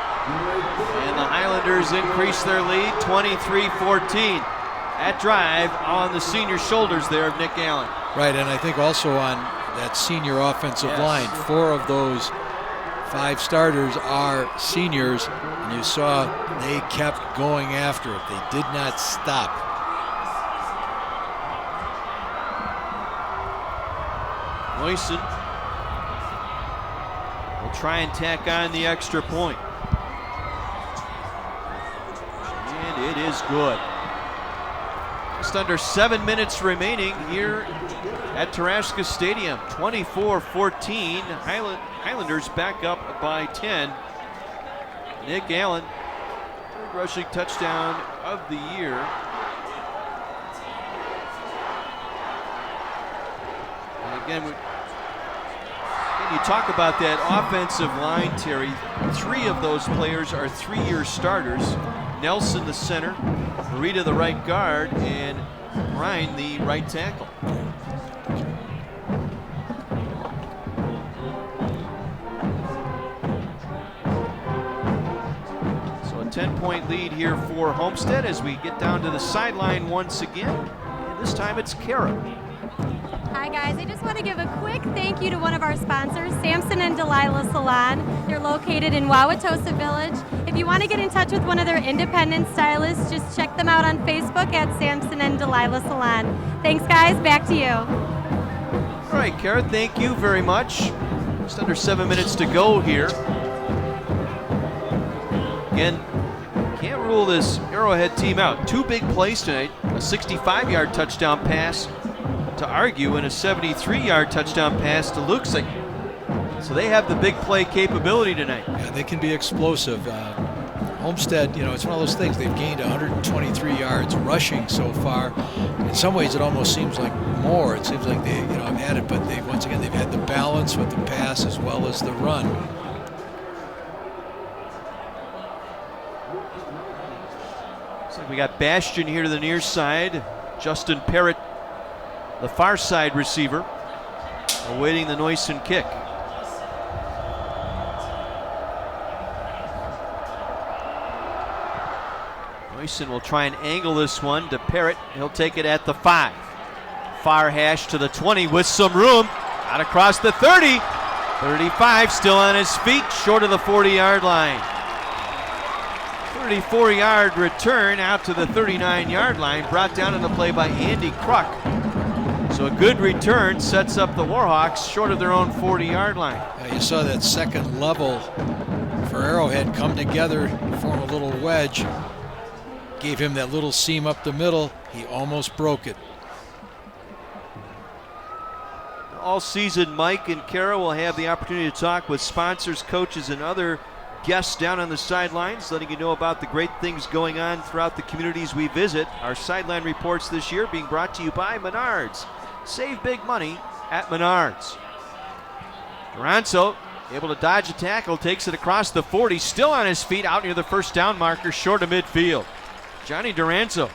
And the Highlanders increase their lead 23-14. That drive on the senior shoulders there of Nick Allen. Right, and I think also on that senior offensive line, 4 of those 5 starters are seniors, and you saw they kept going after it. They did not stop. Noyson will try and tack on the extra point. And it is good. Just under 7 minutes remaining here at Tarashka Stadium. 24-14. Highlanders back up by 10. Nick Allen, third rushing touchdown of the year. And again, you talk about that offensive line, Terry. 3 of those players are 3-year starters. Nelson, the center, Marita, the right guard, and Ryan, the right tackle. So a 10-point lead here for Homestead as we get down to the sideline once again. And this time it's Kara. Hi guys, I just want to give a quick thank you to one of our sponsors, Samson and Delilah Salon. They're located in Wauwatosa Village. If you want to get in touch with one of their independent stylists, just check them out on Facebook at Samson and Delilah Salon. Thanks guys, back to you. All right, Kara, thank you very much. Just under 7 minutes to go here. Again, can't rule this Arrowhead team out. 2 big plays tonight, a 65-yard touchdown pass to Argue and a 73-yard touchdown pass to Luxick. So they have the big play capability tonight. Yeah, they can be explosive. Homestead, it's one of those things. They've gained 123 yards rushing so far. In some ways, it almost seems like more. It seems like they, have had it, but they've had the balance with the pass as well as the run. So we got Bastion here to the near side. Justin Parrott the far side receiver, awaiting the Noyson kick. Noyson will try and angle this one to Parrott. He'll take it at the 5. Far hash to the 20 with some room. Out across the 30. 35 still on his feet, short of the 40-yard line. 34-yard return out to the 39-yard line, brought down in the play by Andy Kruk. So a good return sets up the Warhawks short of their own 40-yard line. You saw that second level for Arrowhead come together, form a little wedge. Gave him that little seam up the middle. He almost broke it. All season, Mike and Kara will have the opportunity to talk with sponsors, coaches, and other guests down on the sidelines, letting you know about the great things going on throughout the communities we visit. Our sideline reports this year being brought to you by Menards. Save big money at Menards. Duranzo able to dodge a tackle, takes it across the 40, still on his feet out near the first down marker, short of midfield. Johnny Duranzo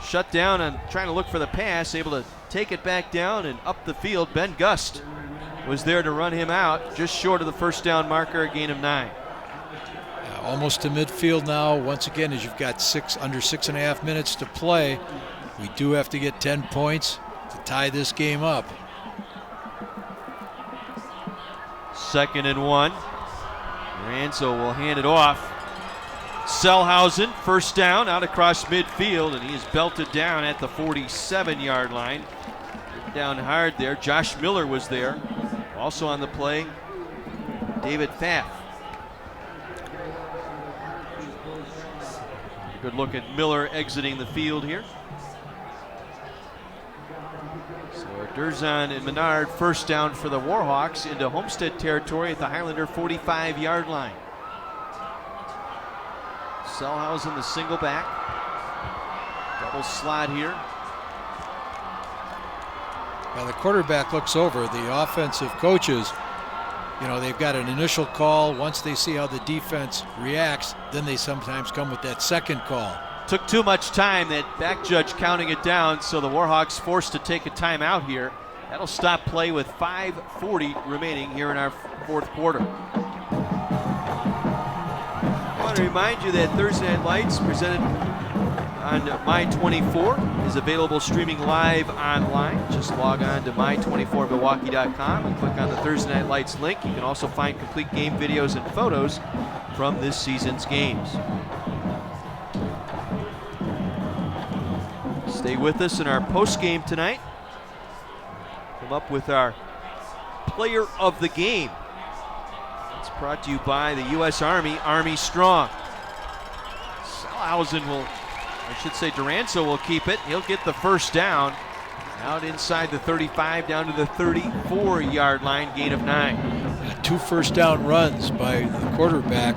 shut down and trying to look for the pass, able to take it back down and up the field. Ben Gust was there to run him out, just short of the first down marker, a gain of 9. Almost to midfield now. Once again, as you've got under 6.5 minutes to play, we do have to get 10 points to tie this game up. 2nd and 1. Duranzo will hand it off. Selhausen, first down, out across midfield, and he is belted down at the 47-yard line. Down hard there. Josh Miller was there. Also on the play, David Pfaff. Good look at Miller exiting the field here. So Durzan and Menard, first down for the Warhawks into Homestead territory at the Highlander 45-yard line. Selhausen, the single back. Double slot here. Now the quarterback looks over. The offensive coaches, they've got an initial call. Once they see how the defense reacts, then they sometimes come with that second call. Took too much time, that back judge counting it down, so the Warhawks forced to take a timeout here. That'll stop play with 5:40 remaining here in our fourth quarter. I want to remind you that Thursday Night Lights, presented on My24, is available streaming live online. Just log on to my24milwaukee.com and click on the Thursday Night Lights link. You can also find complete game videos and photos from this season's games. Stay with us in our post game tonight. Come up with our player of the game. It's brought to you by the U.S. Army, Army Strong. Selhausen will, Duranzo will keep it. He'll get the first down. Out inside the 35, down to the 34-yard line, gain of 9. 2 first down runs by the quarterback,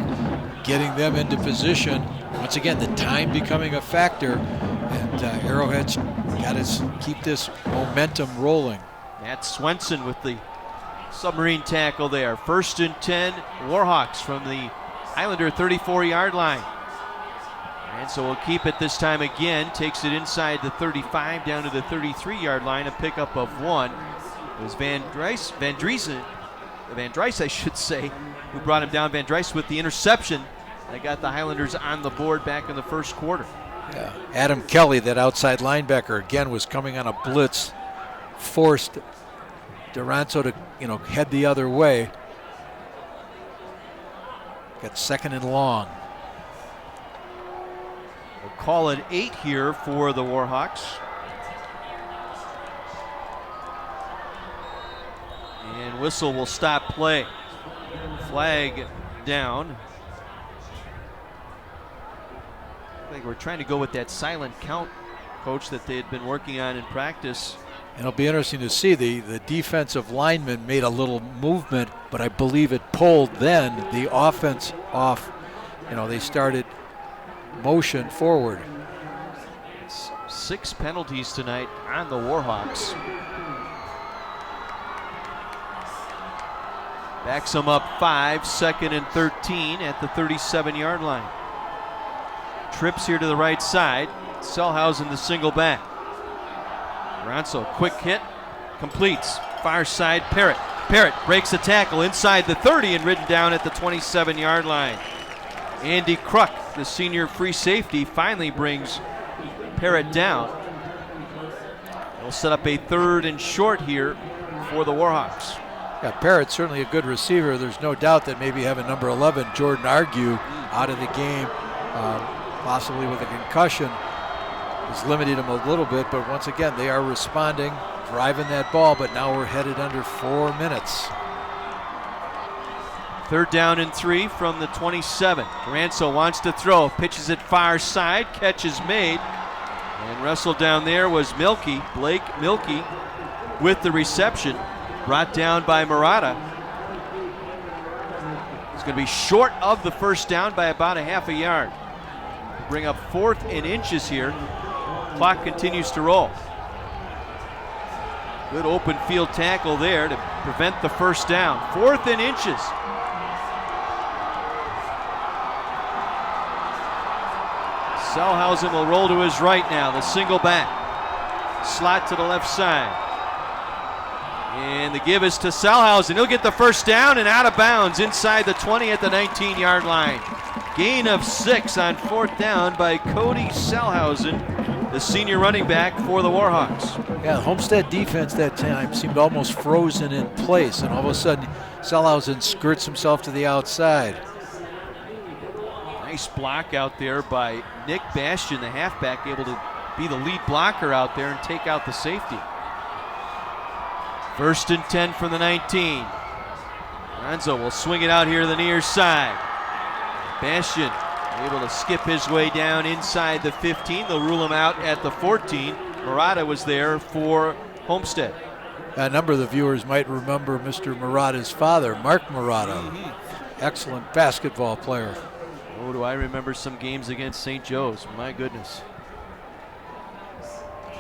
getting them into position. Once again, the time becoming a factor, and Arrowhead's got to keep this momentum rolling. Matt Swenson with the submarine tackle there. 1st and 10, Warhawks from the Highlander 34-yard line. And so we'll keep it this time again. Takes it inside the 35 down to the 33-yard line. A pickup of 1. It was Van Dries, I should say, who brought him down. Van Dries with the interception that got the Highlanders on the board back in the first quarter. Yeah. Adam Kelly, that outside linebacker, again was coming on a blitz, forced Duranzo to head the other way. Got 2nd and long. We'll call it 8 here for the Warhawks. And whistle will stop play. Flag down. I think we're trying to go with that silent count, Coach, that they had been working on in practice. And it'll be interesting to see. The defensive lineman made a little movement, but I believe it pulled then the offense off. They started motion forward. It's 6 penalties tonight on the Warhawks. Backs them up 5, 2nd and 13 at the 37-yard line. Trips here to the right side. Selhausen the single back. Ronso, quick hit, completes. Far side, Parrott. Parrott breaks the tackle inside the 30 and ridden down at the 27-yard line. Andy Kruk, the senior free safety, finally brings Parrott down. They'll set up a 3rd and short here for the Warhawks. Yeah, Parrott's certainly a good receiver. There's no doubt that maybe having number 11, Jordan Argue, out of the game, possibly with a concussion, has limited him a little bit. But once again, they are responding, driving that ball, but now we're headed under 4 minutes. 3rd down and 3 from the 27. Ranso wants to throw, pitches it far side, catch is made. And wrestled down there was Milky, Blake Milky with the reception, brought down by Murata. It's going to be short of the 1st down by about a half a yard. Bring up 4th and inches here. Clock continues to roll. Good open field tackle there to prevent the 1st down. 4th and inches. Selhausen will roll to his right now, the single back. Slot to the left side. And the give is to Selhausen. He'll get the 1st down and out of bounds inside the 20 at the 19-yard line. Gain of 6 on 4th down by Cody Selhausen, the senior running back for the Warhawks. Yeah, the Homestead defense that time seemed almost frozen in place, and all of a sudden Selhausen skirts himself to the outside. Nice block out there by Nick Bastian, the halfback, able to be the lead blocker out there and take out the safety. 1st and 10 from the 19. Ronzo will swing it out here to the near side. Bastian able to skip his way down inside the 15. They'll rule him out at the 14. Murata was there for Homestead. A number of the viewers might remember Mr. Murata's father, Mark Murata. Excellent basketball player. Oh, do I remember some games against St. Joe's. My goodness.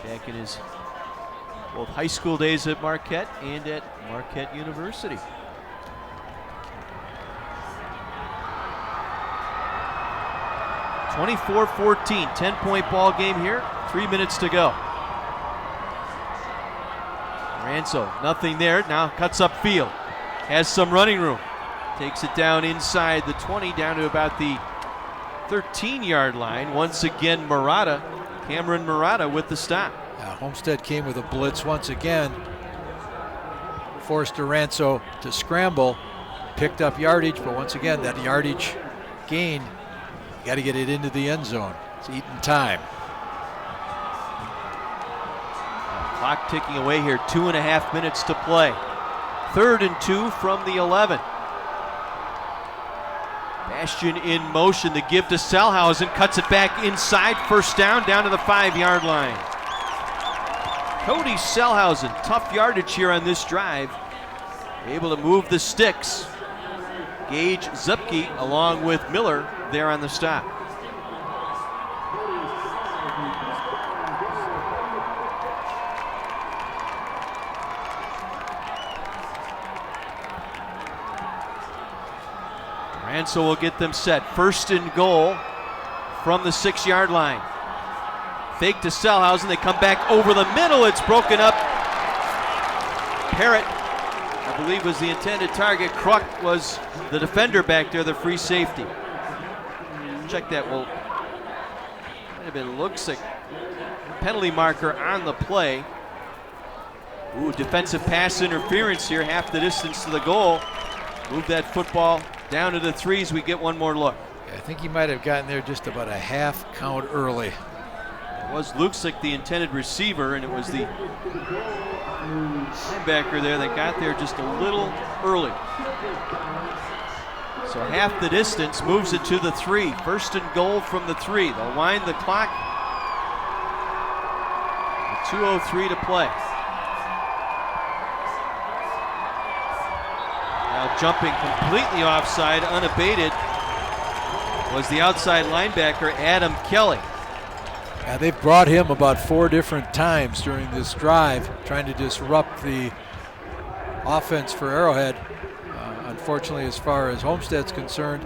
Back in his both high school days at Marquette and at Marquette University. (24-14), 10-point ball game here. 3 minutes to go. Ranso, nothing there. Now cuts up field. Has some running room. Takes it down inside the 20, down to about the 13-yard line. Once again, Murata, Cameron Murata with the stop. Homestead came with a blitz once again. Forced Ranso to scramble. Picked up yardage, but once again, that yardage gain, you got to get it into the end zone. It's eating time. Clock ticking away here, 2.5 minutes to play. 3rd and 2 from the 11. Bastian in motion, the give to Selhausen, cuts it back inside, 1st down to the 5-yard line. Cody Selhausen, tough yardage here on this drive, able to move the sticks. Gage Zupke along with Miller there on the stop. Ranso will get them set. 1st and goal from the 6-yard line. Fake to Selhausen. They come back over the middle. It's broken up. Parrott, I believe, was the intended target. Kruk was the defender back there, the free safety. Check that. Well, might have been looks like penalty marker on the play. Ooh, defensive pass interference here, half the distance to the goal. Move that football down to the 3s. We get one more look. I think he might have gotten there just about a half count early. It was Luksic, the intended receiver, and it was the linebacker there that got there just a little early. So half the distance, moves it to the 3. 1st and goal from the 3. They'll wind the clock. 2:03 to play. Now jumping completely offside, unabated, was the outside linebacker, Adam Kelly. They've brought him about 4 different times during this drive, trying to disrupt the offense for Arrowhead. Unfortunately, as far as Homestead's concerned,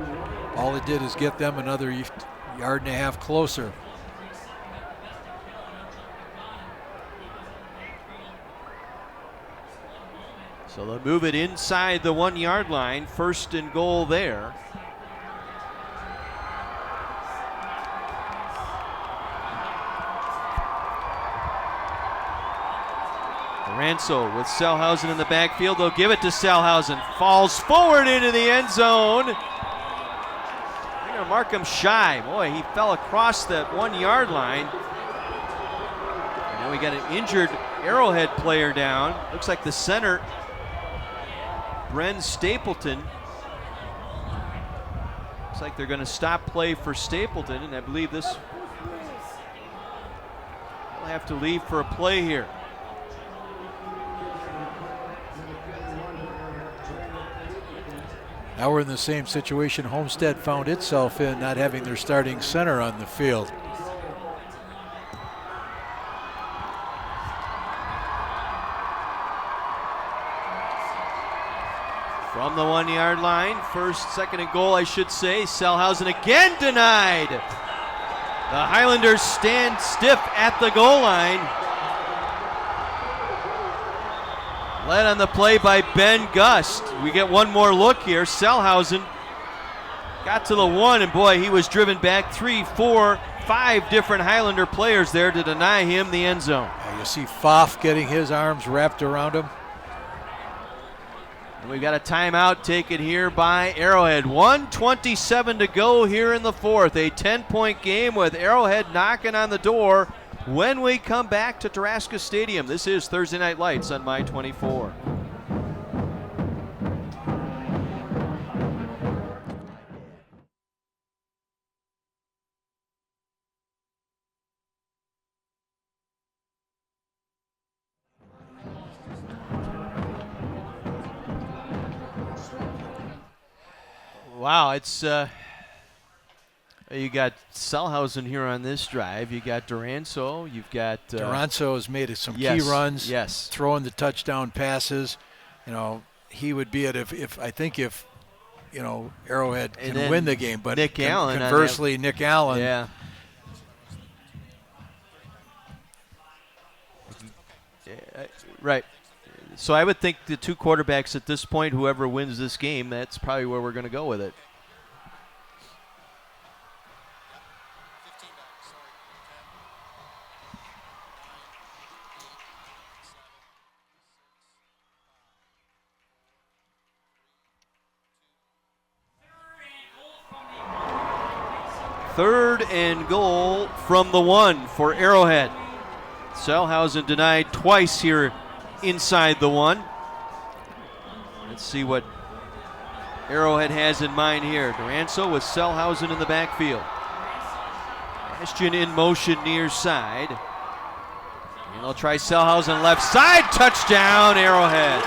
all it did is get them another 1.5 yards closer. So they'll move it inside the 1 yard line. 1st and goal there. Ranso with Selhausen in the backfield. They'll give it to Selhausen. Falls forward into the end zone. They're going to mark him shy. Boy, he fell across that 1 yard line. And now we got an injured Arrowhead player down. Looks like the center, Bren Stapleton. Looks like they're going to stop play for Stapleton, and I believe this will have to leave for a play here. Now we're in the same situation Homestead found itself in, not having their starting center on the field. From the 1 yard line, 2nd and goal, I should say. Selhausen again denied. The Highlanders stand stiff at the goal line. Led on the play by Ben Gust. We get one more look here. Selhausen got to the 1, and boy, he was driven back 3, 4, 5 different Highlander players there to deny him the end zone. You see Pfaff getting his arms wrapped around him. And we've got a timeout taken here by Arrowhead. 1:27 to go here in the 4th. A 10-point game with Arrowhead knocking on the door when we come back to Taraska Stadium. This is Thursday Night Lights on My 24. Wow, it's you got Selhausen here on this drive. You got Duranso. You've got Duranso has made some yes, key runs. Yes, throwing the touchdown passes. You know, he would be it if you know Arrowhead can win the game. But Nick Allen, conversely, Nick Allen. Yeah. Right. So I would think the two quarterbacks at this point, whoever wins this game, that's probably where we're going to go with it. Third and goal from the 1 for Arrowhead. Selhausen denied twice here inside the 1. Let's see what Arrowhead has in mind here. Duranso with Selhausen in the backfield. Ashton in motion near side. And they'll try Selhausen left side. Touchdown, Arrowhead.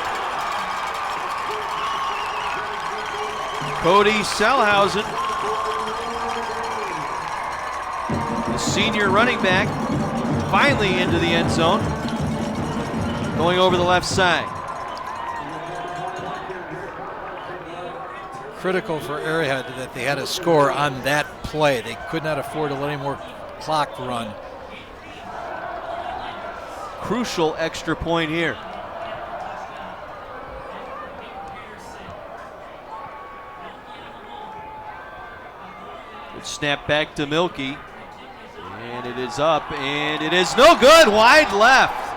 Cody Selhausen, the senior running back, finally into the end zone. Going over the left side. Critical for Arrowhead that they had a score on that play. They could not afford to let any more clock run. Crucial extra point here. Good snap back to Milky. And it is up, and it is no good. Wide left.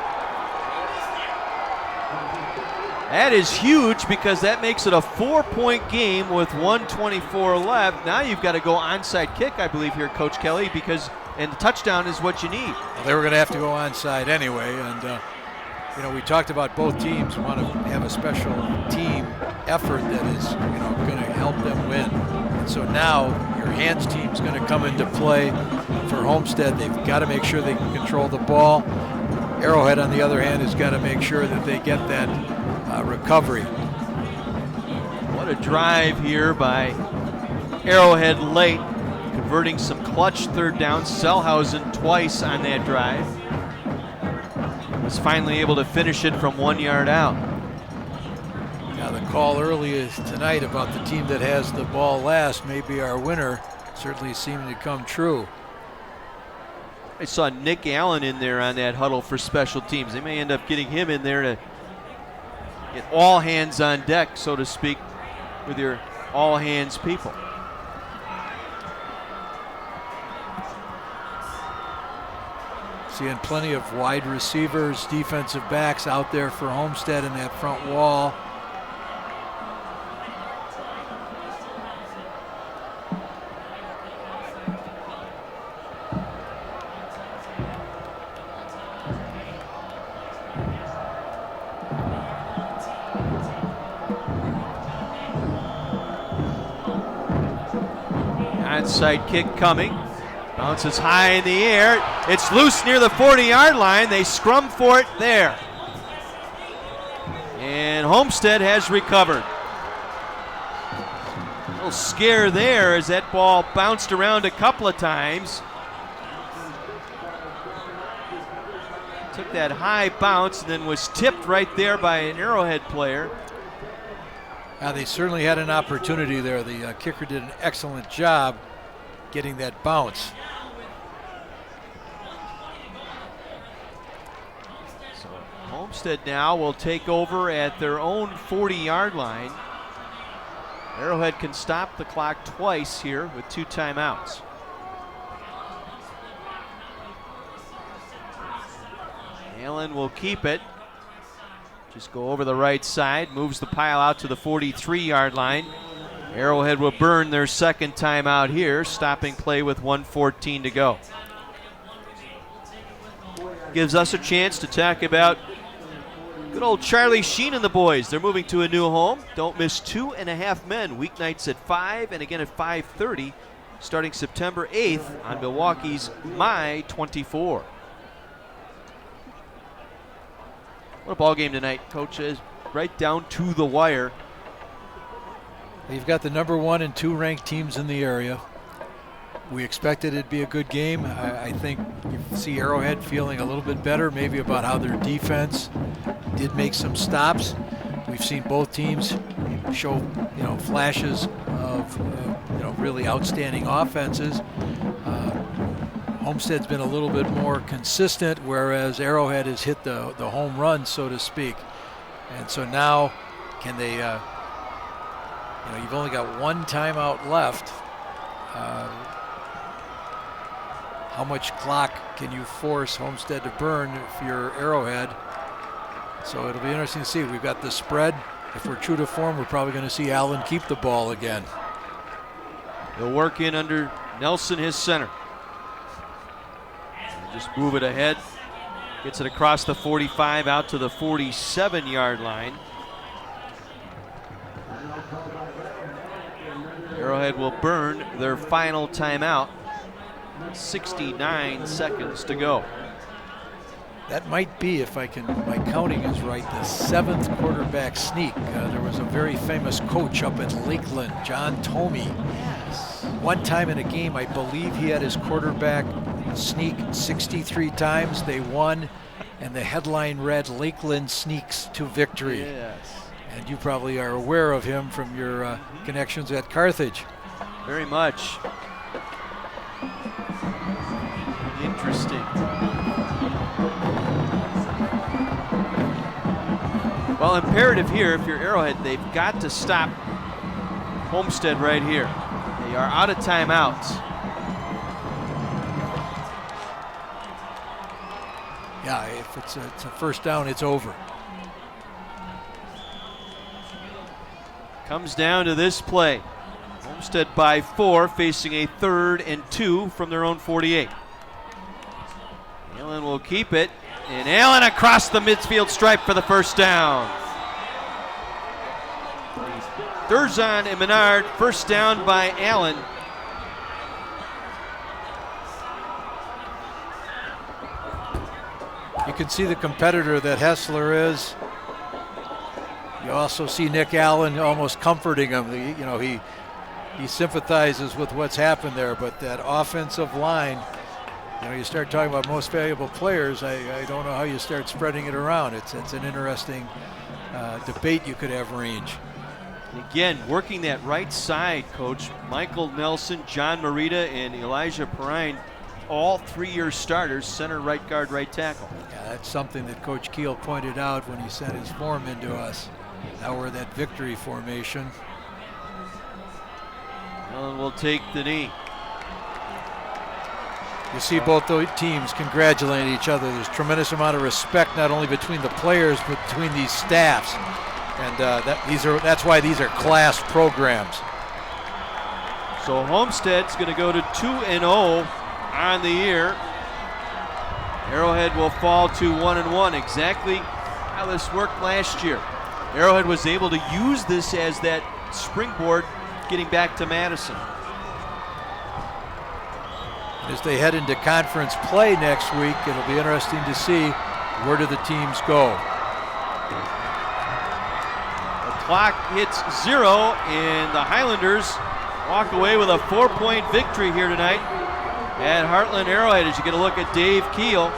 That is huge because that makes it a 4-point game with 1:24 left. Now you've got to go onside kick, I believe, here, Coach Kelly, and the touchdown is what you need. Well, they were going to have to go onside anyway, and you know, we talked about both teams want to have a special team effort that is, you know, going to help them win. And so now your hands team's going to come into play for Homestead. They've got to make sure they can control the ball. Arrowhead, on the other hand, has got to make sure that they get that recovery. What a drive here by Arrowhead late, converting some clutch third downs. Selhausen twice on that drive. Was finally able to finish it from 1 yard out. Now the call earlier tonight about the team that has the ball last may be our winner. Certainly seeming to come true. I saw Nick Allen in there on that huddle for special teams. They may end up getting him in there to get all hands on deck, so to speak, with your all hands people. Seeing plenty of wide receivers, defensive backs out there for Homestead in that front wall. Onside kick coming. Bounces high in the air. It's loose near the 40-yard line. They scrum for it there. And Homestead has recovered. A little scare there as that ball bounced around a couple of times. Took that high bounce and then was tipped right there by an Arrowhead player. They certainly had an opportunity there. The kicker did an excellent job getting that bounce. So Homestead now will take over at their own 40-yard line. Arrowhead can stop the clock twice here with 2 timeouts. Allen will keep it. Just go over the right side, moves the pile out to the 43-yard line. Arrowhead will burn their second timeout here, stopping play with 1:14 to go. Gives us a chance to talk about good old Charlie Sheen and the boys. They're moving to a new home. Don't miss 2.5 Men, weeknights at 5 and again at 5:30, starting September 8th on Milwaukee's My 24. What a ball game tonight, Coach. Is right down to the wire. You've got the number 1 and 2 ranked teams in the area. We expected it'd be a good game. I think you see Arrowhead feeling a little bit better, maybe about how their defense did make some stops. We've seen both teams show, flashes of, really outstanding offenses. Homestead's been a little bit more consistent, whereas Arrowhead has hit the home run, so to speak. And so now, can they, you've only got 1 timeout left. How much clock can you force Homestead to burn if you're Arrowhead? So it'll be interesting to see. We've got the spread. If we're true to form, we're probably going to see Allen keep the ball again. He'll work in under Nelson, his center. Just move it ahead. Gets it across the 45 out to the 47-yard line. Arrowhead will burn their final timeout. 69 seconds to go. That might be, if my counting is right, the 7th quarterback sneak. There was a very famous coach up in Lakeland, John Tomey. Yes. One time in a game, I believe he had his quarterback sneak 63 times. They won, and the headline read, "Lakeland sneaks to victory." Yes. And you probably are aware of him from your connections at Carthage. Very much. Interesting. Well, imperative here, if you're Arrowhead, they've got to stop Homestead right here. They are out of timeouts. Yeah, if it's a first down, it's over. Comes down to this play. Homestead by 4, facing a 3rd and 2 from their own 48. Allen will keep it, and Allen across the midfield stripe for the first down. Durzon and Menard, first down by Allen. You can see the competitor that Hessler is. You also see Nick Allen almost comforting him. He sympathizes with what's happened there, but that offensive line, you start talking about most valuable players, I don't know how you start spreading it around. It's an interesting debate you could have range. And again, working that right side, Coach. Michael Nelson, John Marita, and Elijah Perrine, all 3-year starters, center, right guard, right tackle. Yeah, that's something that Coach Keel pointed out when he sent his form into us. Now we're in that victory formation. Allen will take the knee. You see both those teams congratulating each other. There's a tremendous amount of respect, not only between the players, but between these staffs. And that's why these are class programs. So Homestead's going to go to 2-0 on the year. Arrowhead will fall to 1-1, exactly how this worked last year. Arrowhead was able to use this as that springboard getting back to Madison. As they head into conference play next week, it'll be interesting to see where do the teams go. The clock hits 0, and the Highlanders walk away with a 4-point victory here tonight at Heartland Arrowhead. As you get a look at Dave Keel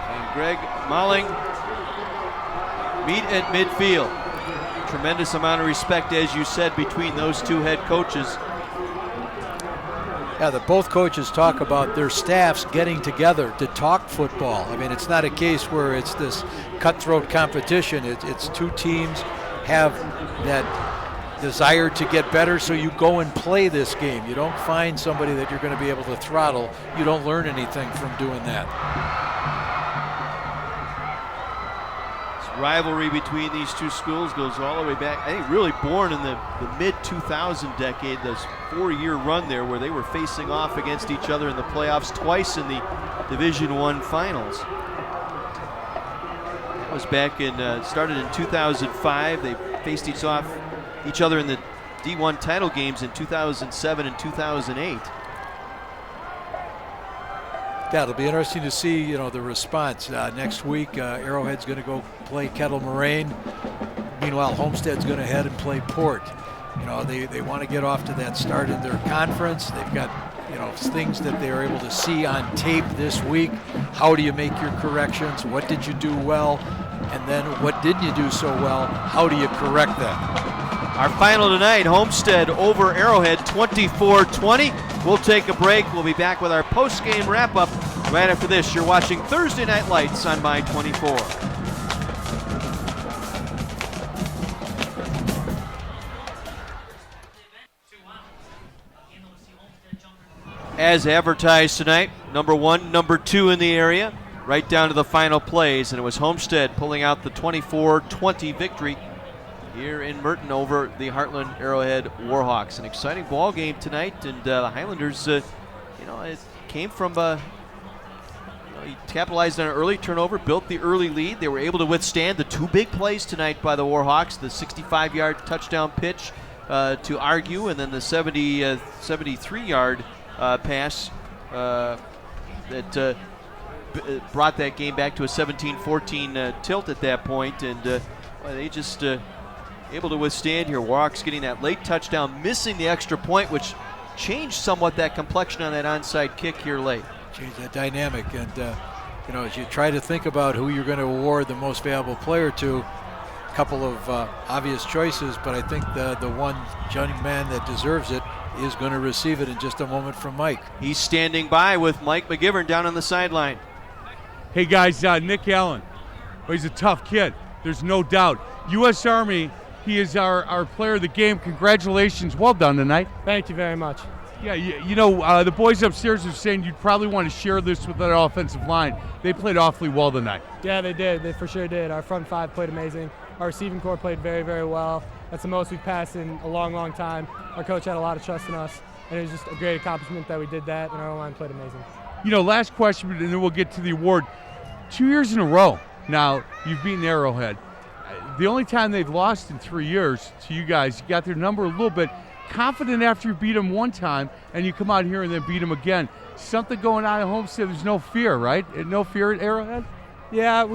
and Greg Molling meet at midfield. Tremendous amount of respect, as you said, between those two head coaches. Yeah, both coaches talk about their staffs getting together to talk football. I mean, it's not a case where it's this cutthroat competition. It's two teams have that desire to get better, so you go and play this game. You don't find somebody that you're going to be able to throttle. You don't learn anything from doing that. This rivalry between these two schools goes all the way back, I think really born in the mid-2000 decade, this 4-year run there where they were facing off against each other in the playoffs twice in the Division I finals. That was back in, started in 2005. They faced each other in the D1 title games in 2007 and 2008. Yeah, it'll be interesting to see, the response. Next week, Arrowhead's going to go play Kettle Moraine. Meanwhile, Homestead's going to head and play Port. They want to get off to that start in their conference. They've got, things that they are able to see on tape this week. How do you make your corrections? What did you do well? And then what didn't you do so well? How do you correct that? Our final tonight, Homestead over Arrowhead, 24-20. We'll take a break. We'll be back with our post-game wrap-up right after this. You're watching Thursday Night Lights on My 24. As advertised tonight, number 1, number 2 in the area, right down to the final plays, and it was Homestead pulling out the 24-20 victory here in Merton over the Heartland Arrowhead Warhawks. An exciting ball game tonight, and the Highlanders, it came from, he capitalized on an early turnover, built the early lead. They were able to withstand the 2 big plays tonight by the Warhawks, the 65-yard touchdown pitch to argue, and then the 73-yard pass that brought that game back to a 17-14 tilt at that point, and they just able to withstand here. Warhawks getting that late touchdown, missing the extra point, which changed somewhat that complexion on that onside kick here late. Change that dynamic, and as you try to think about who you're going to award the most valuable player to, a couple of obvious choices, but I think the one young man that deserves it is going to receive it in just a moment from Mike. He's standing by with Mike McGivern down on the sideline. Hey guys, Nick Allen. Well, he's a tough kid. There's no doubt. U.S. Army, he is our player of the game. Congratulations. Well done tonight. Thank you very much. Yeah, the boys upstairs are saying you'd probably want to share this with our offensive line. They played awfully well tonight. Yeah, they did. They for sure did. Our front 5 played amazing. Our receiving corps played very, very well. That's the most we've passed in a long, long time. Our coach had a lot of trust in us, and it was just a great accomplishment that we did that, and our O-line played amazing. Last question, and then we'll get to the award. 2 years in a row now, you've beaten Arrowhead. The only time they've lost in 3 years to you guys, you got their number a little bit. Confident after you beat them one time, and you come out here and then beat them again. Something going on at Homestead, there's no fear, right? No fear at Arrowhead? Yeah,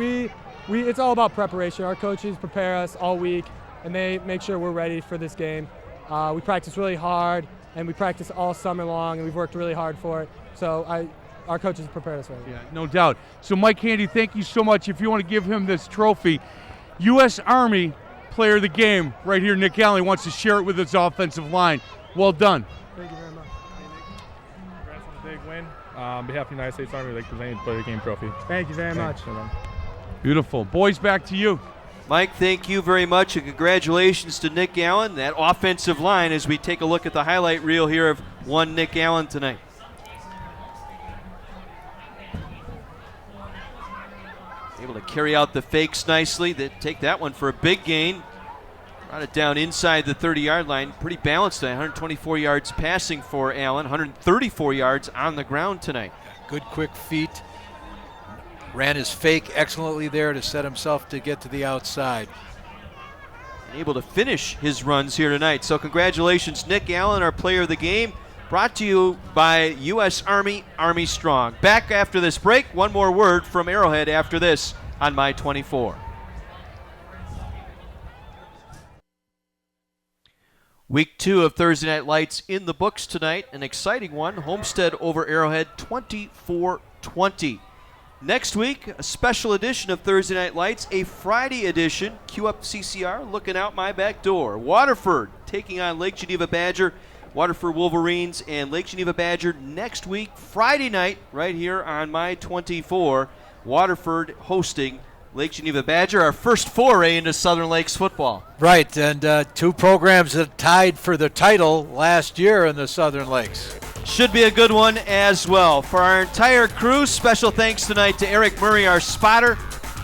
it's all about preparation. Our coaches prepare us all week, and they make sure we're ready for this game. We practice really hard, and we practice all summer long, and we've worked really hard for it. So our coaches prepared us right. Yeah, no doubt. So Mike Handy, thank you so much. If you want to give him this trophy, U.S. Army player of the game right here, Nick Allen, wants to share it with his offensive line. Well done. Thank you very much. Congrats on the big win. On behalf of the United States Army, we'd like to present you the player of the game trophy. Thank you very much. Beautiful. Boys, back to you. Mike, thank you very much, and congratulations to Nick Allen, that offensive line, as we take a look at the highlight reel here of one Nick Allen tonight. Able to carry out the fakes nicely. They take that one for a big gain. Brought it down inside the 30-yard line. Pretty balanced tonight. 124 yards passing for Allen, 134 yards on the ground tonight. Good quick feet. Ran his fake excellently there to set himself to get to the outside. And able to finish his runs here tonight. So congratulations, Nick Allen, our player of the game. Brought to you by U.S. Army, Army Strong. Back after this break. One more word from Arrowhead after this on My 24. Week 2 of Thursday Night Lights in the books tonight. An exciting one. Homestead over Arrowhead, 24-20. Next week, a special edition of Thursday Night Lights, a Friday edition. Cue up CCR, looking out my back door. Waterford taking on Lake Geneva Badger. Waterford Wolverines and Lake Geneva Badger next week, Friday night, right here on My 24. Waterford hosting Lake Geneva Badger, our first foray into Southern Lakes football. Right, and two programs that tied for the title last year in the Southern Lakes. Should be a good one as well. For our entire crew, special thanks tonight to Eric Murray, our spotter,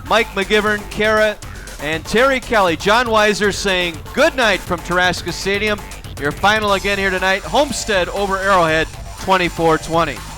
Mike McGivern, Kara, and Terry Kelly. John Weiser saying good night from Tarasca Stadium. Your final again here tonight, Homestead over Arrowhead, 24-20.